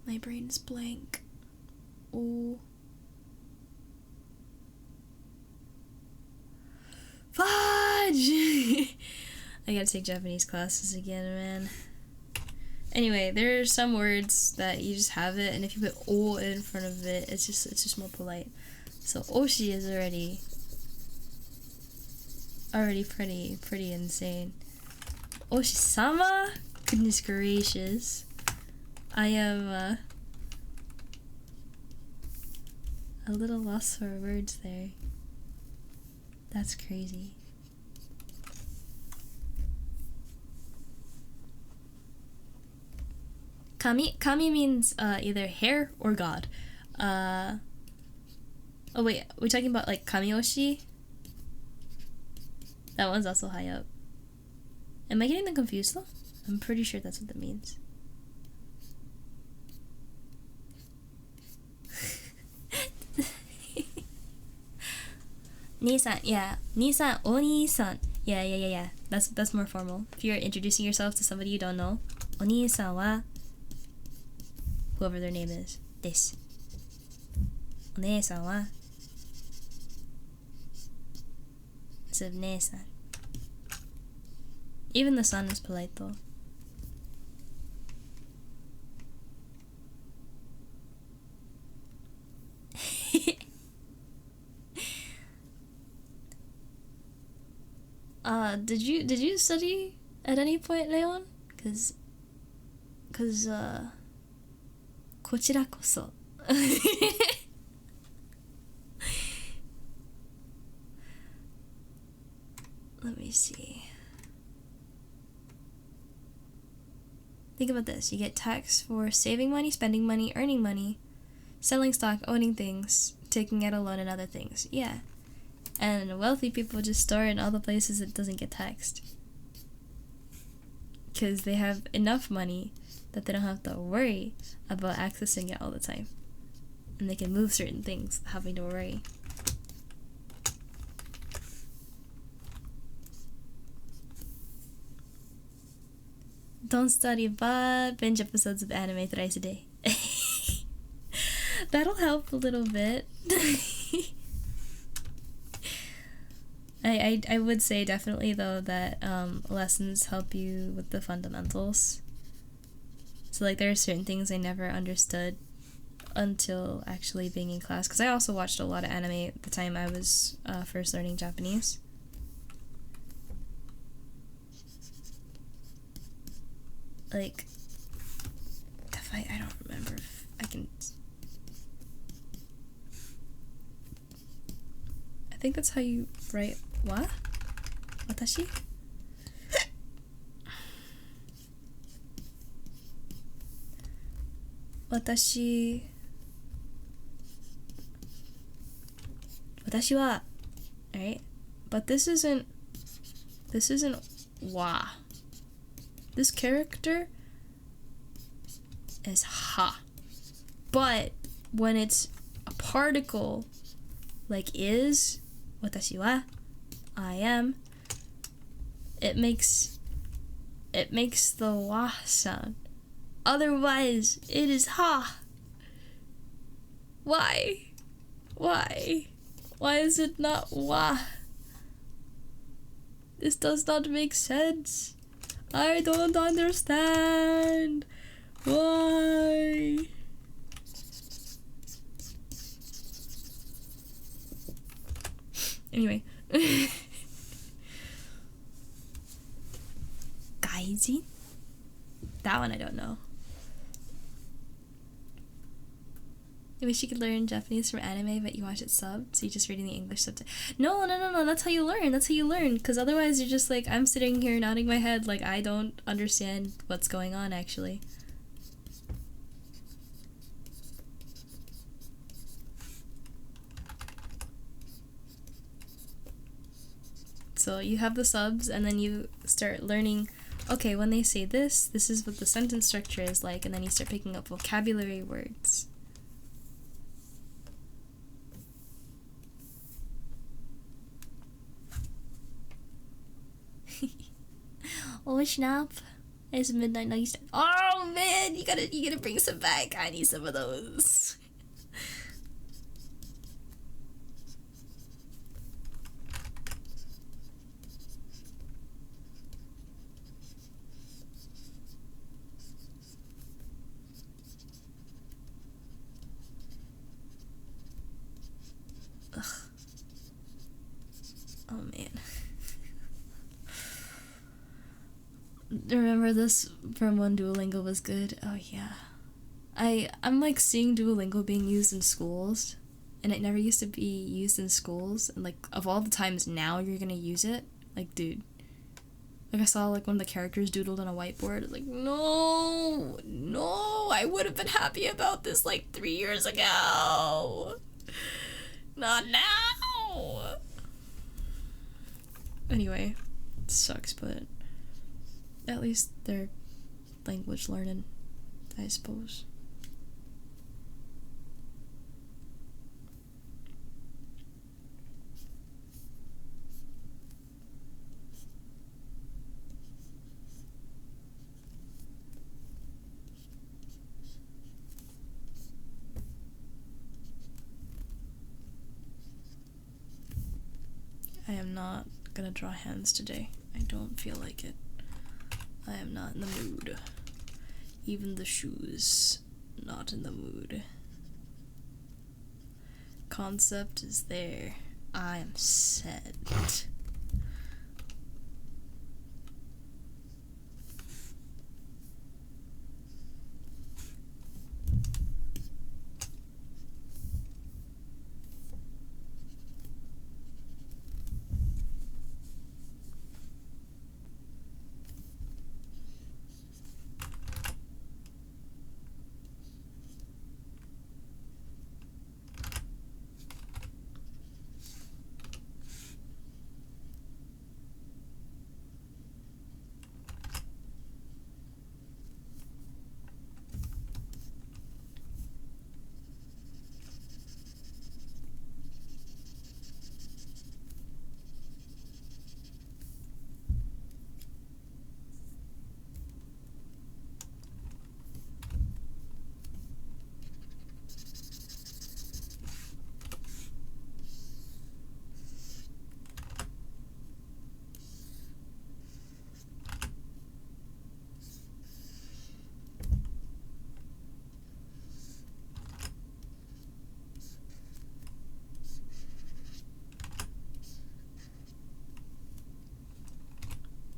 S2: My brain is blank. Oh. Fudge! I gotta take Japanese classes again, man. Anyway, there are some words that you just have it, and if you put O in front of it, it's just more polite. So Oshi is already pretty insane. Oshi-sama? Goodness gracious. I am a little lost for words there. That's crazy. Kami means either hair or god. Oh wait, we're talking about like Kamioshi? That one's also high up. Am I getting them confused though? I'm pretty sure that's what that means. Nisan, yeah. Nisan, Oni-san. Yeah. That's more formal. If you're introducing yourself to somebody you don't know, Oni-san wa whoever their name is. This. One-san wa instead of ne-san. Even the son is polite though. Did you study at any point, Leon? Cause こちらこそ. Let me see. Think about this. You get taxed for saving money, spending money, earning money, selling stock, owning things, taking out a loan, and other things. Yeah. And wealthy people just store in all the places it doesn't get taxed. Because they have enough money that they don't have to worry about accessing it all the time. And they can move certain things without having to worry. Don't study, but binge episodes of anime thrice a day. That'll help a little bit. I would say definitely though that lessons help you with the fundamentals. So like there are certain things I never understood until actually being in class, because I also watched a lot of anime at the time I was first learning Japanese. Like if I don't remember if I can. I think that's how you write what? Watashi? Watashi wa, right? But this isn't wa. This character is ha. But when it's a particle like is, watashi wa, I am, it makes the wa sound. Otherwise, it is ha. Why? Why is it not wa? This does not make sense. I don't understand. Why? Anyway. Gaijin? That one I don't know. I wish you could learn Japanese from anime, but you watch it subbed, so you're just reading the English subtitle. No, that's how you learn. That's how you learn. Because otherwise you're just like, I'm sitting here nodding my head like I don't understand what's going on, actually. So you have the subs, and then you start learning, okay, when they say this is what the sentence structure is like, and then you start picking up vocabulary words. Oh snap! It's midnight now. Oh man, you gotta bring some back. I need some of those. Ugh. Oh man.
S1: Remember this from when Duolingo was good? Oh yeah. I'm like seeing Duolingo being used in schools, and it never used to be used in schools, and like of all the times now you're gonna use it, like dude. Like I saw like one of the characters doodled on a whiteboard. Like, no, I would have been happy about this like 3 years ago. Not now. Anyway, it sucks, but at least they're language learning, I suppose. I am not gonna draw hands today. I don't feel like it. I am not in the mood. Even the shoes, not in the mood. Concept is there. I am set.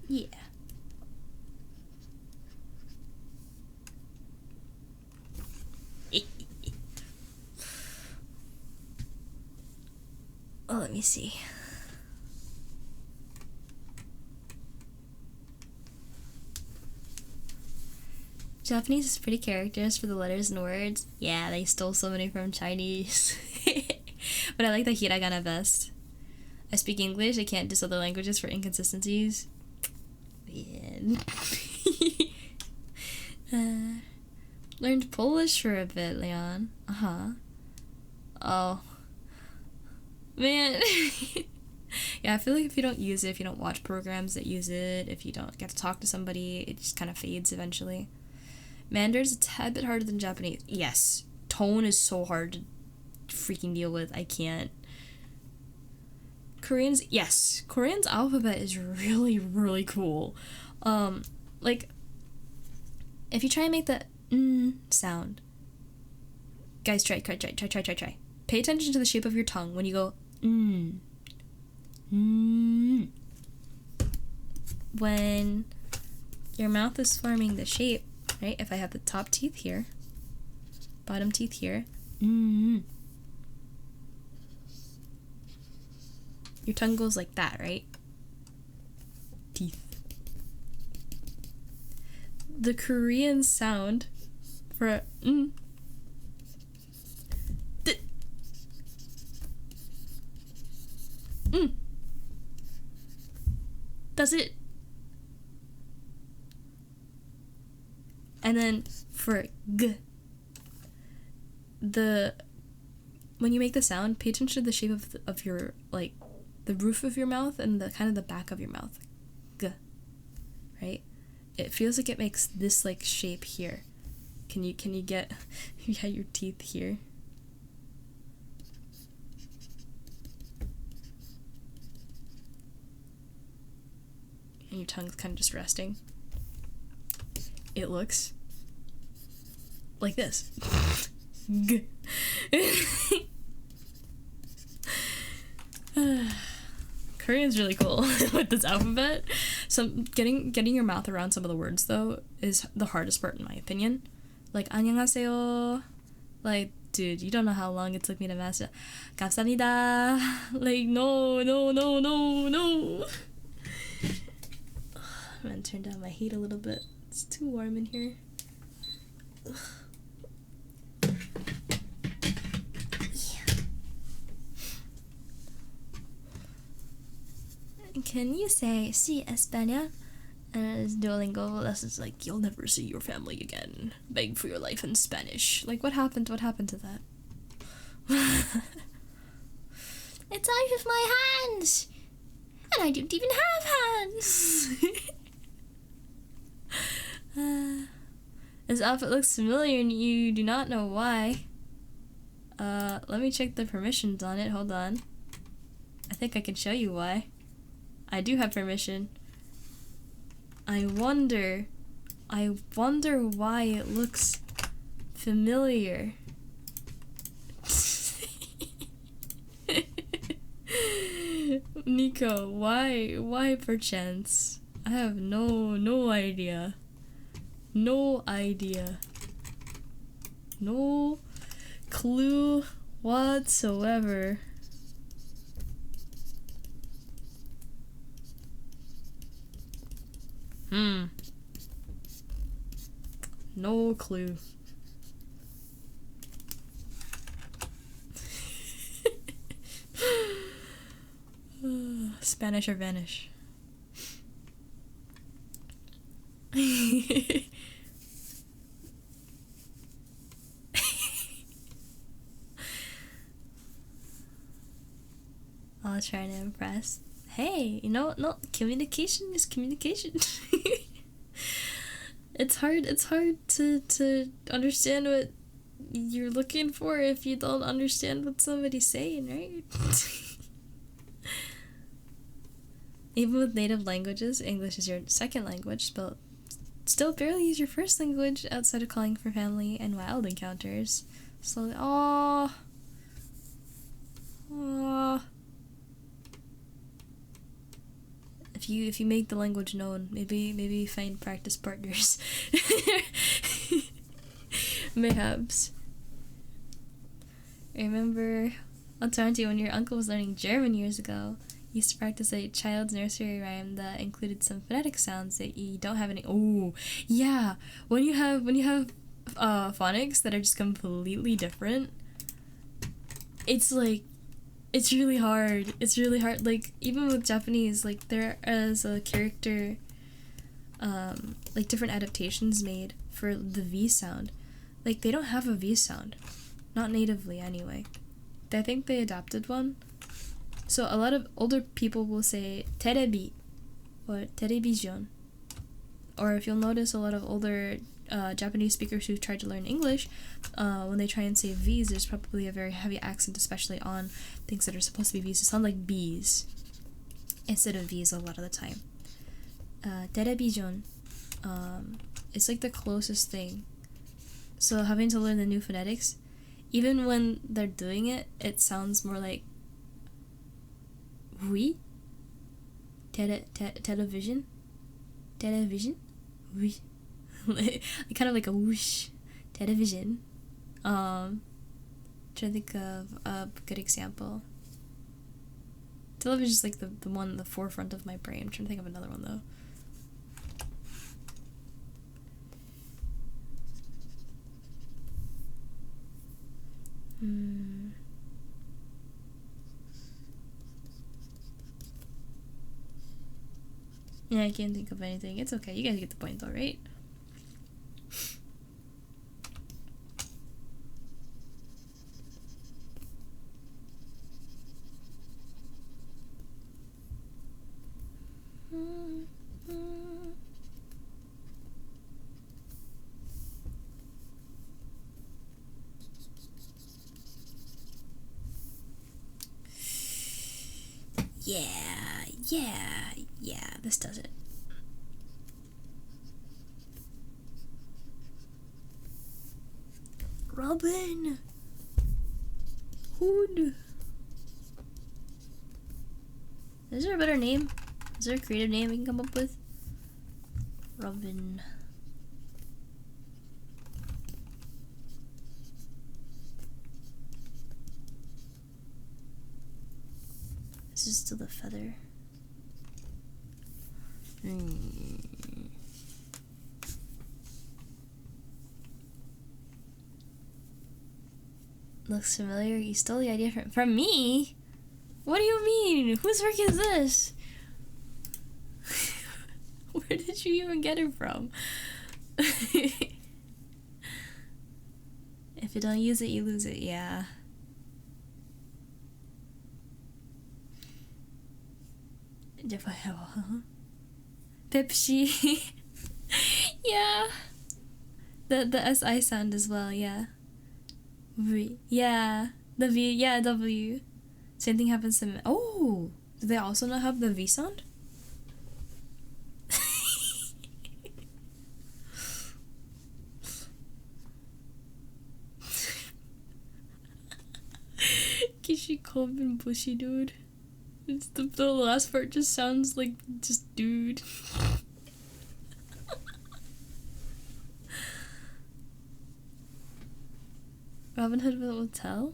S1: Yeah. Oh, let me see. Japanese has pretty characters for the letters and words. Yeah, they stole so many from Chinese. But I like the hiragana best. I speak English, I can't diss other languages for inconsistencies. Man. Learned Polish for a bit, Leon. Uh-huh. Oh. Man. Yeah, I feel like if you don't use it, if you don't watch programs that use it, if you don't get to talk to somebody, it just kind of fades eventually. Mandarin's a tad bit harder than Japanese. Yes. Tone is so hard to freaking deal with. I can't. Korean's alphabet is really, really cool. Like, if you try and make the sound. Guys, try. Pay attention to the shape of your tongue when you go When your mouth is forming the shape, right? If I have the top teeth here, bottom teeth here, your tongue goes like that, right? Teeth. The Korean sound for That's it. And then for g, when you make the sound, pay attention to the shape of your, like, the roof of your mouth and the kind of the back of your mouth. G, right? It feels like it makes this like shape here. Can you get your teeth here? And your tongue's kind of just resting. It looks like this. G. Korean's really cool with this alphabet.
S2: Getting your mouth around some of the words though is the hardest part in my opinion. Like 안녕하세요. Like, dude, you don't know how long it took me to master. 감사합니다. Like, no. I'm gonna turn down my heat a little bit. It's too warm in here. Can you say "Sí, España"? And Duolingo lessons like, "You'll never see your family again. Beg for your life in Spanish." Like, what happened? What happened to that? It's out of my hands, and I don't even have hands. This outfit looks familiar, and you do not know why. Let me check the permissions on it. Hold on. I think I can show you why. I do have permission. I wonder why it looks familiar. Nico, why perchance? I have no idea. No idea. No clue whatsoever. No clue. Spanish or vanish. I'll try to impress. Hey, you know, no, communication is communication. It's hard to understand what you're looking for if you don't understand what somebody's saying, right? Even with native languages, English is your second language, but still barely is your first language outside of calling for family and wild encounters. So, If you make the language known, maybe find practice partners. Mayhaps. I remember on Toronto when your uncle was learning German years ago. He used to practice a child's nursery rhyme that included some phonetic sounds that you don't have any. Oh, yeah. When you have phonics that are just completely different, it's like. It's really hard. Like, even with Japanese, like, there is a character, like, different adaptations made for the V sound. Like, they don't have a V sound. Not natively, anyway. I think they adapted one. So, a lot of older people will say terebi or television. Or if you'll notice, a lot of older Japanese speakers who try to learn English, when they try and say V's, there's probably a very heavy accent, especially on things that are supposed to be V's. It sound like B's instead of V's a lot of the time. Television, it's like the closest thing. So having to learn the new phonetics, even when they're doing it, it sounds more like oui, television, oui. Kind of like a whoosh, television. Trying to think of a good example. Television is like the one in the forefront of my brain. I'm trying to think of another one though. Yeah, I can't think of anything. It's okay. You guys get the point though, right? Yeah, this does it. Robin Hood. Is there a better name? Is there a creative name we can come up with? Robin. This is still the feather. Looks familiar. You stole the idea from me? What do you mean? Whose work is this? Where did you even get it from? If you don't use it, you lose it. Yeah. Pepsi. Yeah. The SI sound as well, yeah. V. Yeah. The V, yeah, W. Same thing happens to me. Oh! Do they also not have the V sound? Kishiko Bushido. It's the last part just sounds like just dude. Robin Hood will tell?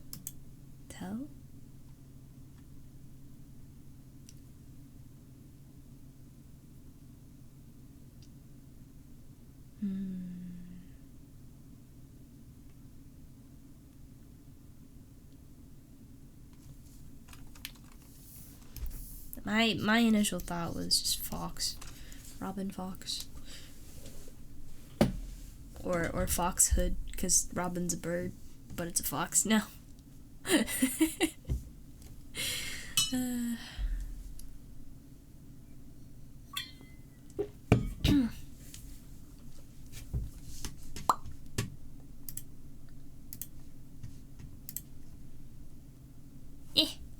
S2: Tell? My initial thought was just Fox. Robin Fox. Or Fox Hood, because Robin's a bird, but it's a fox. No.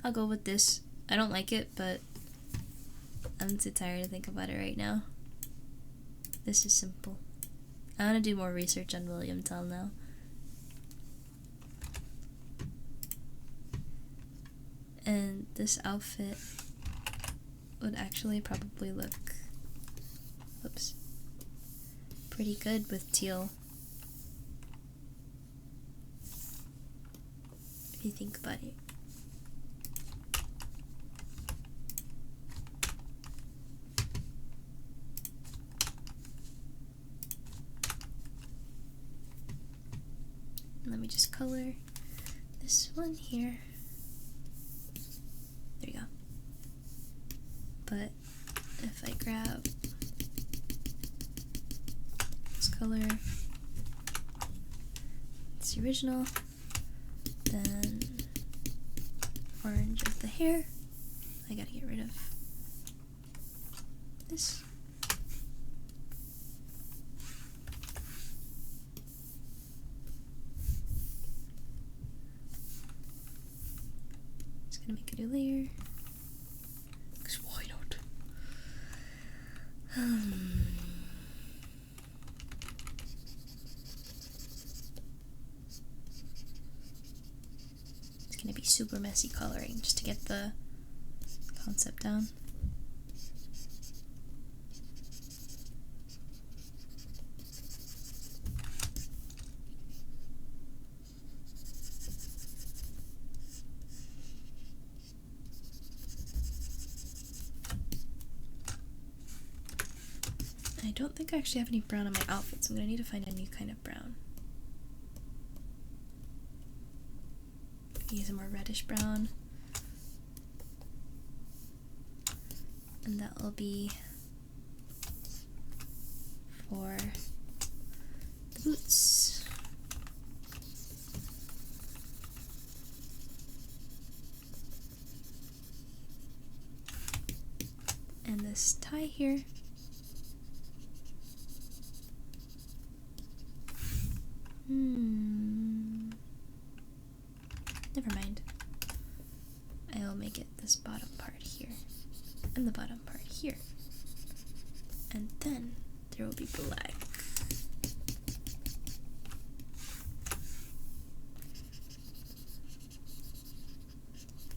S2: I'll go with this. I don't like it, but I'm too tired to think about it right now. This is simple. I want to do more research on William Tell now. And this outfit would actually probably look, oops, pretty good with teal. If you think about it. Let me just color this one here. There you go. But if I grab this color, it's the original, then orange of the hair, I gotta get rid of this. Gonna make a new layer. Cause why not? It's gonna be super messy coloring just to get the concept down. I don't think I actually have any brown on my outfit, so I'm gonna need to find a new kind of brown. Use a more reddish brown. And that will be for the boots. And this tie here. Never mind. I'll make it this bottom part here, and the bottom part here. And then there will be black.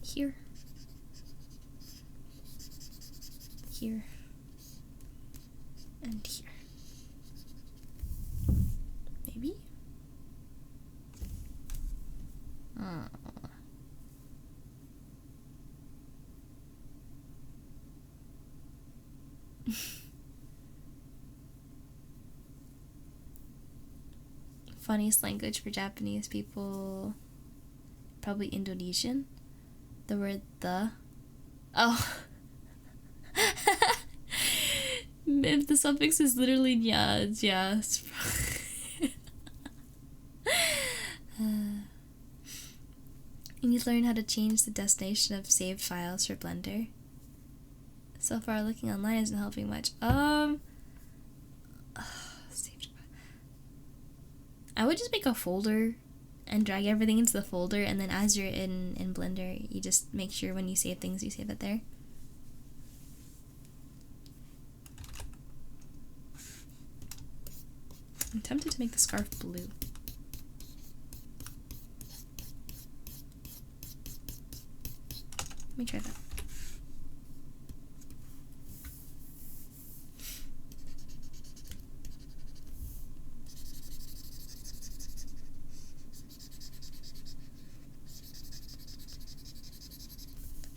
S2: Here. Here. And here.
S1: Funniest language for Japanese people, probably Indonesian. The word the. Oh. If the suffix is literally nya, it's yeah. You need to learn how to change the destination of saved files for Blender. So far, looking online isn't helping much. Saved. I would just make a folder and drag everything into the folder, and then as you're in Blender, you just make sure when you save things, you save it there. I'm tempted to make the scarf blue. Let me try that.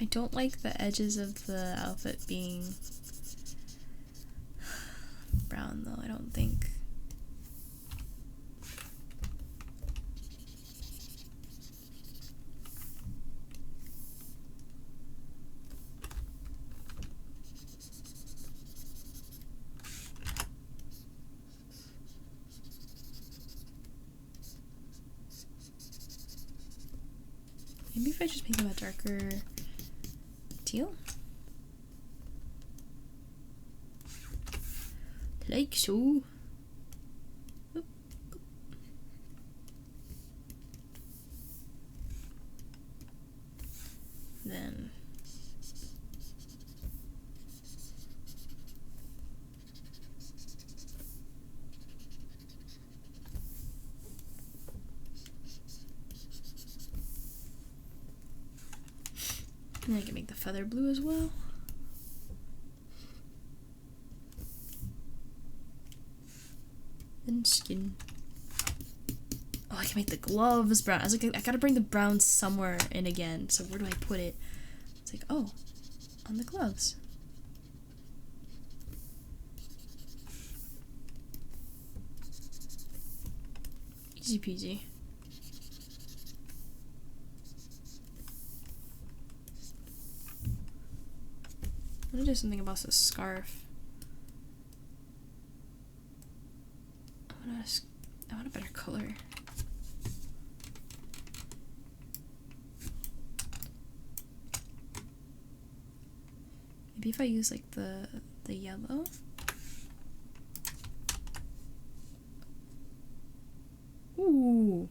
S1: I don't like the edges of the outfit being brown though, I don't think. Maybe if I just make them a darker teal? Like so. Oop, oop. Then and I can make the feather blue as well. And skin. Oh, I can make the gloves brown. I was like, I gotta bring the brown somewhere in again. So where do I put it? It's like, oh, on the gloves. Easy peasy. I'm gonna do something about this scarf. I want a better color. Maybe if I use like the yellow. Ooh.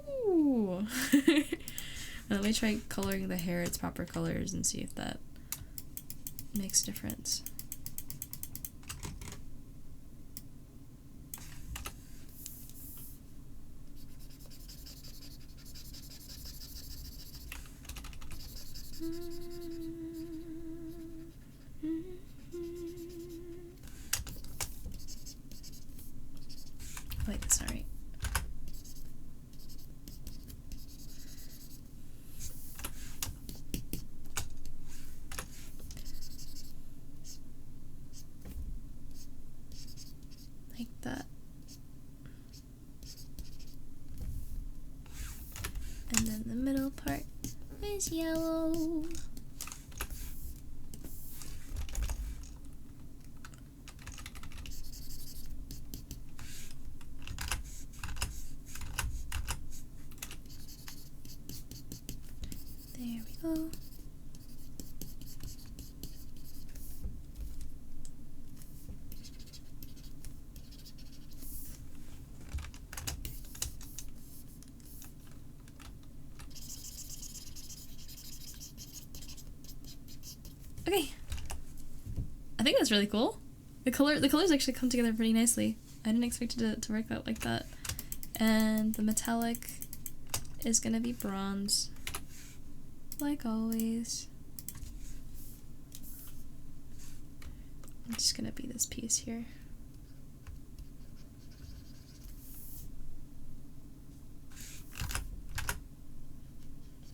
S1: Ooh. Let me try coloring the hair its proper colors and see if that makes a difference. Wait, that's not right. Like that. And then the middle part is yellow. There we go. Okay. I think that's really cool. The colors actually come together pretty nicely. I didn't expect it to work out like that. And the metallic is gonna be bronze. Like always. It's just gonna be this piece here.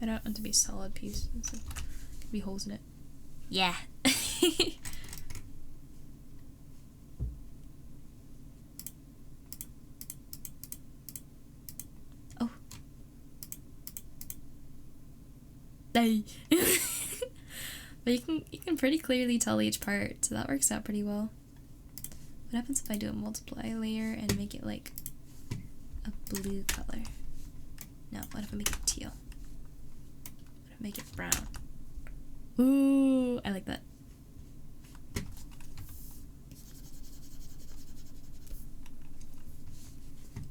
S1: I don't want it to be a solid piece. It could be holes in it. Yeah.
S2: Die. But you can pretty clearly tell each part, so that works out pretty well. What happens if I do a multiply layer and make it like a blue color? No, what if I make it teal? What if I make it brown? Ooh, I like that.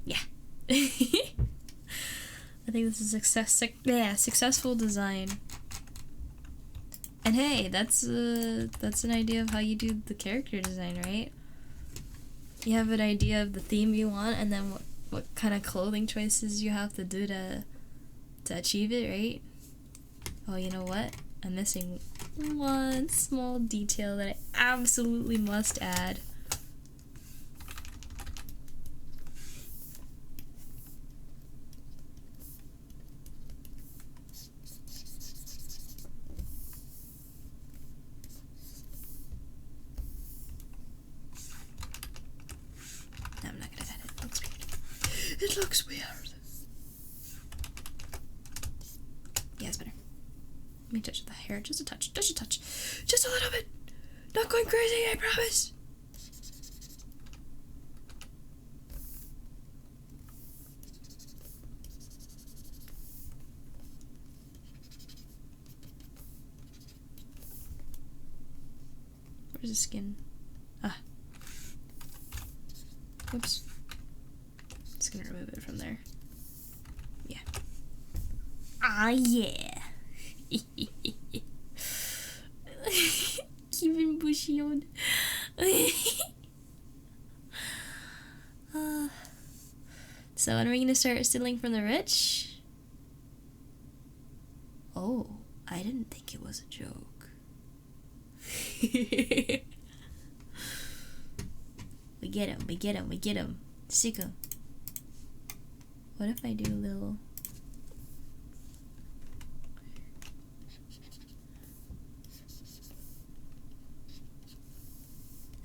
S2: Yeah. I think this is successful design. And hey, that's an idea of how you do the character design, right? You have an idea of the theme you want, and then what kind of clothing choices you have to do to achieve it, right? Oh, you know what? I'm missing one small detail that I absolutely must add. I'm not gonna add it. It looks weird. It looks weird. Yeah, it's better. Let me touch the hair just a touch. Just a touch. Just a little bit. Not going crazy, I promise. Where's the skin? Ah. Oops. Just gonna remove it from there. Yeah. Ah, yeah. Kishiko Bushido. So when are we gonna start stealing from the rich? Oh, I didn't think it was a joke. We get him, we get him, we get him. Sick him. What if I do a little...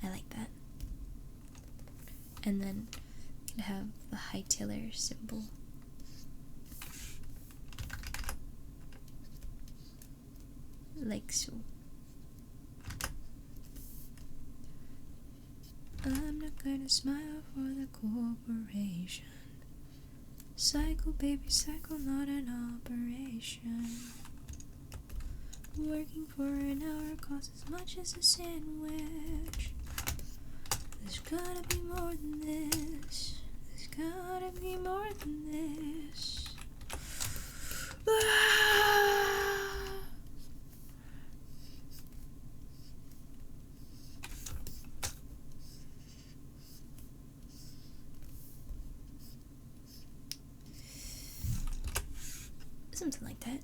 S2: I like that. And then you can have the hightailer symbol. Like so. I'm not gonna smile for the corporation. Cycle, baby, cycle, not an operation. Working for an hour costs as much as a sandwich. There's gotta be more than this. There's gotta be more than this. Ah! Something like that.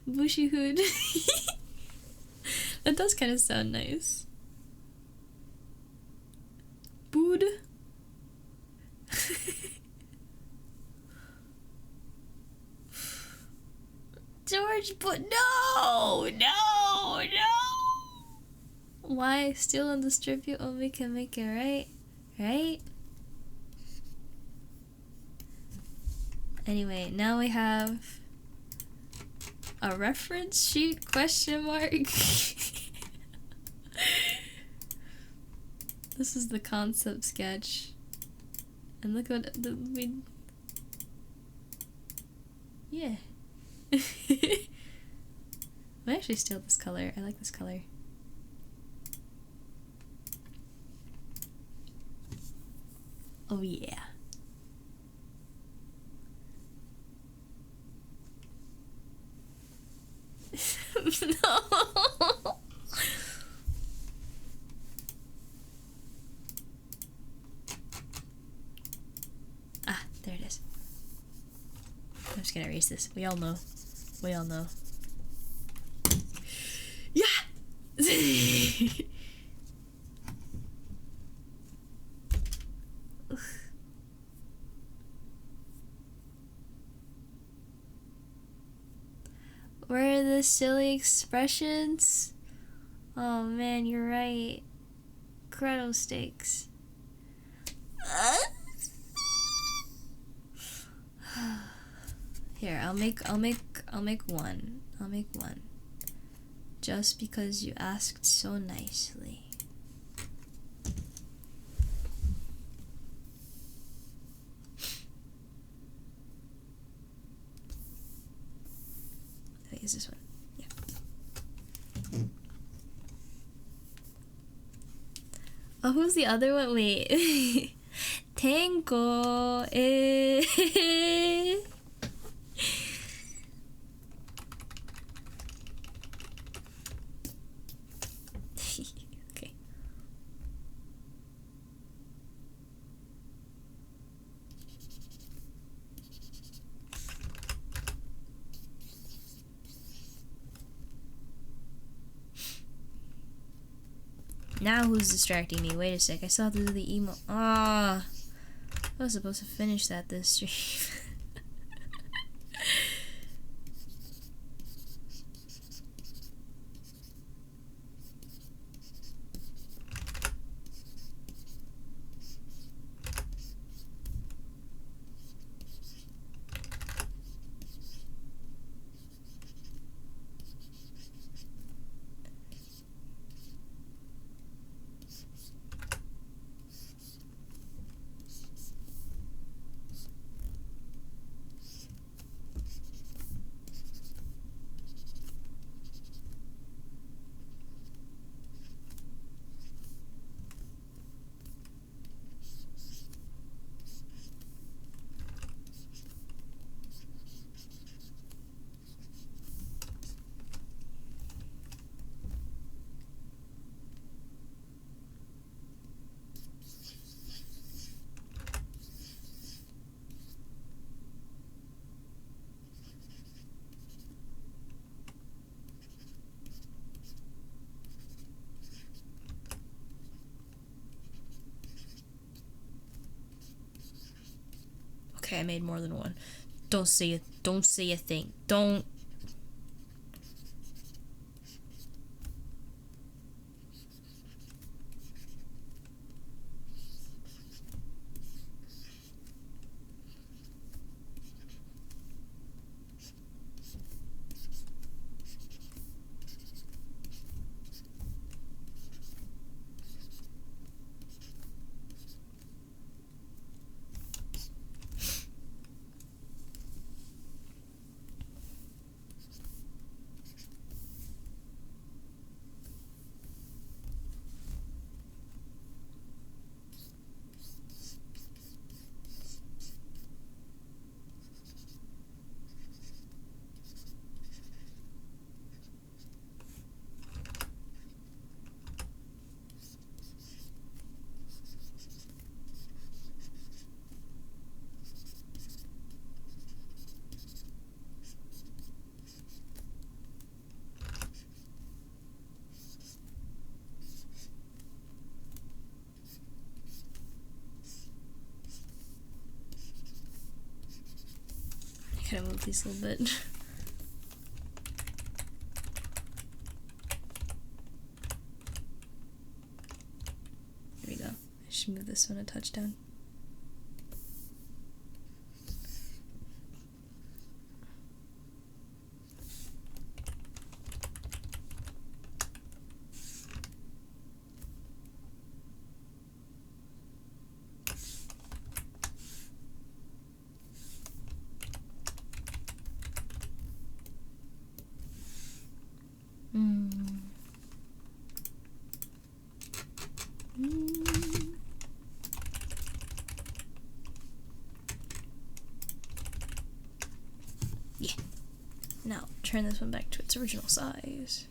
S2: Bushy hood. That does kind of sound nice. Bood. George, but no! Why? Steal and distribute only can make it right? Right? Anyway, now we have a reference sheet question mark. This is the concept sketch. And look what we... Yeah. I actually steal this color. I like this color. Oh yeah. No. Ah, there it is. I'm just gonna erase this. We all know. We all know. Yeah! Where are the silly expressions? Oh man, you're right. Cradle stakes.
S1: Here, I'll make one. I'll make one. Just because you asked so nicely. Wait, is this one? Yeah. Oh, who's the other one? Wait. Tenko. Okay. Now who's distracting me? Wait a sec, I still have to do the emo. Ah, I was supposed to finish that this stream. Okay, I made more than one. Don't say a thing. Don't. I gotta move these a little bit. There we go. I should move this one a touchdown. Yeah. Now turn this one back to its original size.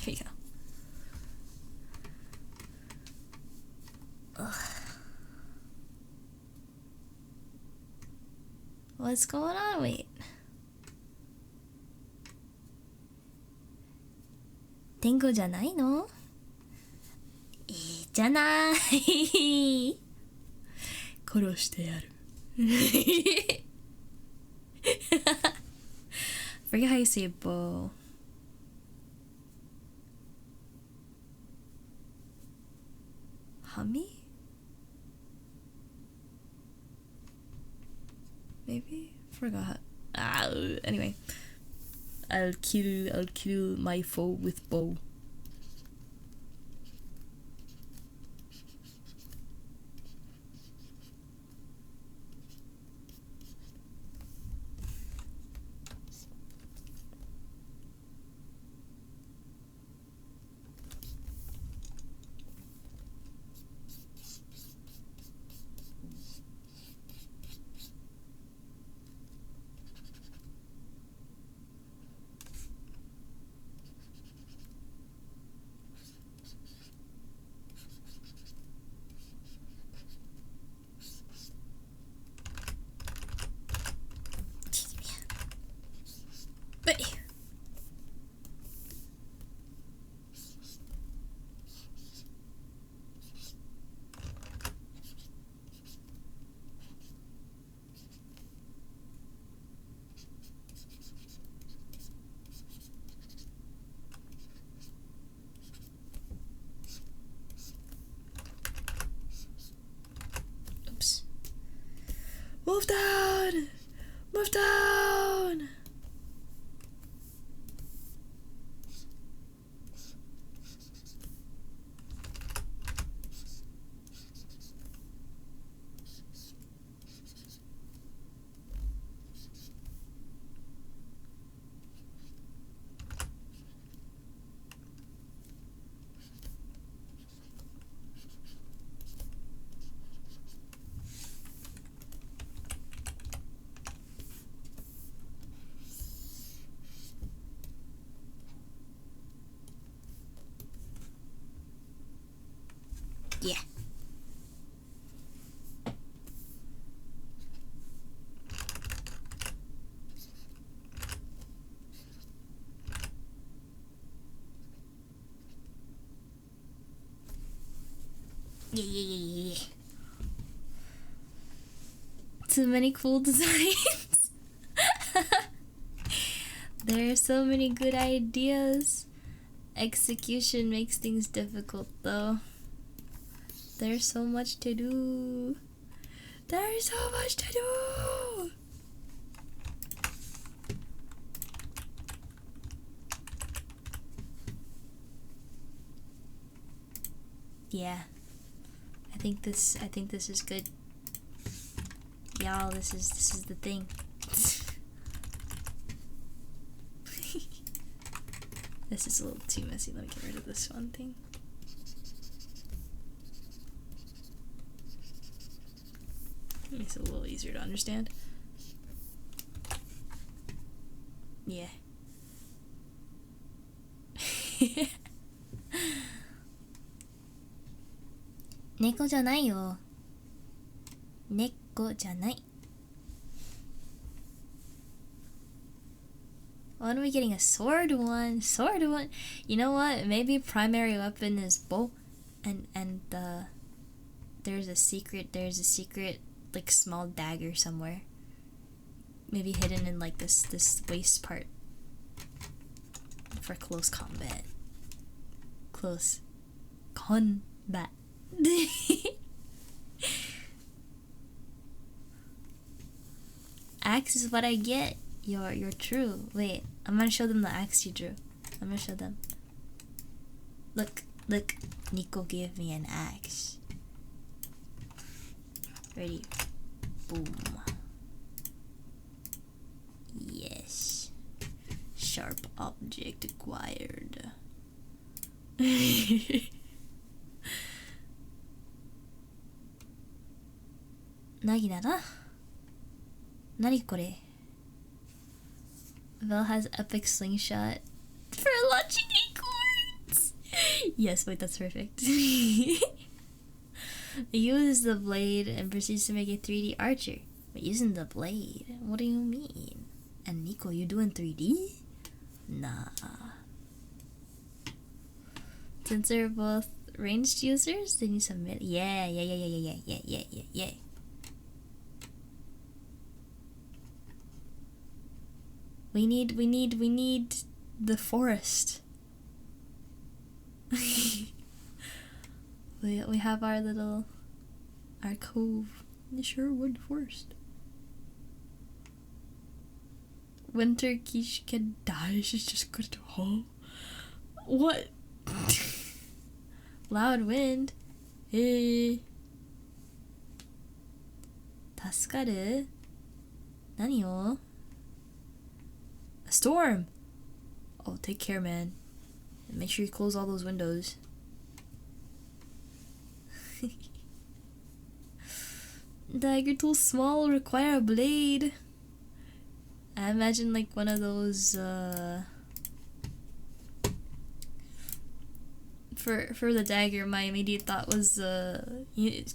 S1: There you go. Ugh. What's going on? Wait. 天狗じゃないの？いいじゃない。殺してやる。Forget how you say bow. Hummy?
S2: maybe? Forgot. Anyway. I'll kill my foe with bow. Oops. Move down! Move down! Yeah. Yeah. Too many cool designs. There are so many good ideas. Execution makes things difficult though. There's so much to do. There's so much to do. Yeah. I think this is good. Y'all, this is the thing. This is a little too messy. Let me get rid of this one thing. Makes it a little easier to understand. Yeah. 猫じゃないよ。猫じゃない。When are we getting a sword one? Sword one? You know what? Maybe primary weapon is bow, and there's a secret like small dagger somewhere. Maybe hidden in like this waist part for close combat. Close combat. Axe is what I get. You're true. Wait, I'm gonna show them the axe you drew. I'm gonna show them. Look, Nico gave me an axe. Ready? Boom. Yes. Sharp object acquired. なぎだな。何これ? Vel has epic slingshot for launching acorns. Yes, wait, that's perfect. Use the blade and proceeds to make a 3D archer. But using the blade? What do you mean? And Nico, you doing 3D? Nah. Since they're both ranged users, they need some mid. Yeah. We need the forest. we have our cove in the Sherwood Forest. Winter Kishiko dies, she's just good to home. What? Loud wind. Hey. 助かる? 何を? A storm! Oh, take care, man. And make sure you close all those windows. Dagger too small, require a blade. I imagine like one of those for the dagger, my immediate thought was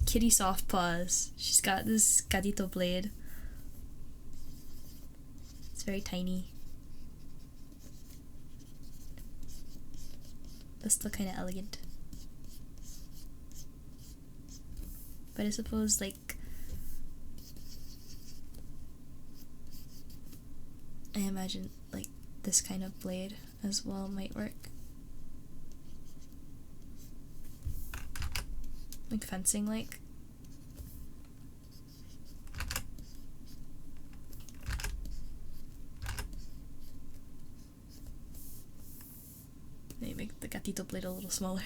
S2: Kitty Soft Paws. She's got this gatito blade. It's very tiny. But still kind of elegant. But I suppose like I imagine like this kind of blade as well might work. Like fencing like. Maybe make the gatito blade a little smaller.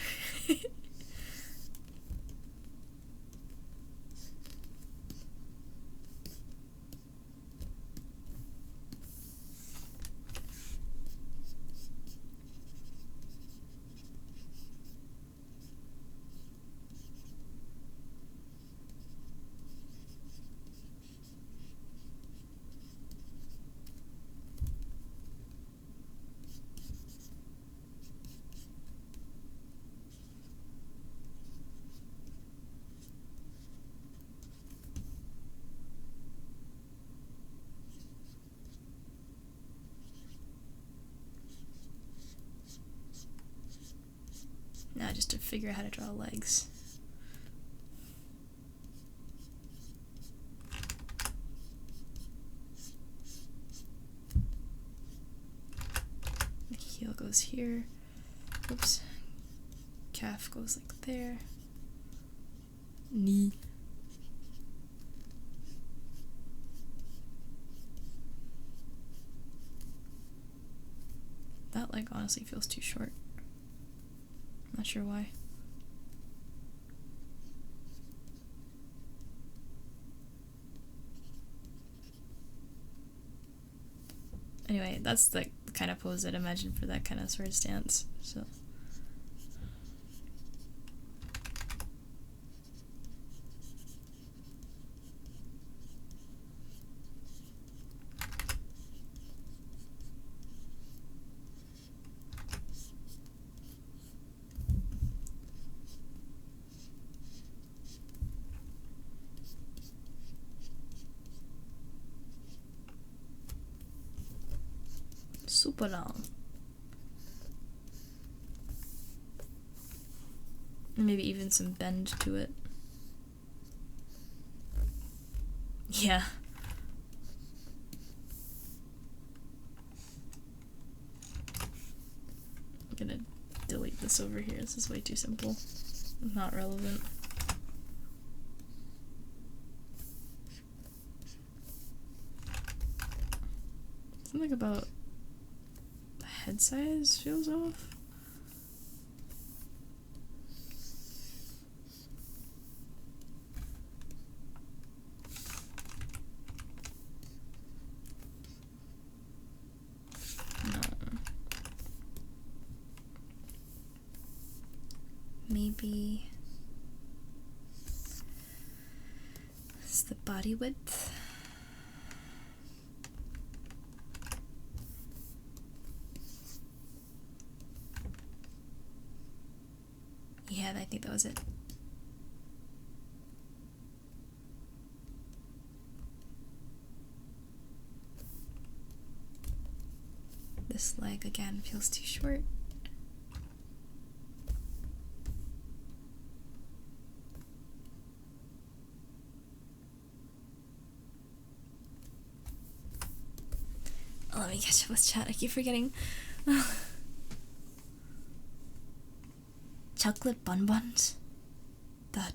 S2: Now just to figure out how to draw legs. The heel goes here. Oops. Calf goes like there. Knee. That leg honestly feels too short. Not sure why. Anyway, that's the kind of pose I'd imagine for that kind of sword stance, so. Super long. Maybe even some bend to it. Yeah. I'm gonna delete this over here. This is way too simple. Not relevant. Something about head size feels off. No. Maybe it's the body width. Yeah, I think that was it. This leg again feels too short. Oh, let me catch up with chat. I keep forgetting. Chocolate bonbons? That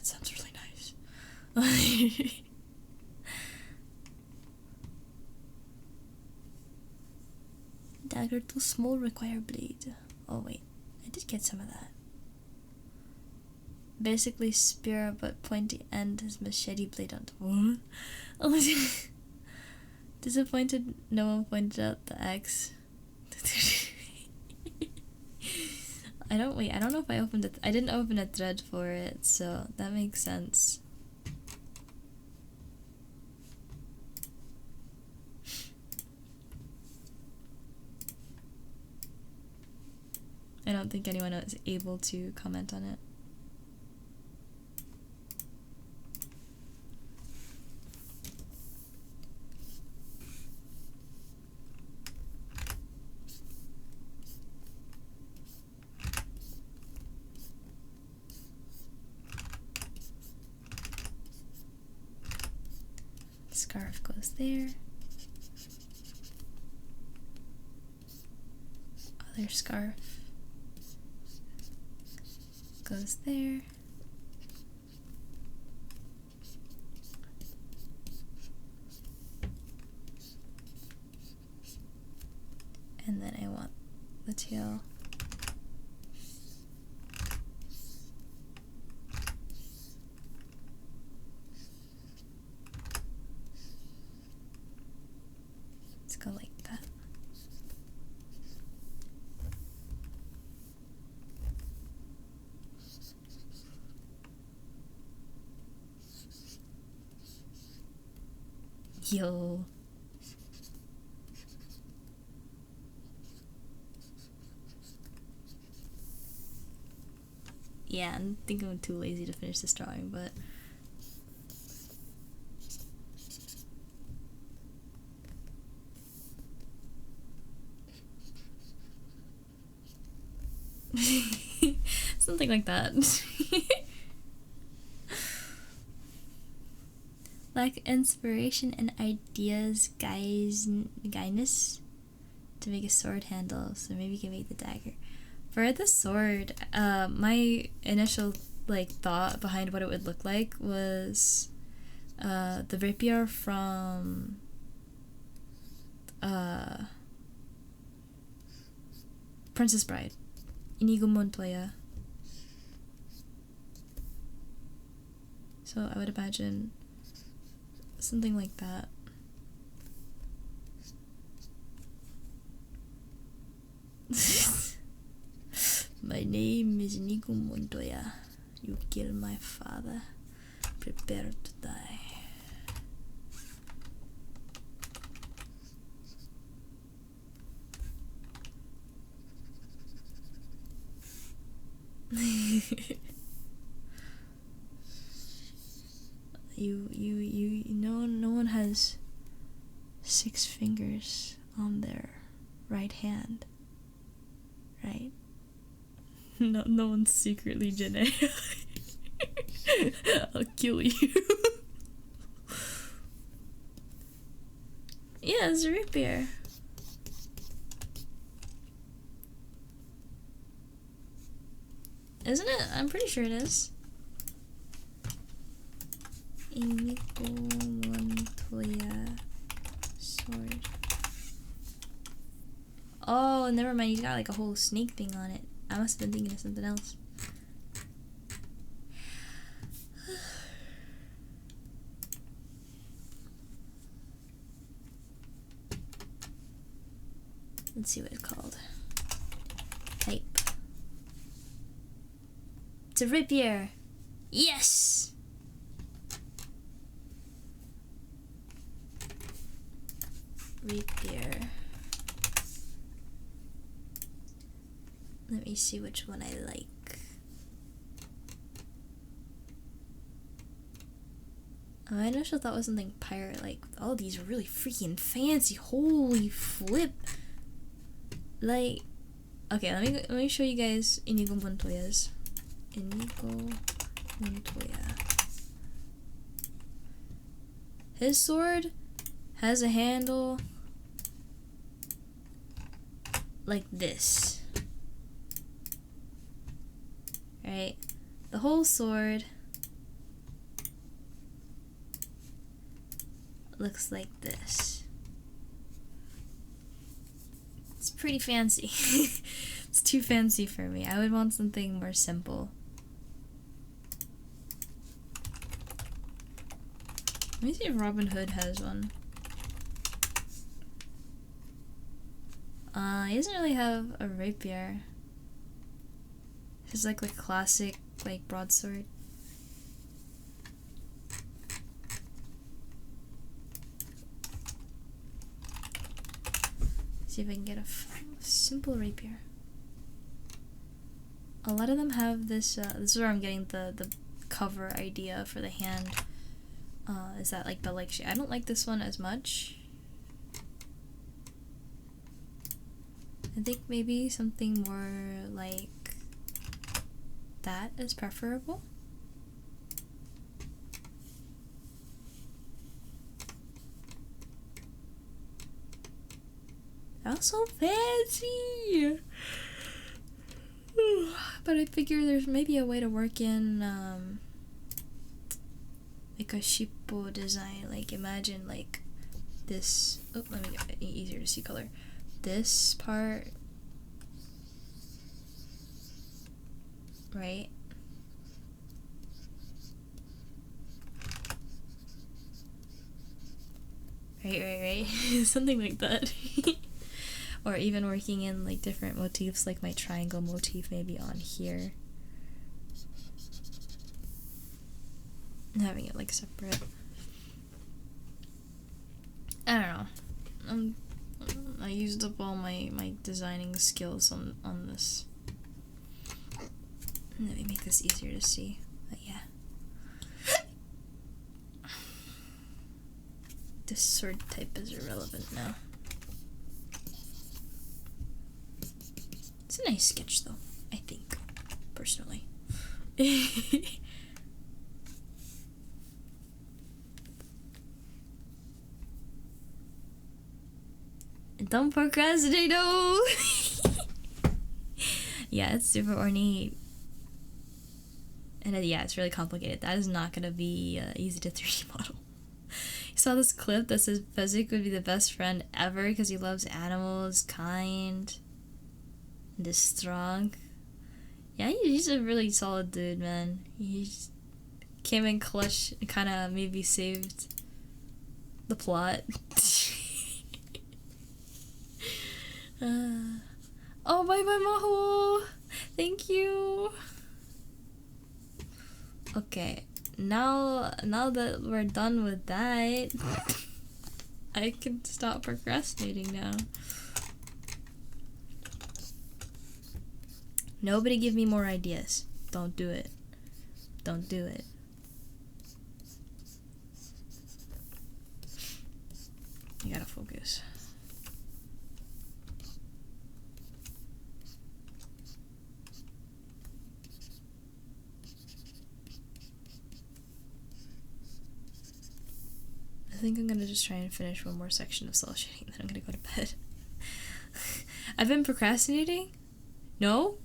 S2: sounds really nice.
S1: dagger too small, require blade. Oh wait, I did get some of that. Basically spear but pointy end is machete blade on what? Oh, disappointed no one pointed out the X. I don't know if I opened it. I didn't open a thread for it, so that makes sense. I don't think anyone is able to comment on it. Scarf goes there. Other scarf goes there. And then I want the tail. Let's go like that. Yo. Yeah, I think I'm too lazy to finish this drawing, but something like that. Lack inspiration and ideas, guyness to make a sword handle, so maybe you can make the dagger. For the sword, my initial thought behind what it would look like was the rapier from Princess Bride, Inigo Montoya. So I would imagine something like that. My name is Inigo Montoya. You killed my father. Prepare to die. No one has 6 fingers on their right hand, right? No one's secretly Janae. I'll kill you. Yeah, it's a rapier. Isn't it? I'm pretty sure it is. Inigo Montoya sword. Oh, never mind. He's got like a whole snake thing on it. I must have been thinking of something else. Let's see what it's called. Type. It's a rapier. Yes! Rapier. Let me see which one I like. I initially thought it was something pirate, like, all these are really freaking fancy. Holy flip. Like, okay, let me show you guys Inigo Montoya's. Inigo Montoya. His sword has a handle like this. Right? The whole sword looks like this. It's pretty fancy. It's too fancy for me. I would want something more simple. Let me see if Robin Hood has one. He doesn't really have a rapier. It's like the classic, like, broadsword. See if I can get a simple rapier. A lot of them have this, this is where I'm getting the cover idea for the hand. Is that like belt-like shape. I don't like this one as much. I think maybe something more like that is preferable. That's so fancy! But I figure there's maybe a way to work in like a shippo design. Like imagine like this. Oh, let me get it easier to see color. This part, right? Right. Something like that. Or even working in like different motifs, like my triangle motif maybe on here. And having it like separate. I don't know. I used up all my designing skills on this. Let me make this easier to see. But yeah. This sword type is irrelevant now. It's a nice sketch though, I think, personally. Don't procrastinate, no! Yeah, it's super ornate. And yeah, it's really complicated. That is not gonna be easy to 3D model. You saw this clip that says Fezzik would be the best friend ever because he loves animals, kind, and is strong. Yeah, he's a really solid dude, man. He just came in clutch and kind of maybe saved the plot. Oh, bye bye, Maho! Thank you! Okay, now that we're done with that, I can stop procrastinating now. Nobody give me more ideas. Don't do it. Don't do it. You gotta focus. I think I'm gonna just try and finish one more section of cell shading, then I'm gonna go to bed. I've been procrastinating? No?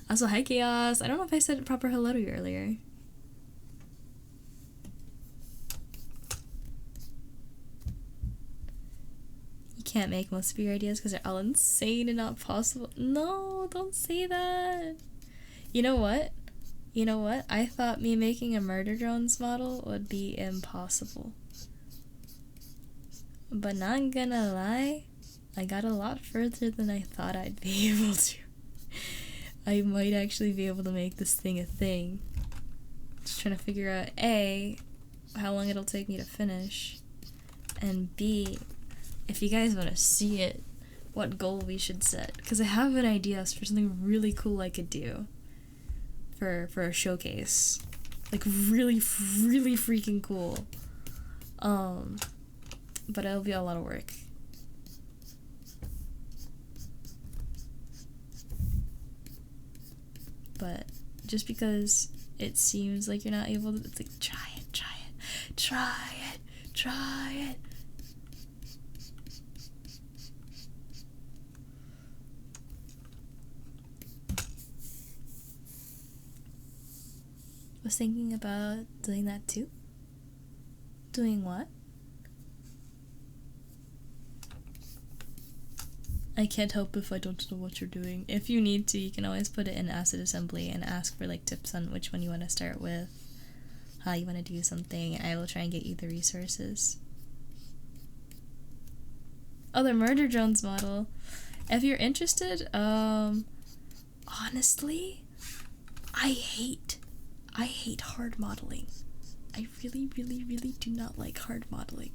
S1: Also, hi Chaos. I don't know if I said proper hello to you earlier. You can't make most of your ideas because they're all insane and not possible. No, don't say that. You know what? You know what? I thought me making a murder drones model would be impossible. But not gonna lie, I got a lot further than I thought I'd be able to. I might actually be able to make this thing a thing. Just trying to figure out A, how long it'll take me to finish, and B, if you guys want to see it, what goal we should set. Because I have an idea for something really cool I could do for a showcase. Like really freaking cool. But it'll be a lot of work. But just because it seems like you're not able to, it's like, try it. Was thinking about doing that too. Doing what?
S2: I can't help if I don't know what you're doing. If you need to, you can always put it in Acid Assembly and ask for like tips on which one you want to start with, how you want to do something, and I will try and get you the resources. Oh, the Murder Drones model. If you're interested, honestly, I hate hard modeling. I really, really, really do not like hard modeling.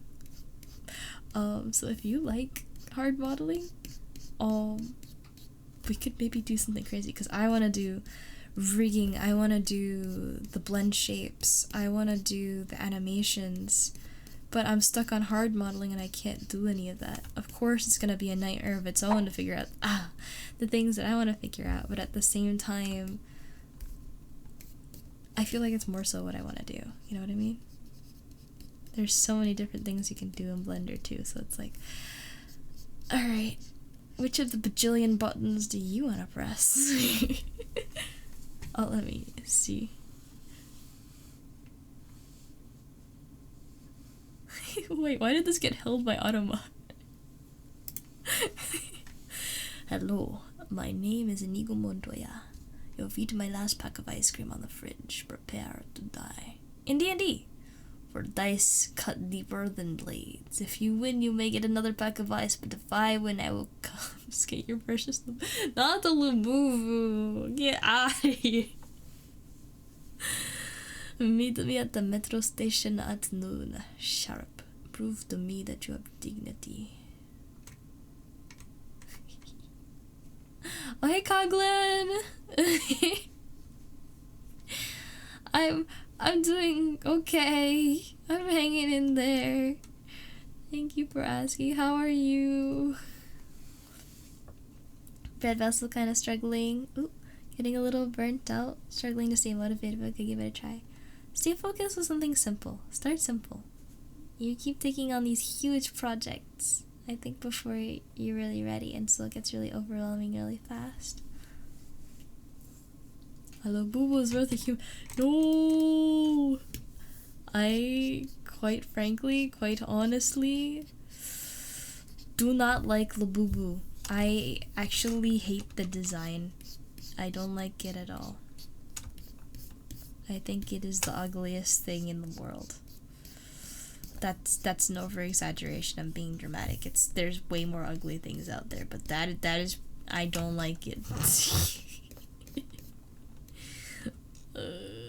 S2: So if you like hard modeling, we could maybe do something crazy, because I want to do rigging, I want to do the blend shapes, I want to do the animations, but I'm stuck on hard modeling and I can't do any of that. Of course it's going to be a nightmare of its own to figure out the things that I want to figure out, but at the same time, I feel like it's more so what I want to do, you know what I mean? There's so many different things you can do in Blender too, so it's like, alright, which of the bajillion buttons do you want to press? Oh, let me see. Wait, why did this get held by Automa? Hello, my name is Inigo Montoya. You've eaten my last pack of ice cream on the fridge. Prepare to die. In D&D, for dice cut deeper than blades. If you win, you may get another pack of ice, but if I win, I will confiscate your precious Not the Labubu! Get out of here! Meet me at the metro station at noon. Sharp. Prove to me that you have dignity. Oh, hey, Coglin! I'm doing okay. I'm hanging in there. Thank you for asking. How are you? Bread Vessel kind of struggling. Ooh, getting a little burnt out. Struggling to stay motivated, but could give it a try. Stay focused with something simple. Start simple. You keep taking on these huge projects, I think, before you're really ready, and so it gets really overwhelming really fast. Hello, Boo is worth a human. No! I, quite frankly, quite honestly, do not like Labubu. I actually hate the design. I don't like it at all. I think it is the ugliest thing in the world. That's an over-exaggeration. I'm being dramatic. There's way more ugly things out there, but that is, I don't like it.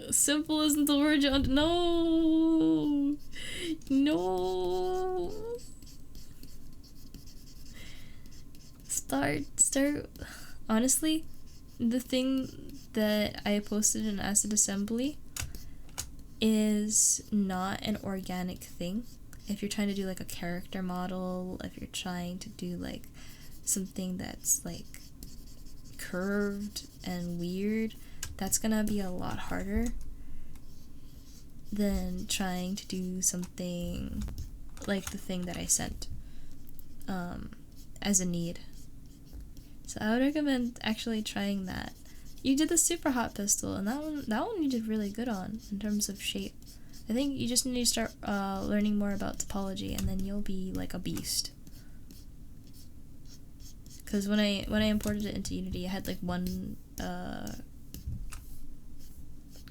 S2: Simple isn't the word, John. No! No! Start. Honestly, the thing that I posted in Acid Assembly is not an organic thing. If you're trying to do like a character model, if you're trying to do like something that's like curved and weird, that's gonna be a lot harder than trying to do something like the thing that I sent as a need. So I would recommend actually trying that. You did the super hot pistol, and that one you did really good on in terms of shape. I think you just need to start learning more about topology, and then you'll be like a beast. Because when I imported it into Unity, I had like one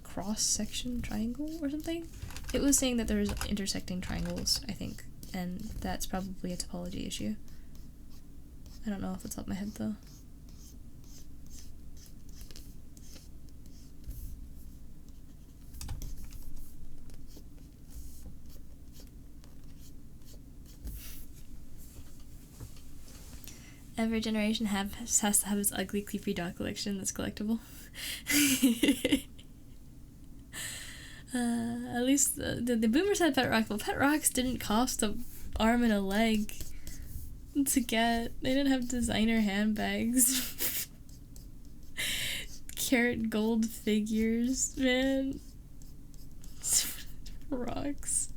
S2: cross-section triangle or something. It was saying that there was intersecting triangles, I think, and that's probably a topology issue. I don't know off the top of my head though. Every generation has to have its ugly, creepy dog collection that's collectible. At least the boomers had Pet Rock, but Pet Rocks didn't cost an arm and a leg to get. They didn't have designer handbags. Carrot gold figures, man. Rocks.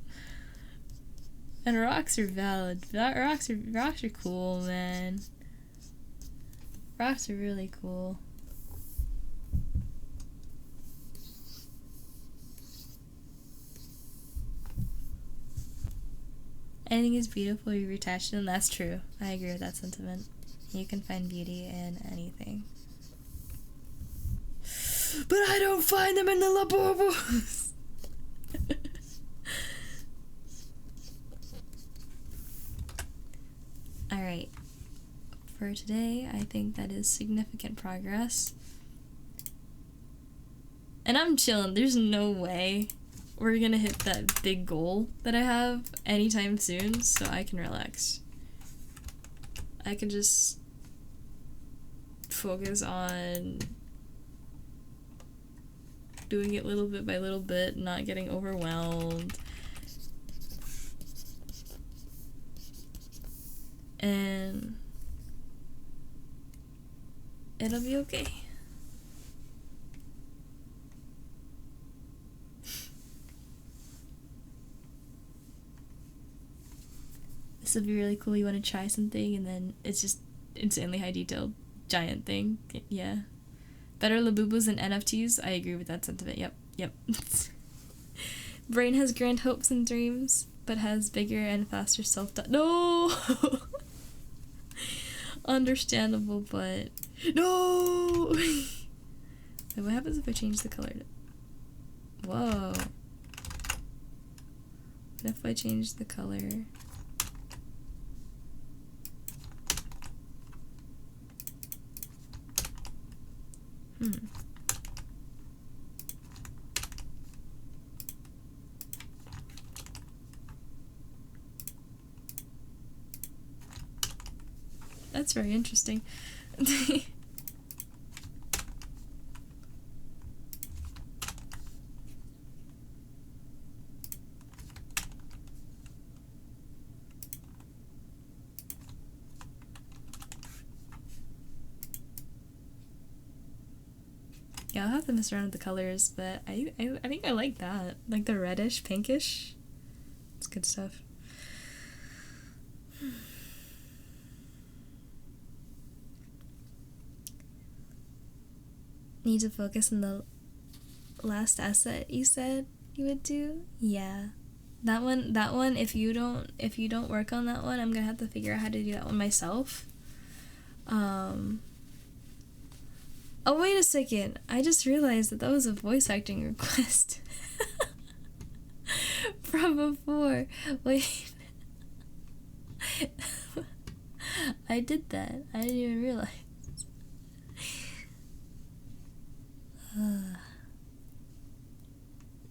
S2: And rocks are valid. Rocks are cool, man. Rocks are really cool. Anything is beautiful, you're attached to them. That's true. I agree with that sentiment. You can find beauty in anything. But I don't find them in the Labobos! Alright. For today, I think that is significant progress. And I'm chilling. There's no way we're gonna hit that big goal that I have anytime soon, so I can relax. I can just focus on doing it little bit by little bit, not getting overwhelmed. And it'll be okay. This would be really cool. You want to try something and then it's just insanely high detailed giant thing. Yeah. Better Labubos than NFTs? I agree with that sentiment. Yep. Brain has grand hopes and dreams, but has bigger and faster self-doubt. No! Understandable, but... No! Wait, what happens if I change the color? Whoa. What if I change the color? That's very interesting. Yeah, I'll have to mess around with the colors, but I think I like that. Like the reddish, pinkish. It's good stuff. Need to focus on the last asset you said you would do? Yeah. That one, if you don't work on that one, I'm gonna have to figure out how to do that one myself. Oh, wait a second. I just realized that was a voice acting request. From before. Wait. I did that. I didn't even realize.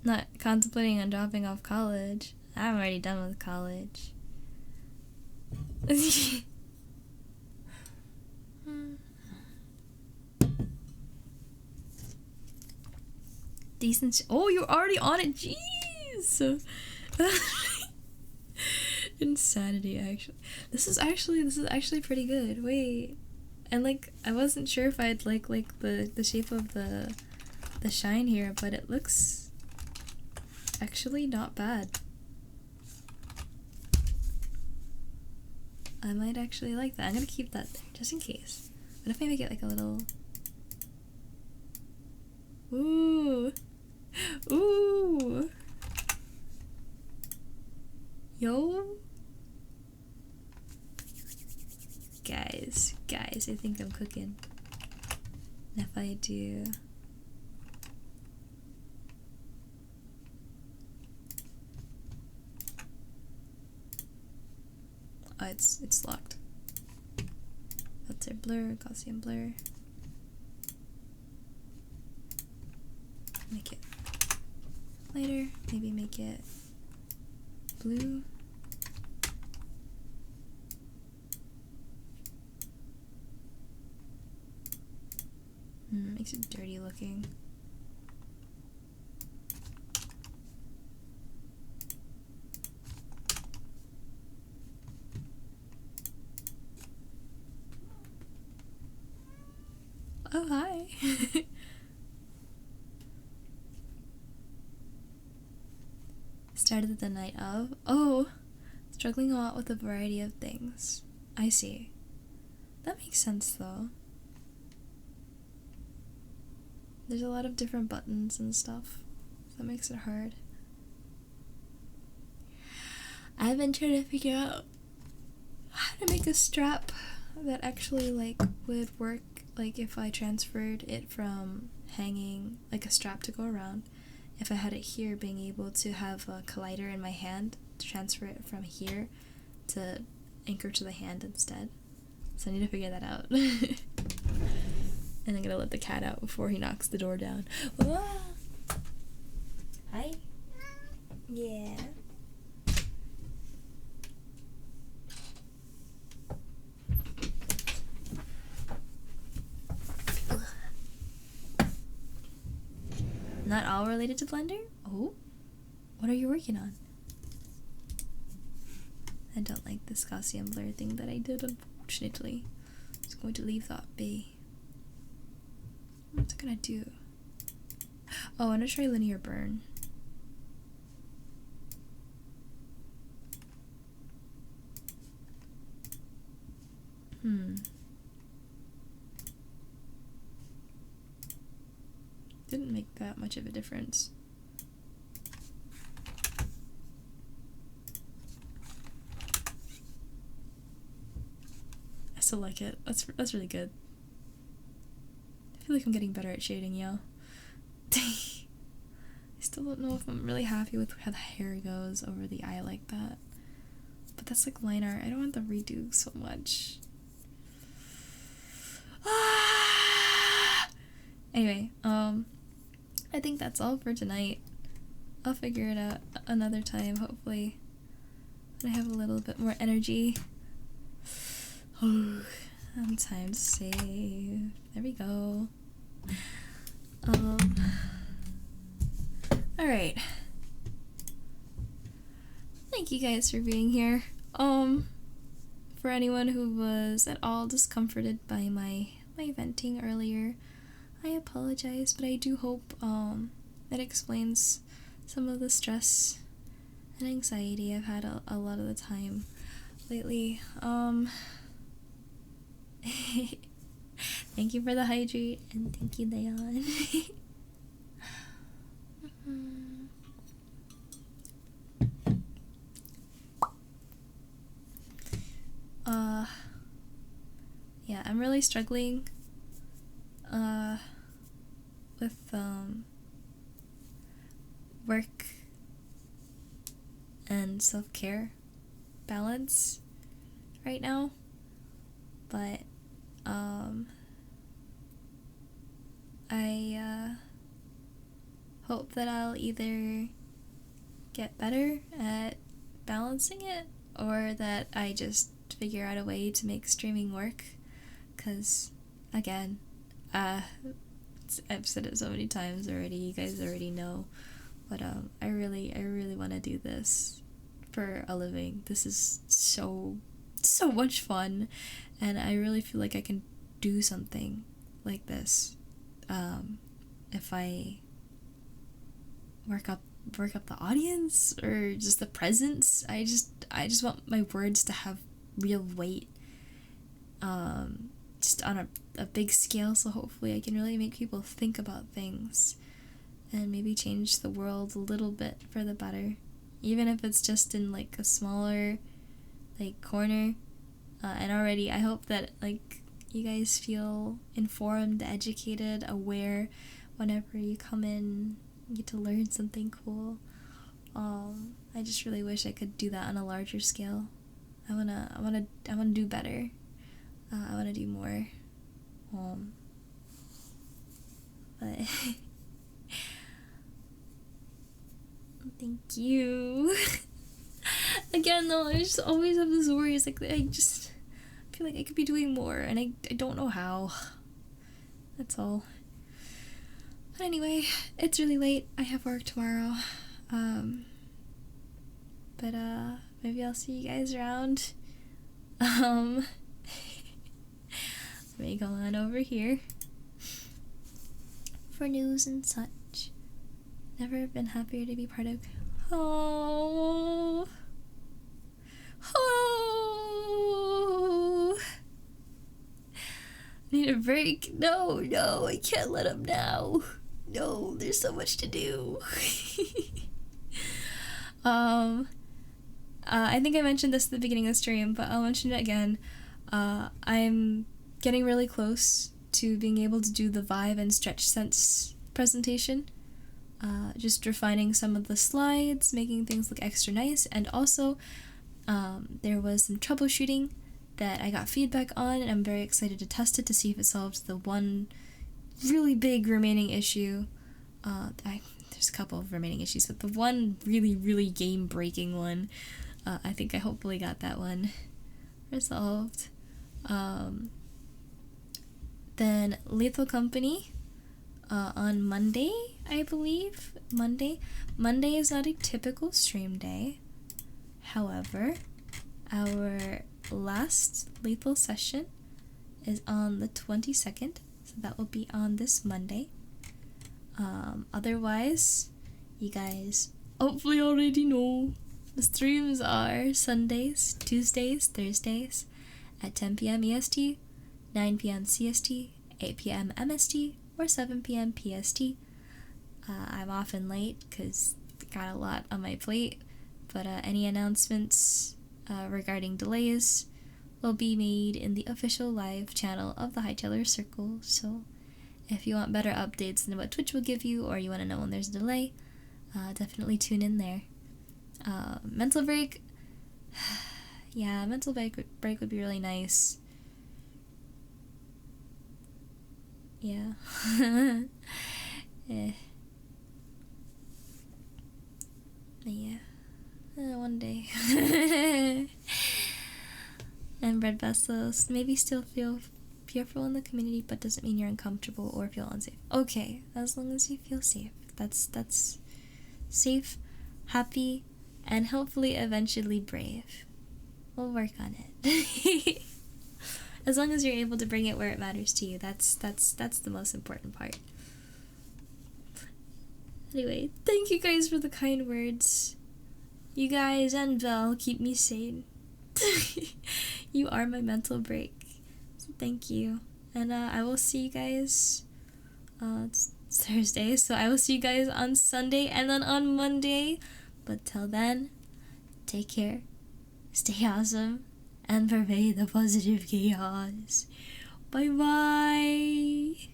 S2: Not contemplating on dropping off college. I'm already done with college. Decent. Oh, you're already on it. Jeez. Insanity. Actually, this is actually pretty good. Wait, and like I wasn't sure if I'd like the shape of the shine here, but it looks actually not bad. I might actually like that. I'm gonna keep that there just in case. What if I make it like a little? Ooh. Yo. Guys, I think I'm cooking. And if I do... Oh, it's locked. That's our blur, Gaussian blur. Make it lighter, maybe make it blue. Makes it dirty looking. Oh, hi. Started the night of. Oh, struggling a lot with a variety of things. I see. That makes sense though. There's a lot of different buttons and stuff. So that makes it hard. I've been trying to figure out how to make a strap
S1: that actually like would work, like if I transferred it from hanging like a strap to go around, if I had it here, being able to have a collider in my hand to transfer it from here to anchor to the hand instead. So I need to figure that out. And I'm gonna let the cat out before he knocks the door down. Whoa. Hi. Yeah. Not all related to Blender? Oh? What are you working on? I don't like this Gaussian blur thing that I did, unfortunately. I'm just going to leave that be. What's it gonna do? Oh, I'm gonna try linear burn. Didn't make that much of a difference. I still like it. That's really good. I feel like I'm getting better at shading, yo. I still don't know if I'm really happy with how the hair goes over the eye like that. But that's like line art. I don't want the redo so much. Anyway, I think that's all for tonight. I'll figure it out another time, hopefully, when I have a little bit more energy. And time to save. There we go. Alright. Thank you guys for being here. For anyone who was at all discomforted by my venting earlier, I apologize, but I do hope it explains some of the stress and anxiety I've had a lot of the time lately. Thank you for the hydrate, and thank you, Leon. Yeah, I'm really struggling with work and self-care balance right now, but I hope that I'll either get better at balancing it, or that I just figure out a way to make streaming work, because again, I've said it so many times already, you guys already know, but I really want to do this for a living. This is so much fun, and I really feel like I can do something like this if I work up the audience, or just the presence. I just want my words to have real weight, just on a big scale, so hopefully I can really make people think about things and maybe change the world a little bit for the better, even if it's just in like a smaller like corner. And already I hope that like you guys feel informed, educated, aware whenever you come in, you get to learn something cool. I just really wish I could do that on a larger scale. I wanna do better. I wanna do more. But thank you. Again, though, I just always have this worry. It's like I just feel like I could be doing more, and I don't know how. That's all. But anyway, it's really late. I have work tomorrow. But maybe I'll see you guys around. Let me go on over here for news and such. Never been happier to be part of. Oh. Need a break. No, I can't let him now. No, there's so much to do. I think I mentioned this at the beginning of the stream, but I'll mention it again.
S2: I'm getting really close to being able to do the Vive and Stretch Sense presentation. Just refining some of the slides, making things look extra nice, and also there was some troubleshooting that I got feedback on, and I'm very excited to test it to see if it solves the one really big remaining issue. There's a couple of remaining issues, but the one really, really game-breaking one, I think I hopefully got that one resolved. Then Lethal Company on Monday, I believe. Monday is not a typical stream day. However, our last Lethal session is on the 22nd, so that will be on this Monday. Otherwise, you guys hopefully already know the streams are Sundays, Tuesdays, Thursdays at 10 p.m. EST, 9 p.m. CST, 8 p.m. MST, or 7 p.m. PST. I'm often late because I got a lot on my plate, but any announcements regarding delays will be made in the official live channel of the Hightailers Circle, so if you want better updates than what Twitch will give you, or you want to know when there's a delay, definitely tune in there. Mental break, yeah, mental break would be really nice. Yeah. Yeah. One day. And bread vessels, maybe still feel fearful in the community, but doesn't mean you're uncomfortable or feel unsafe. Okay, as long as you feel safe. That's safe, happy, and hopefully eventually brave. We'll work on it. As long as you're able to bring it where it matters to you, that's the most important part. Anyway, thank you guys for the kind words. You guys and Belle keep me sane. You are my mental break. So thank you. And I will see you guys, it's Thursday, so I will see you guys on Sunday and then on Monday. But till then, take care, stay awesome, and pervade the positive chaos. Bye bye!